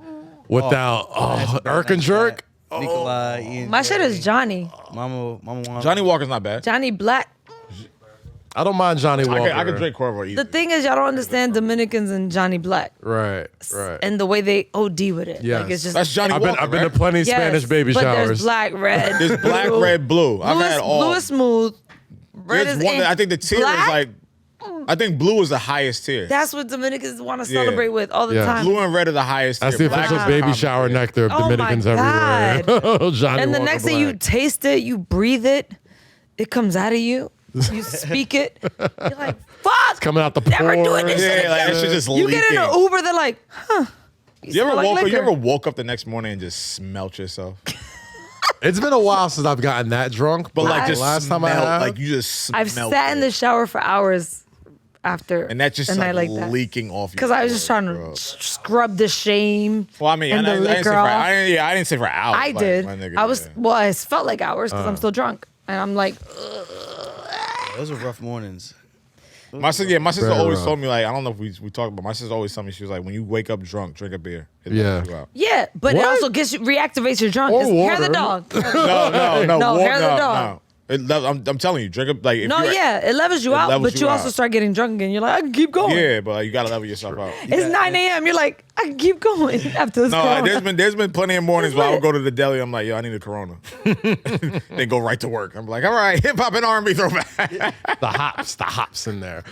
without Irk and Jerk. Nikolai, Ian, My shit is Johnny. Mama Juan. Johnny Walker's not bad. Johnny Black. I don't mind Johnny Walker. I could drink Corvo easy. The thing is, y'all don't understand Dominicans and Johnny Black Right. and the way they OD with it. Yes. Like it's just That's Johnny Walker. I've been to right? plenty of yes, Spanish baby but showers. There's black, red. There's black, red, blue. I've had all. Blue is smooth. Red There's is one ink. that I think the tier Black, is like. I think blue is the highest tier. That's what Dominicans want to Yeah. celebrate with all the Yeah. time. Blue and red are the highest That's tier. the Black official is baby common shower tier. nectar of Oh Dominicans my everywhere. Johnny And the Walker next thing you Black. taste it, you breathe it, it comes out of you. You speak it. You're like, fuck. coming out the Never pores. doing this shit Yeah, like that again. shit just You leaking. get in an Uber, they're like, huh. You ever smell like woke up? You liquor. ever woke up the next morning and just smelt yourself? It's been a while since I've gotten that drunk, But like I- just last time I smelled, had, like you just I've smelt sat in the it. shower for hours after. And that just a night like like that. leaking off you. Because I was just trying to bro. scrub the shame. Well, I mean, and I the didn't say liquor for, off. I didn't say for hours. I like, did. my nigga, I was, yeah. well, it felt like hours because I'm still drunk. And I'm like, Those were rough mornings. My sister Very always rough. told me like I don't know if we talked about. My sister always told me she was like when you wake up drunk, drink a beer. It Yeah. levels you out. yeah, but it What? also gets you, reactivates your drunk. Or It's hair the water. dog. No, No, hair the dog. no. I'm telling you, drink a like. If No, you're- yeah, it levels you It out, levels but you you also out. start getting drunk again. You're like, I can keep going. Yeah, but like, you gotta level yourself out. It's 9 a.m. You're like, I can keep going after this. No, Corona. there's been plenty of mornings where I would lit. go to the deli. I'm like, yo, I need a Corona. Then go right to work. I'm like, all right, hip hop and R&B throwback. the hops in there.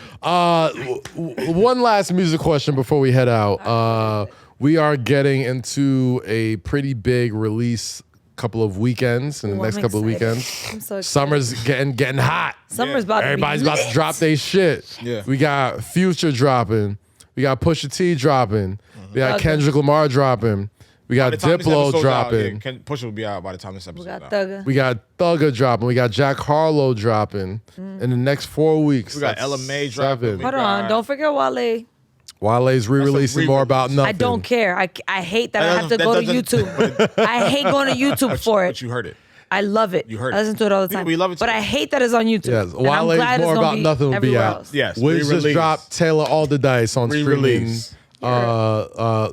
One last music question before we head out. We are getting into a pretty big release couple of weekends in the Ooh, next I'm couple of excited. weekends. I'm so excited. Summer's getting hot. Summer's about Everybody's to be about to lit. drop their shit. Yeah. We got Future dropping. We got Pusha T dropping. We got Thugger. Kendrick Lamar dropping. We got By the time this Diplo episode's out, dropping. Push will be out by the time this We episode got out. Thugger. We got Thugger dropping. We got Jack Harlow dropping in the next 4 weeks. We got That's Ella May dropping. seven. Hold on, don't forget Wale. Wale's re-releasing more about re-release. nothing. I don't care. I hate that I have to That go to doesn't- YouTube. I hate going to YouTube for But it. you heard it. I love it. You heard I listen to it all the Yeah, time. we love it But too. I hate that it's on YouTube. Yes, And I'm Wale's glad it's more gonna about be nothing will be everywhere out. else. Yes, Wiz just re-release. dropped Taylor All the Dice on streaming Re-release.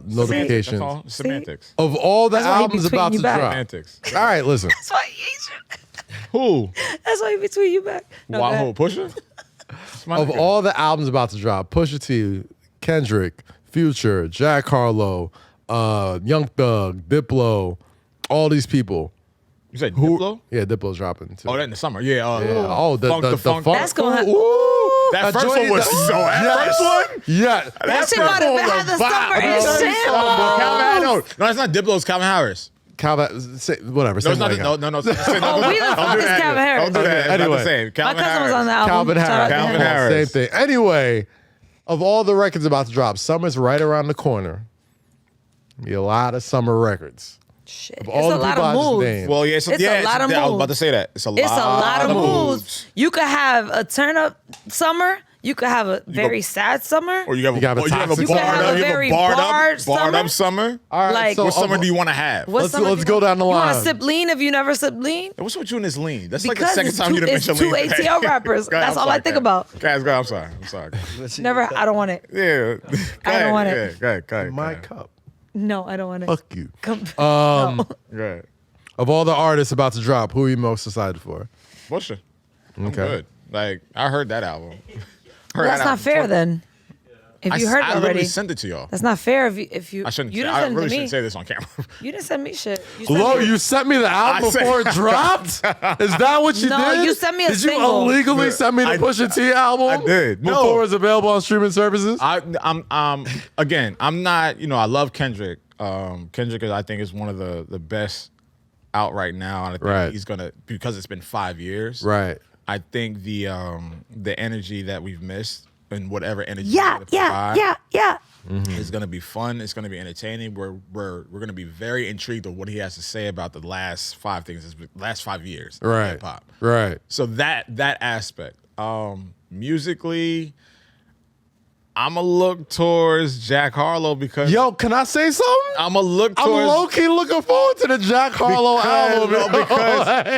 notifications. That's all. Semantics. Of all the That's why he be albums tweeting about you to back. drop. Semantics. All right, listen. That's why he hates you. Who? That's why he be tweeting you back. No, go Wahoo. ahead. Pusha? It's my Of nigga. all the albums about to drop, Pusha T, Kendrick, Future, Jack Harlow, Young Thug, Diplo, all these people. You said Who? Diplo? Yeah, Diplo's dropping too. Oh, that in the summer. Yeah. Oh, the funk. That's gonna happen. Ooh, That first one was so yes. First one? Yeah. That shit about to have the summer in Calvin shambles. no, it's not Diplo's Calvin Harris. Calvin, say, whatever. No, say it's not. like No. that. No. Oh, we the fuck is Calvin Harris. Don't do that. It's not Anyway. the same. My Calvin cousin was Harris. on the album. Calvin Shout out Harris. to Calvin him. Harris. Same thing. Anyway, of all the records about to drop, summer's right around the corner. Be a lot of summer records. Shit. Of It's all a the lot people I of just moods. named. Well, yeah, It's a lot of I was moods. about to say that. It's a It's a lot of moods. moods. You could have a turn up summer. You could have a very sad summer. Or you have You got a a toxic You could have barred a up. You very have a barred barred up summer. summer. All right, Like- so What summer of- do you want to have? What Let's- summer let's do go you- down the You want line. to sip lean if you never sip lean? What's with you in this lean? That's Because like the second it's time you two- done it's mentioned two lean. ATL rappers. Go ahead, That's I'm all I sorry, think Kaz. about. Kaz, go. I'm sorry. Never. I don't want it. Yeah. I don't want it. Go ahead. My cup. No, I don't want it. Fuck you. Come. Go ahead. Of all the artists about to drop, who are you most excited for? Pusha. I'm Okay. good. Like, I heard that album. Well, that's not fair then. If you heard I already, literally sent it to y'all. that's not fair. If you I shouldn't. you didn't I send it really to me. shouldn't say this on camera. You didn't send me shit. You sent Lo, me- you sent me the album I said- before it dropped? Is that what you No, did? you sent me a Did single. you illegally send me the Pusha T album? I did. No. Before it was available on streaming services? I'm again. I'm not. I love Kendrick. Kendrick, I think, is one of the best out right now, and I think he's gonna, because it's been 5 years. Right. I think the energy that we've missed and whatever energy Yeah. is gonna be fun. It's gonna be entertaining. We're gonna be very intrigued of what he has to say about the last 5 years. Of Right. hip hop. Right. So that aspect. Musically, I'ma look towards Jack Harlow because Yo, can I say something? I'ma look I'm towards low-key looking forward to the Jack Harlow album.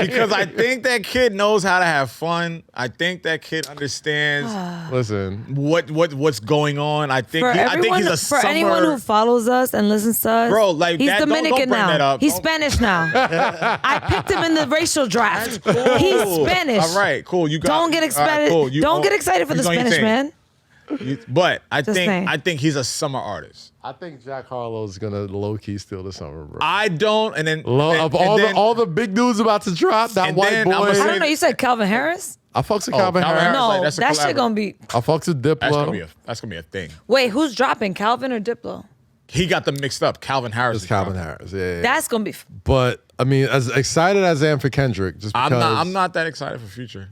because I think that kid knows how to have fun. I think that kid understands Listen. what's going on. I think he's a for summer. anyone who follows us and listens to us, Bro, like, he's that- don't Dominican bring now. that up. He's Don't- Spanish now. I picked him in the racial draft. He's Spanish. All right, cool. You got. Don't get all right, excited. cool. You Don't own- get excited for you the doing your Spanish thing. man. But I Just saying. think he's a summer artist. I think Jack Harlow's gonna low-key steal the summer, bro. I don't, and then Of all the big dudes about to drop, that and white then boy. I'ma I say- don't know. You said Calvin Harris? I fucks with Calvin Calvin Harris. Harris. No, like, that's a that shit collab. gonna be. I fucks with that's gonna Diplo. be a thing. Wait, who's dropping? Calvin or Diplo? He got them mixed up. Calvin Harris. It's is Calvin dropping. Harris. Yeah. That's gonna be. But I mean, as excited as I am for Kendrick, just because I'm not that excited for Future.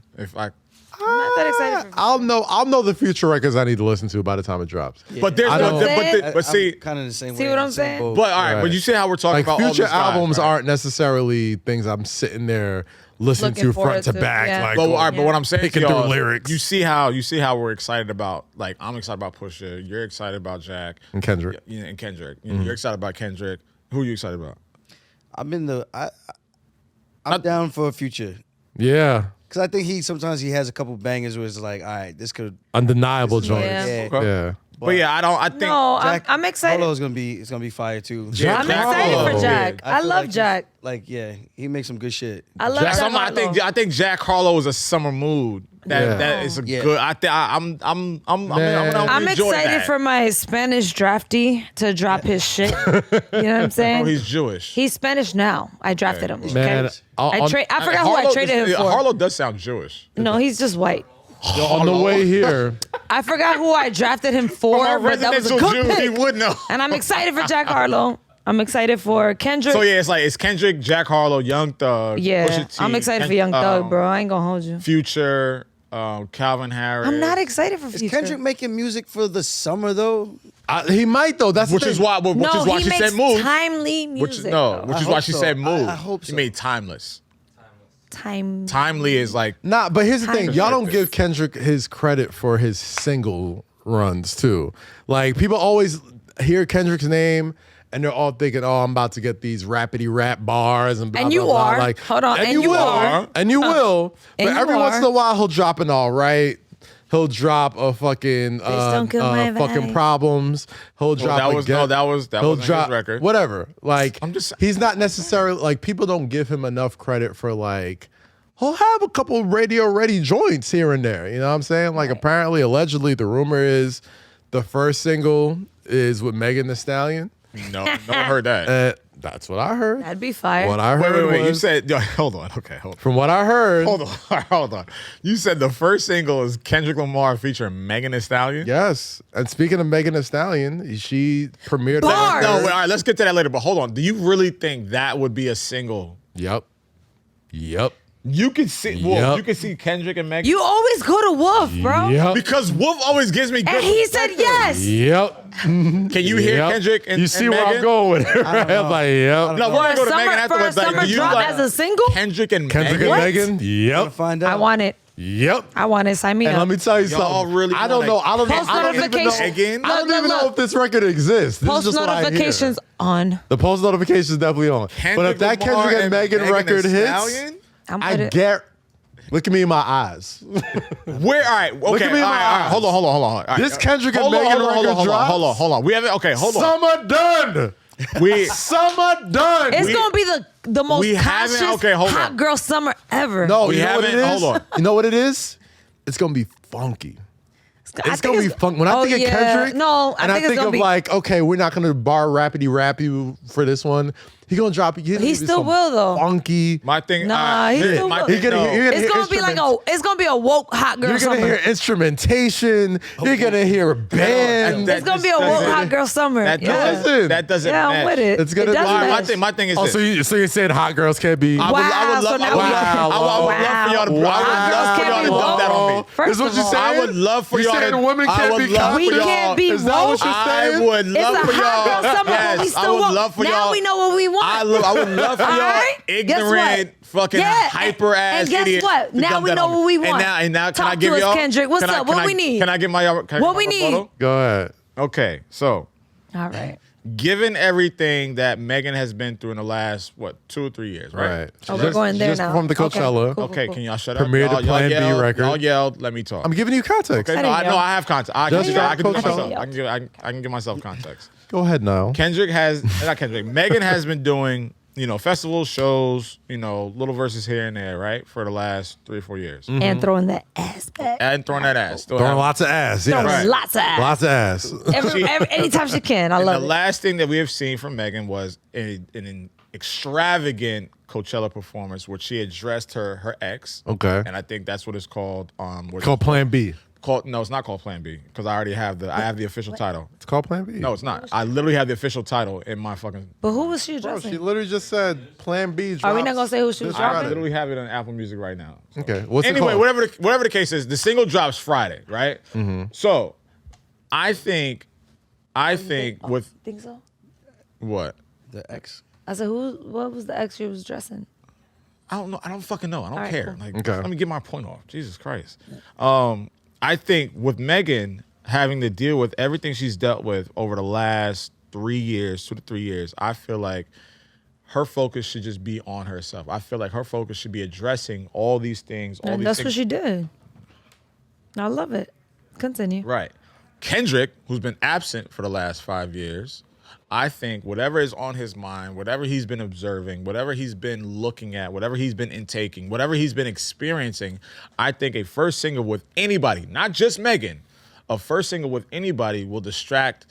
I'm not that excited for. I'll know the future records I need to listen to by the time it drops. But there's I no. don't- But see, kind of the same See way. what in I'm the same saying? boat. but all right. Right. But you see how we're talking Like about all future these guys, albums right? aren't necessarily things I'm sitting there listening Looking to front forward to to, back. yeah. Like, But all right, but what I'm saying Picking to y'all, through lyrics. You see how we're excited about, like, I'm excited about Pusha. You're excited about Jack And Kendrick. Yeah, and Kendrick. You're excited about Kendrick. Who are you excited about? I'm down for a Future. yeah, Because I think sometimes he has a couple bangers where it's like, all right, this could. undeniable joints. Yeah. Yeah. Okay. But yeah, I think No, Jack I'm excited. Harlow's it's gonna be fire too. Jack I'm excited Harlow. for Jack. I feel love like Jack. he makes some good shit. I love Jack Harlow. I think Jack Harlow is a summer mood. That is a good. I think I'm I'm enjoy excited that. for my Spanish drafty to drop his shit. You know what I'm saying? Oh, he's Jewish. He's Spanish now. I drafted him. Man, okay? I forgot who I traded him for. Harlow does sound Jewish. No, he's just white. on the way here, I forgot who I drafted him for, From our but that was a residential good Jew, he pick. would know. And I'm excited for Jack Harlow. I'm excited for Kendrick. So yeah, it's Kendrick, Jack Harlow, Young Thug. Yeah, Pusha T, I'm excited for Young Thug, bro. I ain't gonna hold you. Future, Calvin Harris. I'm not excited for Is Future. Kendrick making music for the summer though? he might though. That's Which the is thing. why he she makes said move. timely music. Which is though. why hope she so. said move. I hope so. He made timeless. Timely is like Nah, but here's the thing. Time. Y'all don't give Kendrick his credit for his single runs too. Like people always hear Kendrick's name and they're all thinking, "Oh, I'm about to get these rapidy rap bars and blah And blah you blah." are. Like, Hold on, and you will, are. and you will. But And you every once are. in a while, he'll drop an all right. He'll drop a fucking don't kill my fucking vibe. problems. He'll drop that a was- get- no, that he'll wasn't his drop record. Whatever. Like I'm just- he's not necessarily like people don't give him enough credit for like he'll have a couple radio ready joints here and there. You know what I'm saying? Like apparently, allegedly, the rumor is the first single is with Megan The Stallion. no one heard that. That's what I heard. That'd be fire. What I heard Wait. You was- said hold on. Okay, hold on. from what I heard. Hold on. You said the first single is Kendrick Lamar featuring Megan Thee Stallion? Yes. And speaking of Megan Thee Stallion, she premiered. Bars. No, wait, all right, let's get to that later. But hold on. Do you really think that would be a single? Yep. You could see Yep. you could see Kendrick and Megan. You always go to Wolf, bro. Yep. Because Wolf always gives me good And he said perspective. yes. Yep. Can you hear Yep. Kendrick and you see and where Megan? I'm going with it, right? I'm like, yep. No, we're gonna go to For Megan a afterwards. Like, summer do you drop like as a single? Kendrick and Kendrick Megan? and What? Megan? Wanna Yep. find out? I want it. Yep. I want it. Sign me And up. let me tell you Y'all something. really I don't wanna- know. I don't know. Post I don't even know. notification. Again? I don't Look, even look, know look. if this record exists. This is Post just what I hear. notifications on. The post notifications definitely on. But if that Lamar Kendrick and Megan record Thee hits, Stallion? I'm I with it. get. Look at me in my eyes. Where? All right. Okay. at me in all my right, all right. eyes. Hold on. All right. This Kendrick and Hold on, Megan hold on, record hold on, drops. Hold on. We haven't. Okay. Hold on. Summer done. We Summer done. It's gonna be the most we haven't- conscious okay, hold hot on. girl summer ever. No, We you know what it haven't- is? hold on. You know what it is? It's gonna be funky. It's gonna be fun. When I think of Kendrick, and I think of like, okay, we're not gonna bar rapidy rap you for this one. He gonna drop. He still will though. Funky. My thing. Nah, he still will. It's gonna be like it's gonna be a woke hot girl. You're gonna summer. hear instrumentation. You're gonna hear a band. It's gonna be a woke hot girl summer. That doesn't. Yeah, I'm with it. It's gonna. My thing is. Oh, so you're saying hot girls can't be? I would love for y'all to dump that on me. This is what you're saying? I would love for y'all to. Women can't be cocky. We can't be Is that what you're saying? I would love for y'all. It's a hot girl summer, but we still love for y'all. Now we know what we want. I would love for y'all ignorant, fucking hyper ass idiots. And guess what? Now we know what we want. And now can I Talk give to y'all? us, Kendrick. What's up? What we need? Can I get my what we need? Go ahead. Okay, so. All right. Given everything that Megan has been through in the last 2 or 3 years, right? Oh, we're going there now. From the Coachella. Okay, can y'all shut up? Premiered the Plan B record. Y'all yelled. Let me talk. I'm giving you context. Okay, I have context. I can give myself context. Go ahead now. Megan has been doing, festivals, shows, little verses here and there, right? For the last 3 or 4 years. Mm-hmm. And throwing that ass back. And throwing that ass. Throwing lots of ass. Yeah. Lots of ass. Lots of ass. Anytime she can. I love it. The last thing that we have seen from Megan was an extravagant Coachella performance where she addressed her ex. Okay. And I think that's what it's called. It's called Plan B. No, it's not called Plan B because I already have the official title. It's called Plan B. No, it's not. I literally have the official title in my fucking. But who was she Bro, addressing? she literally just said Plan B. Are we not gonna say who she was I dropping? literally have it on Apple Music right now. So. Okay. What's it anyway, called? whatever the case is, the single drops Friday, right? Mm-hmm. So, I think with Think so? what The ex. I said, what was the ex she was dressing? I don't know. I don't fucking know. I don't All right, care. cool. Like, let me get my point off. Jesus Christ. I think with Megan having to deal with everything she's dealt with over the last 3 years, 2 to 3 years, I feel like her focus should just be on herself. I feel like her focus should be addressing all these things. And that's what she did. I love it. Continue. Right. Kendrick, who's been absent for the last 5 years, I think whatever is on his mind, whatever he's been observing, whatever he's been looking at, whatever he's been intaking, whatever he's been experiencing, I think a first single with anybody, not just Megan, a first single with anybody will distract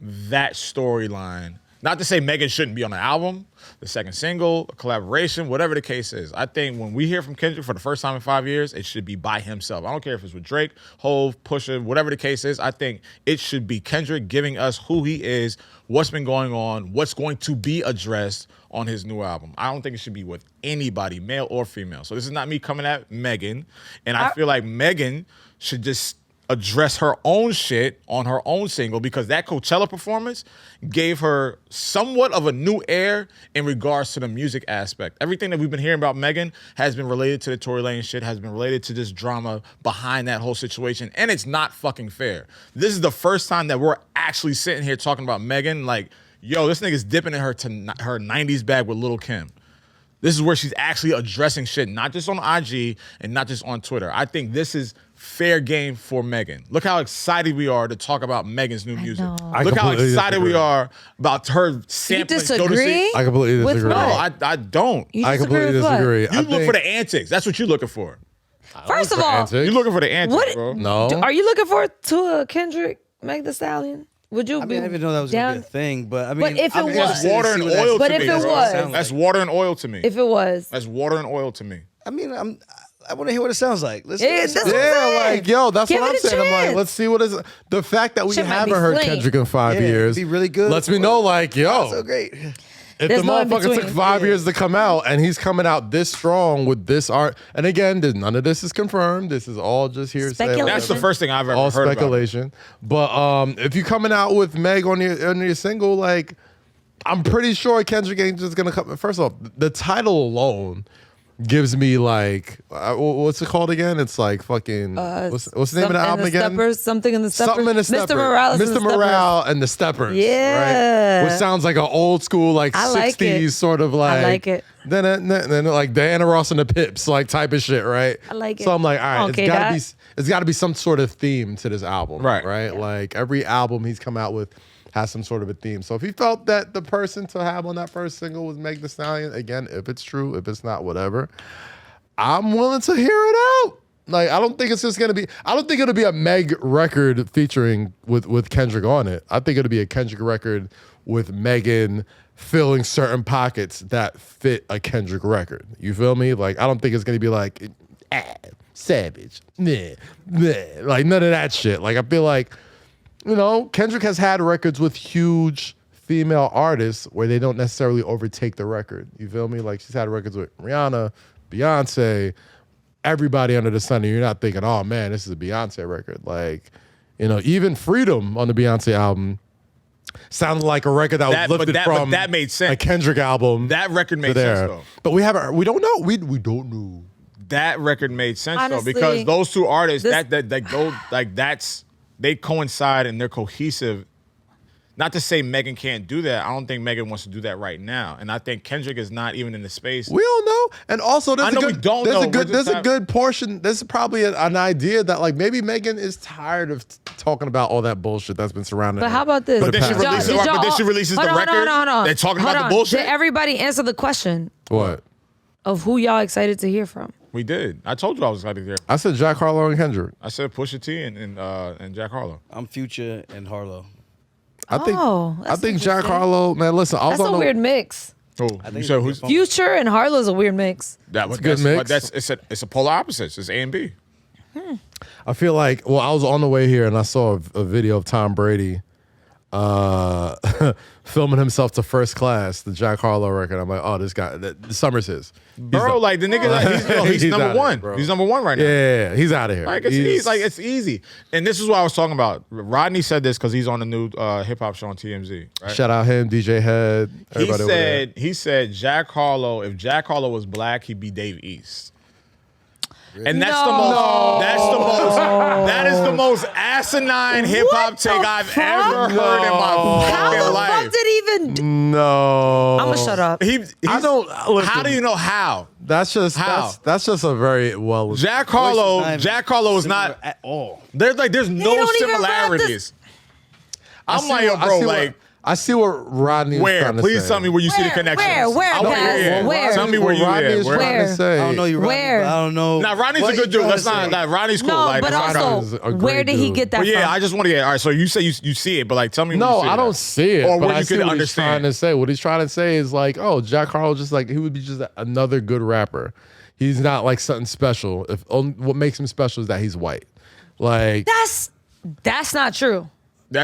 that storyline. Not to say Megan shouldn't be on the album, the second single, a collaboration, whatever the case is. I think when we hear from Kendrick for the first time in 5 years, it should be by himself. I don't care if it's with Drake, Hove, Pusha, whatever the case is. I think it should be Kendrick giving us who he is, what's been going on, what's going to be addressed on his new album. I don't think it should be with anybody, male or female. So this is not me coming at Megan. And I feel like Megan should just address her own shit on her own single because that Coachella performance gave her somewhat of a new air in regards to the music aspect. Everything that we've been hearing about Megan has been related to the Tory Lanez shit, has been related to this drama behind that whole situation, and it's not fucking fair. This is the first time that we're actually sitting here talking about Megan like, yo, this nigga's dipping in her 90s bag with Lil' Kim. This is where she's actually addressing shit, not just on IG and not just on Twitter. I think this is fair game for Megan. Look how excited we are to talk about Megan's new music. Look how excited we are about her sampling. You disagree? I completely With disagree. what? No, I don't. I completely disagree. You look for the antics. That's what you're looking for. First of all, You're looking for the antics, What? bro. No. are you looking forward to a Kendrick, Megan The Stallion? Would you I be mean, I didn't even know that was down? gonna be a thing, but I mean, But if it I'm was- interested to Water see and what that- oil But to if me. it bro. was- That's water and oil to me. If it was, That's water and oil to me. I mean, I want to hear what it sounds like. Let's Yeah, hear what it that's sounds what I'm like. Yeah, saying. like, yo, that's Give what I'm it a saying. I'm like, chance. let's see what is the fact that we Shit might haven't be heard flame. Kendrick in 5 Yeah, years. be really good. Lets me know, like, yo, So great. if There's the no in motherfucker took between. 5 years to come out and he's coming out this strong with this art, and again, none of this is confirmed. This is all just hearsay. Speculation. That's the first thing I've ever all heard speculation. But if you're coming out with Meg on your single, like, I'm pretty sure Kendrick ain't just gonna come. First off, the title alone gives me like, what's it called again? It's like fucking what's the name of the album again? Steppers, something in the Steppers. Something in the Steppers. Mr. Morales. and Mr. the Steppers. Morale and the Steppers. Yeah. Right? Which sounds like an old school, like, I like 60s it. sort of like. I like it. Then like Diana Ross and the Pips, like, type of shit, right? I like it. So I'm like, all right, Okay, it's gotta be some sort of theme to this album. Right. Right? Like every album he's come out with has some sort of a theme. So if he felt that the person to have on that first single was Meg The Stallion, again, if it's true, if it's not, whatever, I'm willing to hear it out. Like, I don't think it's just gonna be. I don't think it'll be a Meg record featuring with Kendrick on it. I think it'll be a Kendrick record with Megan filling certain pockets that fit a Kendrick record. You feel me? Like, I don't think it's gonna be like Savage, like none of that shit. Like, I feel like, you know, Kendrick has had records with huge female artists where they don't necessarily overtake the record. You feel me? Like, she's had records with Rihanna, Beyonce, everybody under the sun, and you're not thinking, oh man, this is a Beyonce record. Like, you know, even Freedom on the Beyonce album sounded like a record that was lifted from that made sense. A Kendrick album. That record made sense though. But we don't know. We don't know. That record made sense Honestly, though, because those two artists they coincide and they're cohesive. Not to say Megan can't do that. I don't think Megan wants to do that right now. And I think Kendrick is not even in the space. We don't know. And also, there's a good portion. There's probably an idea that, like, maybe Megan is tired of talking about all that bullshit that's been surrounding her. But how about this? But then she releases the record. Hold on. They're talking about the bullshit. Did everybody answer the question What? of who y'all excited to hear from? We did. I told you I was excited to hear. I said Jack Harlow and Kendrick. I said Pusha T and Jack Harlow. I'm Future and Harlow. I that's think Jack interesting. Harlow, man, listen, I was That's a on weird mix. Oh, you said who's Future and Harlow's a weird mix. that? Was a good mix. It's a polar opposites. It's A and B. I feel like, well, I was on the way here and I saw a video of Tom Brady filming himself to First Class, the Jack Harlow record. I'm like, oh, this guy, the summer's his. Bro, like the nigga, he's number one. He's number one right now. Yeah, he's out of here. Like it's easy. And this is what I was talking about. Rodney said this because he's on the new hip hop show on TMZ. Right? Shout out him, DJ Head, everybody. He said Jack Harlow. If Jack Harlow was black, he'd be Dave East. And that is the most asinine hip hop take I've ever heard in my fucking life. How the fuck did he even? No, I'm gonna shut up. I don't. Listen, How do you know how? That's just that's just a very well. Jack Harlow is not at all. There's no don't even similarities. I'm like, yo, bro, like. I see what Rodney was trying to say. Please tell me where you see the connections. Where, Kaz? Where? Tell me where you Rodney's at. trying to say. I don't know you, Rodney, Where? but I don't know. Now, Rodney's a good dude. Let's not. Like, Rodney's cool. No, like, but that's fine. also, a great where did he dude. get that But yeah, from? I just want to get. All right, so you say you see it, but like, tell me. No, where you see I don't see it. Or but what I you see could what he's trying understand. to say. What he's trying to say is like, oh, Jack Harlow just like he would be just another good rapper. He's not like something special. What makes him special is that he's white. Like That's not true.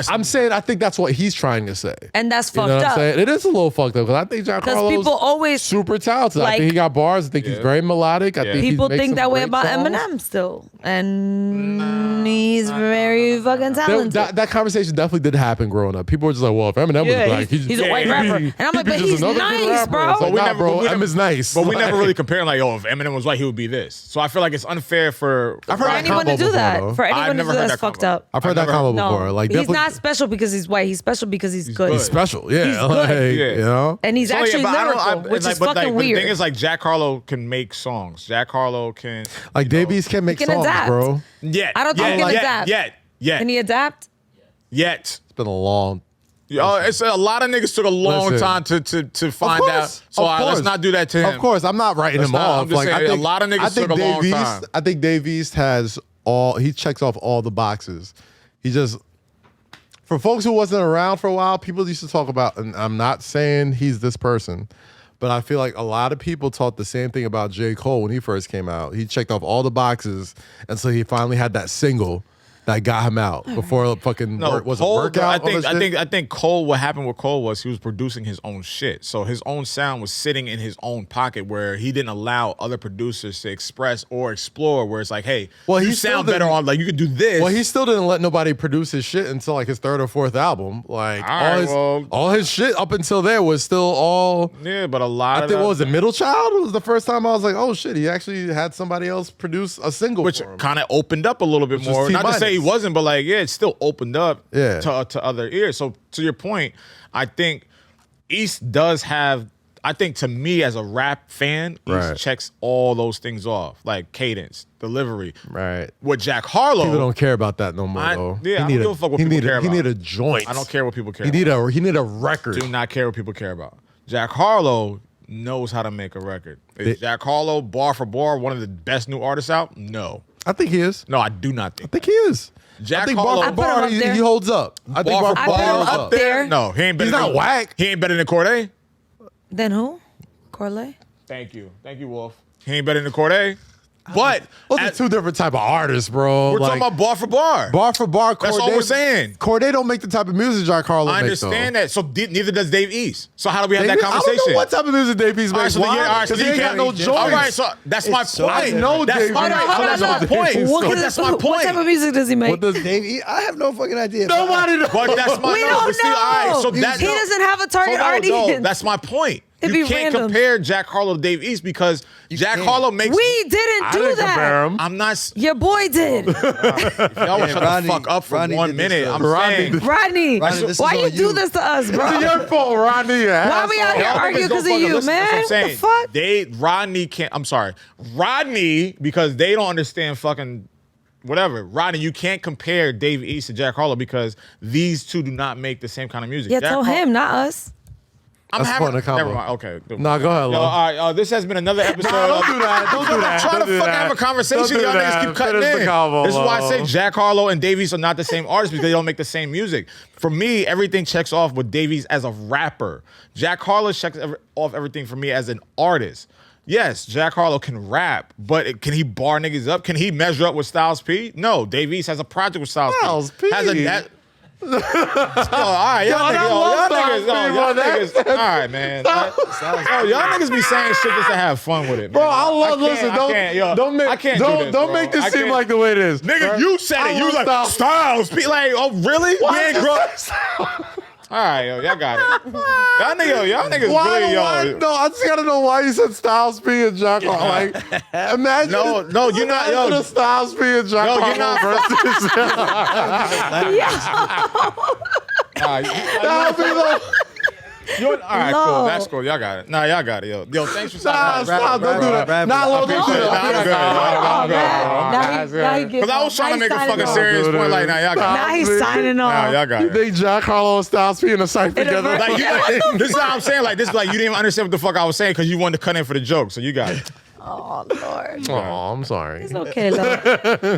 I'm saying, I think that's what he's trying to say. And that's You know fucked what I'm up. saying? It is a little fucked up because I think Jack Because Harlow's people always super talented. I like- think he got bars. I think he's very melodic. I think people he makes think some that way great about songs. Eminem still, and he's very fucking talented. That conversation definitely did happen growing up. People were just like, well, if Eminem was black, he's a white rapper. And I'm like, but he's nice, bro. It's like, nah, bro, Eminem's nice. But we never really comparing like, oh, if Eminem was white, he would be this. So I feel like it's unfair for I've heard For that anyone combo to do before, that, though. for anyone to never do heard that's that fucked combo. up. I've heard that combo before. No, Like, he's definitely- not special because he's white. He's special because he's good. He's special. Yeah, He's good. like, Yeah. you know. And he's actually lyrical, which is fucking But weird. the thing is, like, Jack Harlow can make songs. Jack Harlow can Like Davies can make He can songs, adapt. bro. Yet. I don't think he can adapt. Yet. Can he adapt? It's been a long. it's a lot of niggas took a long Listen. time to find Of out. course, So of let's course. not do that to him. Of course, I'm not writing Let's him not- off. I'm just saying, I think a lot of niggas I think took a long Dave time. East, I think Dave East has he checks off all the boxes. He just, for folks who wasn't around for a while, people used to talk about, and I'm not saying he's this person, but I feel like a lot of people talked the same thing about J. Cole when he first came out. He checked off all the boxes, and so he finally had that single that got him out before fucking was Cole, it workout. I think Cole. What happened with Cole was he was producing his own shit, so his own sound was sitting in his own pocket where he didn't allow other producers to express or explore. Where it's like, hey, Well, you he still sound better didn't- on like you could do this. Well, he still didn't let nobody produce his shit until like his third or fourth album. Like all his shit up until there was still all. Yeah, but a lot. I of think what was it, Middle Child? It was the first time I was like, oh shit, he actually had somebody else produce a single, which for him. kind of opened up a little bit Which was more. Not to say he T-minus. wasn't, but like, yeah, it still opened up Yeah. to other ears. So to your point, I think East does have. I think to me as a rap fan, Right. East checks all those things off, like cadence, delivery. Right. With Jack Harlow, People don't care about that no more I- though. yeah, I don't give a fuck what people care He about. need a joint. I don't care what people care He about. need a record. Do not care what people care about. Jack Harlow knows how to make a record. Is Jack Harlow bar for bar one of the best new artists out? No. I think he is. No, I do not think. I think he is. Jack I think Harlow- bar I for put him bar, up there. he holds up. I think bar for bar bar put him holds up up. there. No, he ain't better. He's not whack. He ain't better than Corday. Then who? Corley? Thank you, Wolf. He ain't better than Corday. But Those are two different type of artists, bro. we're talking about bar for bar. bar for bar. That's all we're saying. Corday don't make the type of music Jack Harlow I makes. understand that. So neither does Dave East. So how do we have Dave that East- conversation? I don't know what type of music Dave East All right, makes. so then, Why? all right, so Because then he you ain't got no can't- joints. All right, so that's my so point. I know that's Dave my, East. so I that's know my Dave point. East. What, But that's my what type of point. music does he make? What does Dave E, I have no fucking idea. Nobody knows. But that's my we no, don't but see, all right, know. so that, He doesn't have a target no, audience. that's my point. It'd You be can't random. compare Jack Harlow to Dave East because Jack can't. Harlow makes. We didn't I do didn't that. compare him. I'm not. Your boy did. Y'all was shut the fuck up for Rodney 1 did this minute. stuff. I'm Rodney saying. did- Rodney, Rodney, this why is you on do you. this to us, bro? It's your fault, Rodney. Why we out here Y'all arguing niggas don't because of fucking you, listen. man? That's what I'm What the saying. fuck? Rodney can't. I'm sorry, Rodney, because they don't understand fucking whatever. Rodney, you can't compare Dave East to Jack Harlow because these two do not make the same kind of music. Yeah, Jack tell Har- him, not us. I'm That's having. the point of the Never combo. mind. Okay. Nah, go ahead, Yo, Lo. all right. This has been another episode. Don't do that. Don't do that. I'm trying Don't to do fucking that. have a conversation. Don't do Y'all that. niggas keep cutting Finish in. the combo, This is why I Lo. say Jack Harlow and Davies are not the same artists because they don't make the same music. For me, everything checks off with Davies as a rapper. Jack Harlow checks off everything for me as an artist. Yes, Jack Harlow can rap, but can he bar niggas up? Can he measure up with Styles P? No, Davies has a project with Styles P. P? Has a that. All right, y'all niggas, all right, man. Y'all niggas be saying shit just to have fun with it, man. Bro, I love. Listen, don't make this seem like the way it is. Nigga, you said it. You was like Styles P. Like, oh really? We ain't grow. All right, yo, y'all got it. Y'all niggas really, yo. No, I just gotta know why you said Styles P and Jack Harlow. Like, imagine. No, you're not, yo. The Styles P and Jack No, you're Harlow versus. That'll be like. All right, No. cool. That's cool. Y'all got it. Nah, y'all got it, yo. Yo, thanks for Stop, stopping by. don't do that. Nah, Lo, don't do that. Because I was trying to make a fucking serious point. Like, nah, y'all got Now it. he's signing Nah, off. y'all got You it. think Jack Harlow and Styles P in a cypher together? Like, this is how I'm saying. Like, this is like you didn't even understand what the fuck I was saying because you wanted to cut in for the joke. So you got it. Oh, Lord. Oh, I'm sorry. It's okay, love.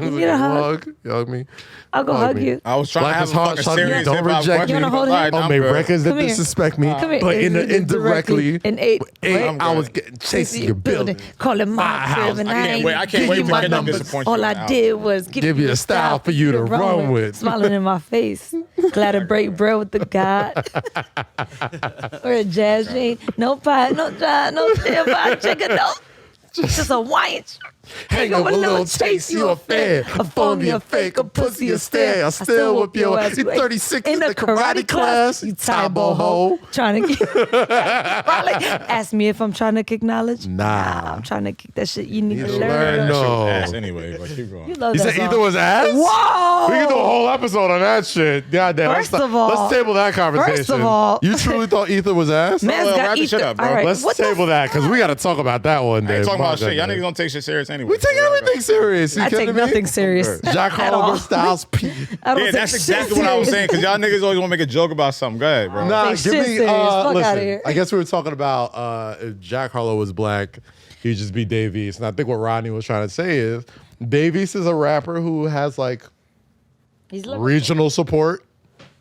You get a hug. You hug me. I'll go hug you. I was trying Life to have is a hard, fucking son. serious Don't hip-hop reject question. me. You wanna hold All right, hands? I I'm made good. records that Come here. disrespect me, Come here. but indirectly, In eight. I was chasing your building. Calling my house. crib and I can't wait. I can't wait give for you my Kendrick to numbers. disappoint you All right I now. did was give you a style for you to run with. Smiling in my face. Glad to break bread with the God. Or a jazz jean. No pie, no dry, no tail pie, chicken, no. Just a Hawaiian shirt. Hang up a little chase, you a fan. A phony, a fake, a pussy, a stare. I still whip your ass. You 36 in the karate class. You tybo hoe. Trying to kick. Probably ask me if I'm trying to kick knowledge. Nah. I'm trying to kick that shit you need to learn. learn. That shit No. was ass anyway, but keep going. You love You that said song. Ether was ass? Whoa! We can do a whole episode on that shit. Goddamn. First of all- let's table that conversation. first of all- You truly thought Ether was ass? Man's Well, got wrap the shit ether. up, bro. All right. Let's what the table that because we got to talk about that one I day. ain't talking My about shit. Y'all goodness. niggas don't take shit serious anyway. We take everything serious. You I take kidding me? nothing serious. Jack at Harlow all. versus Styles P. I don't Yeah, take that's shit exactly what I was serious. saying. Because y'all niggas always want to make a joke about something. Go ahead, bro. Nah, Take give shit me. serious. Fuck Listen, outta here. I guess we were talking about if Jack Harlow was black, he'd just be Dave East. And I think what Rodney was trying to say is Dave East is a rapper who has like He's lyrical. regional support,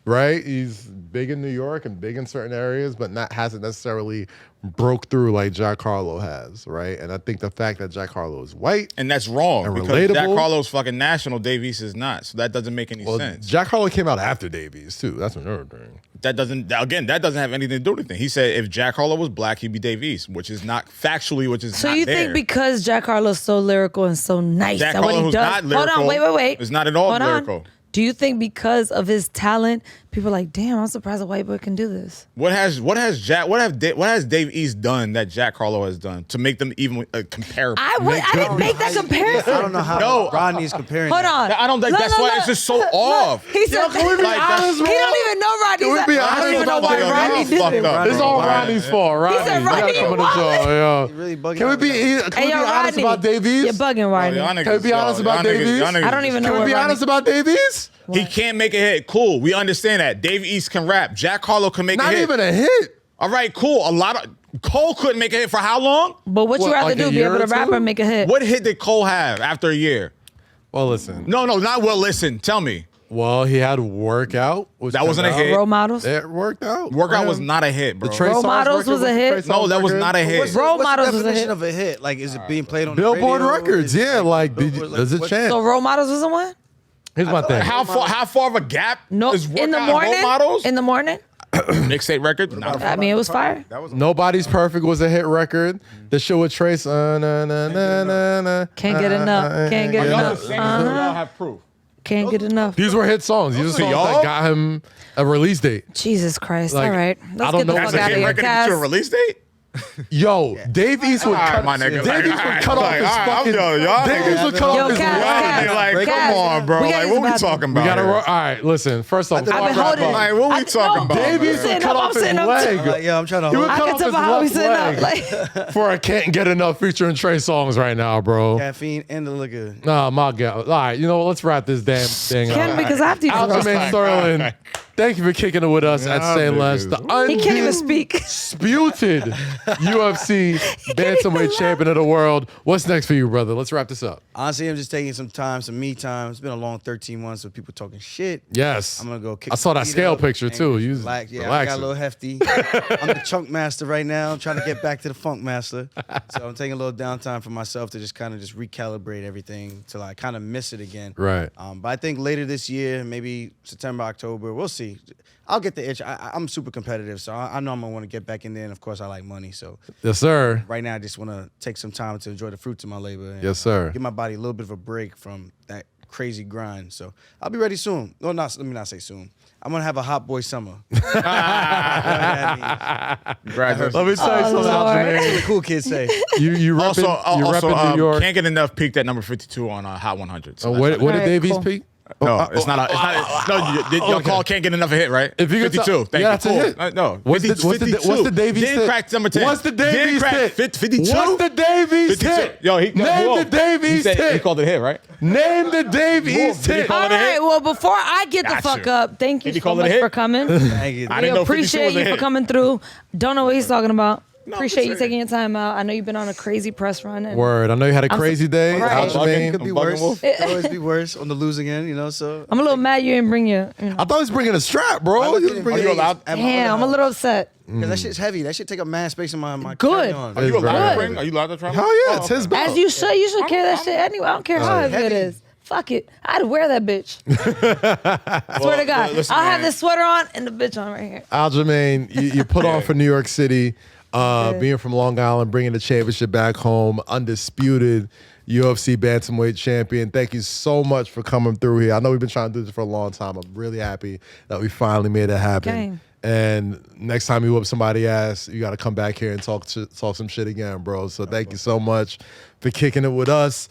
right? He's big in New York and big in certain areas, but hasn't necessarily broke through like Jack Harlow has, right? And I think the fact that Jack Harlow is white, And that's wrong And because relatable. Jack Harlow's fucking national, Dave East is not. So that doesn't make any well, sense. Jack Harlow came out after Dave East too. That's another thing. That doesn't have anything to do with anything. He said if Jack Harlow was black, he'd be Dave East, which is not factually, which is So not you there. think because Jack Harlow's so lyrical and so nice Jack at what Harlow he who's does? not lyrical Hold on, wait. is not at all Hold on. lyrical. Do you think because of his talent, people are like, damn, I'm surprised a white boy can do this? What has Dave East done that Jack Harlow has done to make them even comparable? I didn't make that comparison. I don't know how No. Rodney's comparing. Hold that. on. I don't think that's why it's just so off. He said, can we be he honest, bro? don't even know Rodney. Can we be I don't honest even know about why that? Rodney did Fucked it. up. It's all Right. Rodney's fault, right? said Rodney come on the wildin'. show, yo. He really bugging Can we out be with can we be honest Rodney, about Dave East? You're bugging, Rodney. Y'all niggas- Can we be honest y'all about niggas- Dave East? y'all niggas I don't even just- know Can we what be Rodney- honest about Dave East? He can't make a hit. Cool. We understand that. Dave East can rap. Jack Harlow can make a Not hit. even a hit. All right, cool. Cole couldn't make a hit for how long? But what you What, rather like a do, be year able to or rap two? or make a hit? What hit did Cole have after a year? Well, listen. No, not well. Listen, tell me. Well, he had Workout. That wasn't a hit. Role Models. It worked out. Workout was not a hit, bro. The Trey Role Songz Models record was a the hit. Trey Songz No, that was record? not a hit. Role What's Models the was a definition hit. of a hit? Like, is it being played on the Billboard radio? records. Is it Yeah, like Billboard, does it what- chant? So Role Models was the one. Here's my thing. How far of a gap No, is in the Workout morning. Role Models? In the morning. Mixtape record? Not a I mean, it was fire. That was Nobody's Perfect was a hit record. The show with Trace. Can't get enough. Can't get Y'all enough. just saying so y'all have proof. Can't get enough. These were hit songs. These are songs y'all? that got him a release date. Jesus Christ. Like, All right. I Let's don't get the know fuck if That's out a of hit here. record to get you a Kaz. release date? Yo, Dave East would All right, cut my nigga. Dave East would cut off his I'm fucking. y'all Dave East would cut Yo, off his Kaz, leg. Kaz. Like, Kaz, come on, bro. we gotta Like, use what the we bathroom. talking We about? gotta here? all right, listen. First off, I've been before I wrap holding up, it. Like, what we I- talking no, about? Dave East would Sitting cut up, off I'm his sitting up leg. too. Yeah, I'm trying to He would hold I cut can off tell his by how we left sitting up. leg Like, for I can't get enough featuring Trey Songz right now, bro. caffeine and the liquor. Nah, my God. All right, you know what? Let's wrap this damn thing Can't up. because I have to use the restroom. Aljamain Sterling, thank you for kicking it with us at Y'all Say Less. niggas. The He can't even speak. undisputed UFC Bantamweight Champion of the world. What's next for you, brother? Let's wrap this up. Honestly, I'm just taking some time, some me time. It's been a long 13 months of people talking shit. Yes. I'm gonna go kick I saw that my feet scale up picture, and too. just You was relax. Yeah, I got relaxing. a little hefty. I'm the chunk master right now. I'm trying to get back to the funk master. So I'm taking a little downtime for myself to just kind of just recalibrate everything till I kind of miss it again. Right. But I think later this year, maybe September, October, we'll see. I'll get the itch. I'm super competitive, so I know I'm gonna want to get back in there. And of course, I like money. So Yes, sir. right now, I just want to take some time to enjoy the fruits of my labor. And, Yes, sir. Give my body a little bit of a break from that crazy grind. So I'll be ready soon. Well, let me not say soon. I'm gonna have a hot boy summer. Congratulations. Let me tell you something, Lord. Aljamain. What the cool kids say. You Also, repping New York. Can't Get Enough peaked at number 52 on Hot 100. So What that's did Alright, Dave East cool. peak? no, it's not. No, y'all okay. call Can't Get Enough a hit, right? If you could 52. tell- Thank yeah, you. that's a Cool. hit. No, What's the 52. Dave East Didn't hit? crack number 10. What's the Dave Didn't East crack hit? 52? What's the Dave East 52. hit? Yo, Name the Dave He East said he hit. called it a hit, right? Name the Dave East Did he hit. call All it a hit? right. Well, before I get the Gotcha. fuck up, thank you Did he so call it a much hit? for coming. Thank you. I We didn't know 52 appreciate was a you for hit. coming through. Don't know what he's talking about. No, Appreciate I'm you just taking your time out. I know you've been on a crazy press run. And Word. I know you had a I'm crazy day, Right. Aljamain. Could be I'm bugging worse. Wolf. Could always be worse on the losing end, you know. So I'm a little mad you didn't bring your. You know. I thought he was bringing a strap, bro. I You was didn't bringing bring a it. Damn, I'm a little upset. Because that shit's heavy. That shit take up mad space in my Good. carry-on. Are you allowed Right. to bring? Are you allowed to travel? Hell yeah, it's his belt. As you should. You should carry that shit anyway. I don't care how heavy it Heavy. is. Fuck it. I'd wear that bitch. Swear to God. listen, I'll have man. this sweater on and the bitch on right here. Aljamain, you put on for New York City, being from Long Island, bringing the championship back home, undisputed UFC Bantamweight Champion. Thank you so much for coming through here. I know we've been trying to do this for a long time. I'm really happy that we finally made it happen. Okay. And next time you whoop somebody's ass, you got to come back here and talk some shit again, bro. So thank you so much for kicking it with us.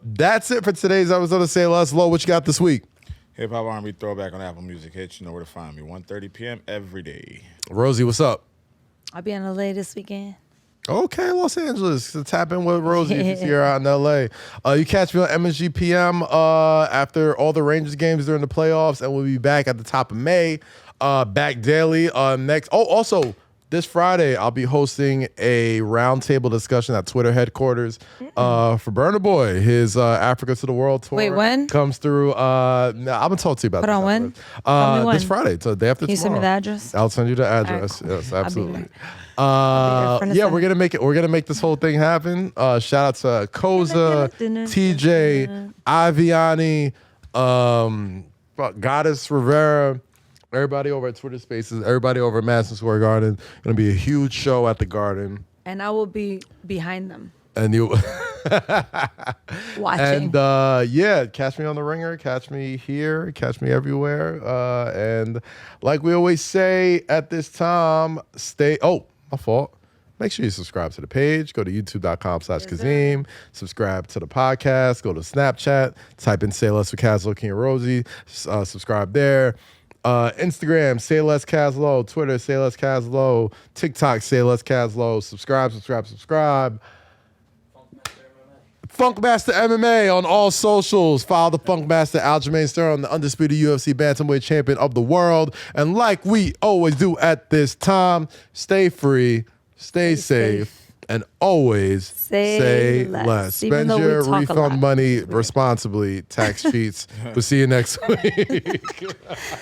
That's it for today's episode of Say Less. Lo, what you got this week? Hip Hop R&B Throwback on Apple Music Hits. You know where to find me. 1:30 p.m. every day. Rosy, what's up? I'll be in LA this weekend. Okay, Los Angeles. So tap in with Rosy if you're out in LA. You catch me on MSG PM after all the Rangers games during the playoffs, and we'll be back at the top of May. Back daily next. Oh, also this Friday I'll be hosting a roundtable discussion at Twitter headquarters for Burna Boy. His Africa to the World tour. Wait, when? Comes through. I'm gonna talk to you about. Put this on when? afterwards. Tell me when. This Friday, so the day after Can you send tomorrow. me the address? I'll send you the right, address. cool. Yes, I'll be absolutely. there. I'll be there, Yeah, front we're and gonna make it. We're gonna make this whole thing happen. Shout out to Koza, TJ, Aviani, Goddess Rivera, everybody over at Twitter Spaces, everybody over at Madison Square Garden. Gonna be a huge show at the Garden, And I will be behind them and you. watching. And yeah, catch me on the Ringer, catch me here, catch me everywhere. And like we always say at this time, my fault. Make sure you subscribe to the page. Go to youtube.com/Kazeem. Subscribe to the podcast. Go to Snapchat. Type in Say Less with KAZ, Lowkey, and Rosy. Subscribe there. Instagram, Say Less KAZ Low. Twitter, Say Less KAZ Low. TikTok, Say Less KAZ Low. Subscribe. Funkmaster MMA on all socials. Follow the Funkmaster Aljamain Sterling, the undisputed UFC Bantamweight Champion of the world. And like we always do at this time, stay free, stay safe, and always say less. Even Spend though we your talk a lot. refund money responsibly, tax cheats. We'll see you next week.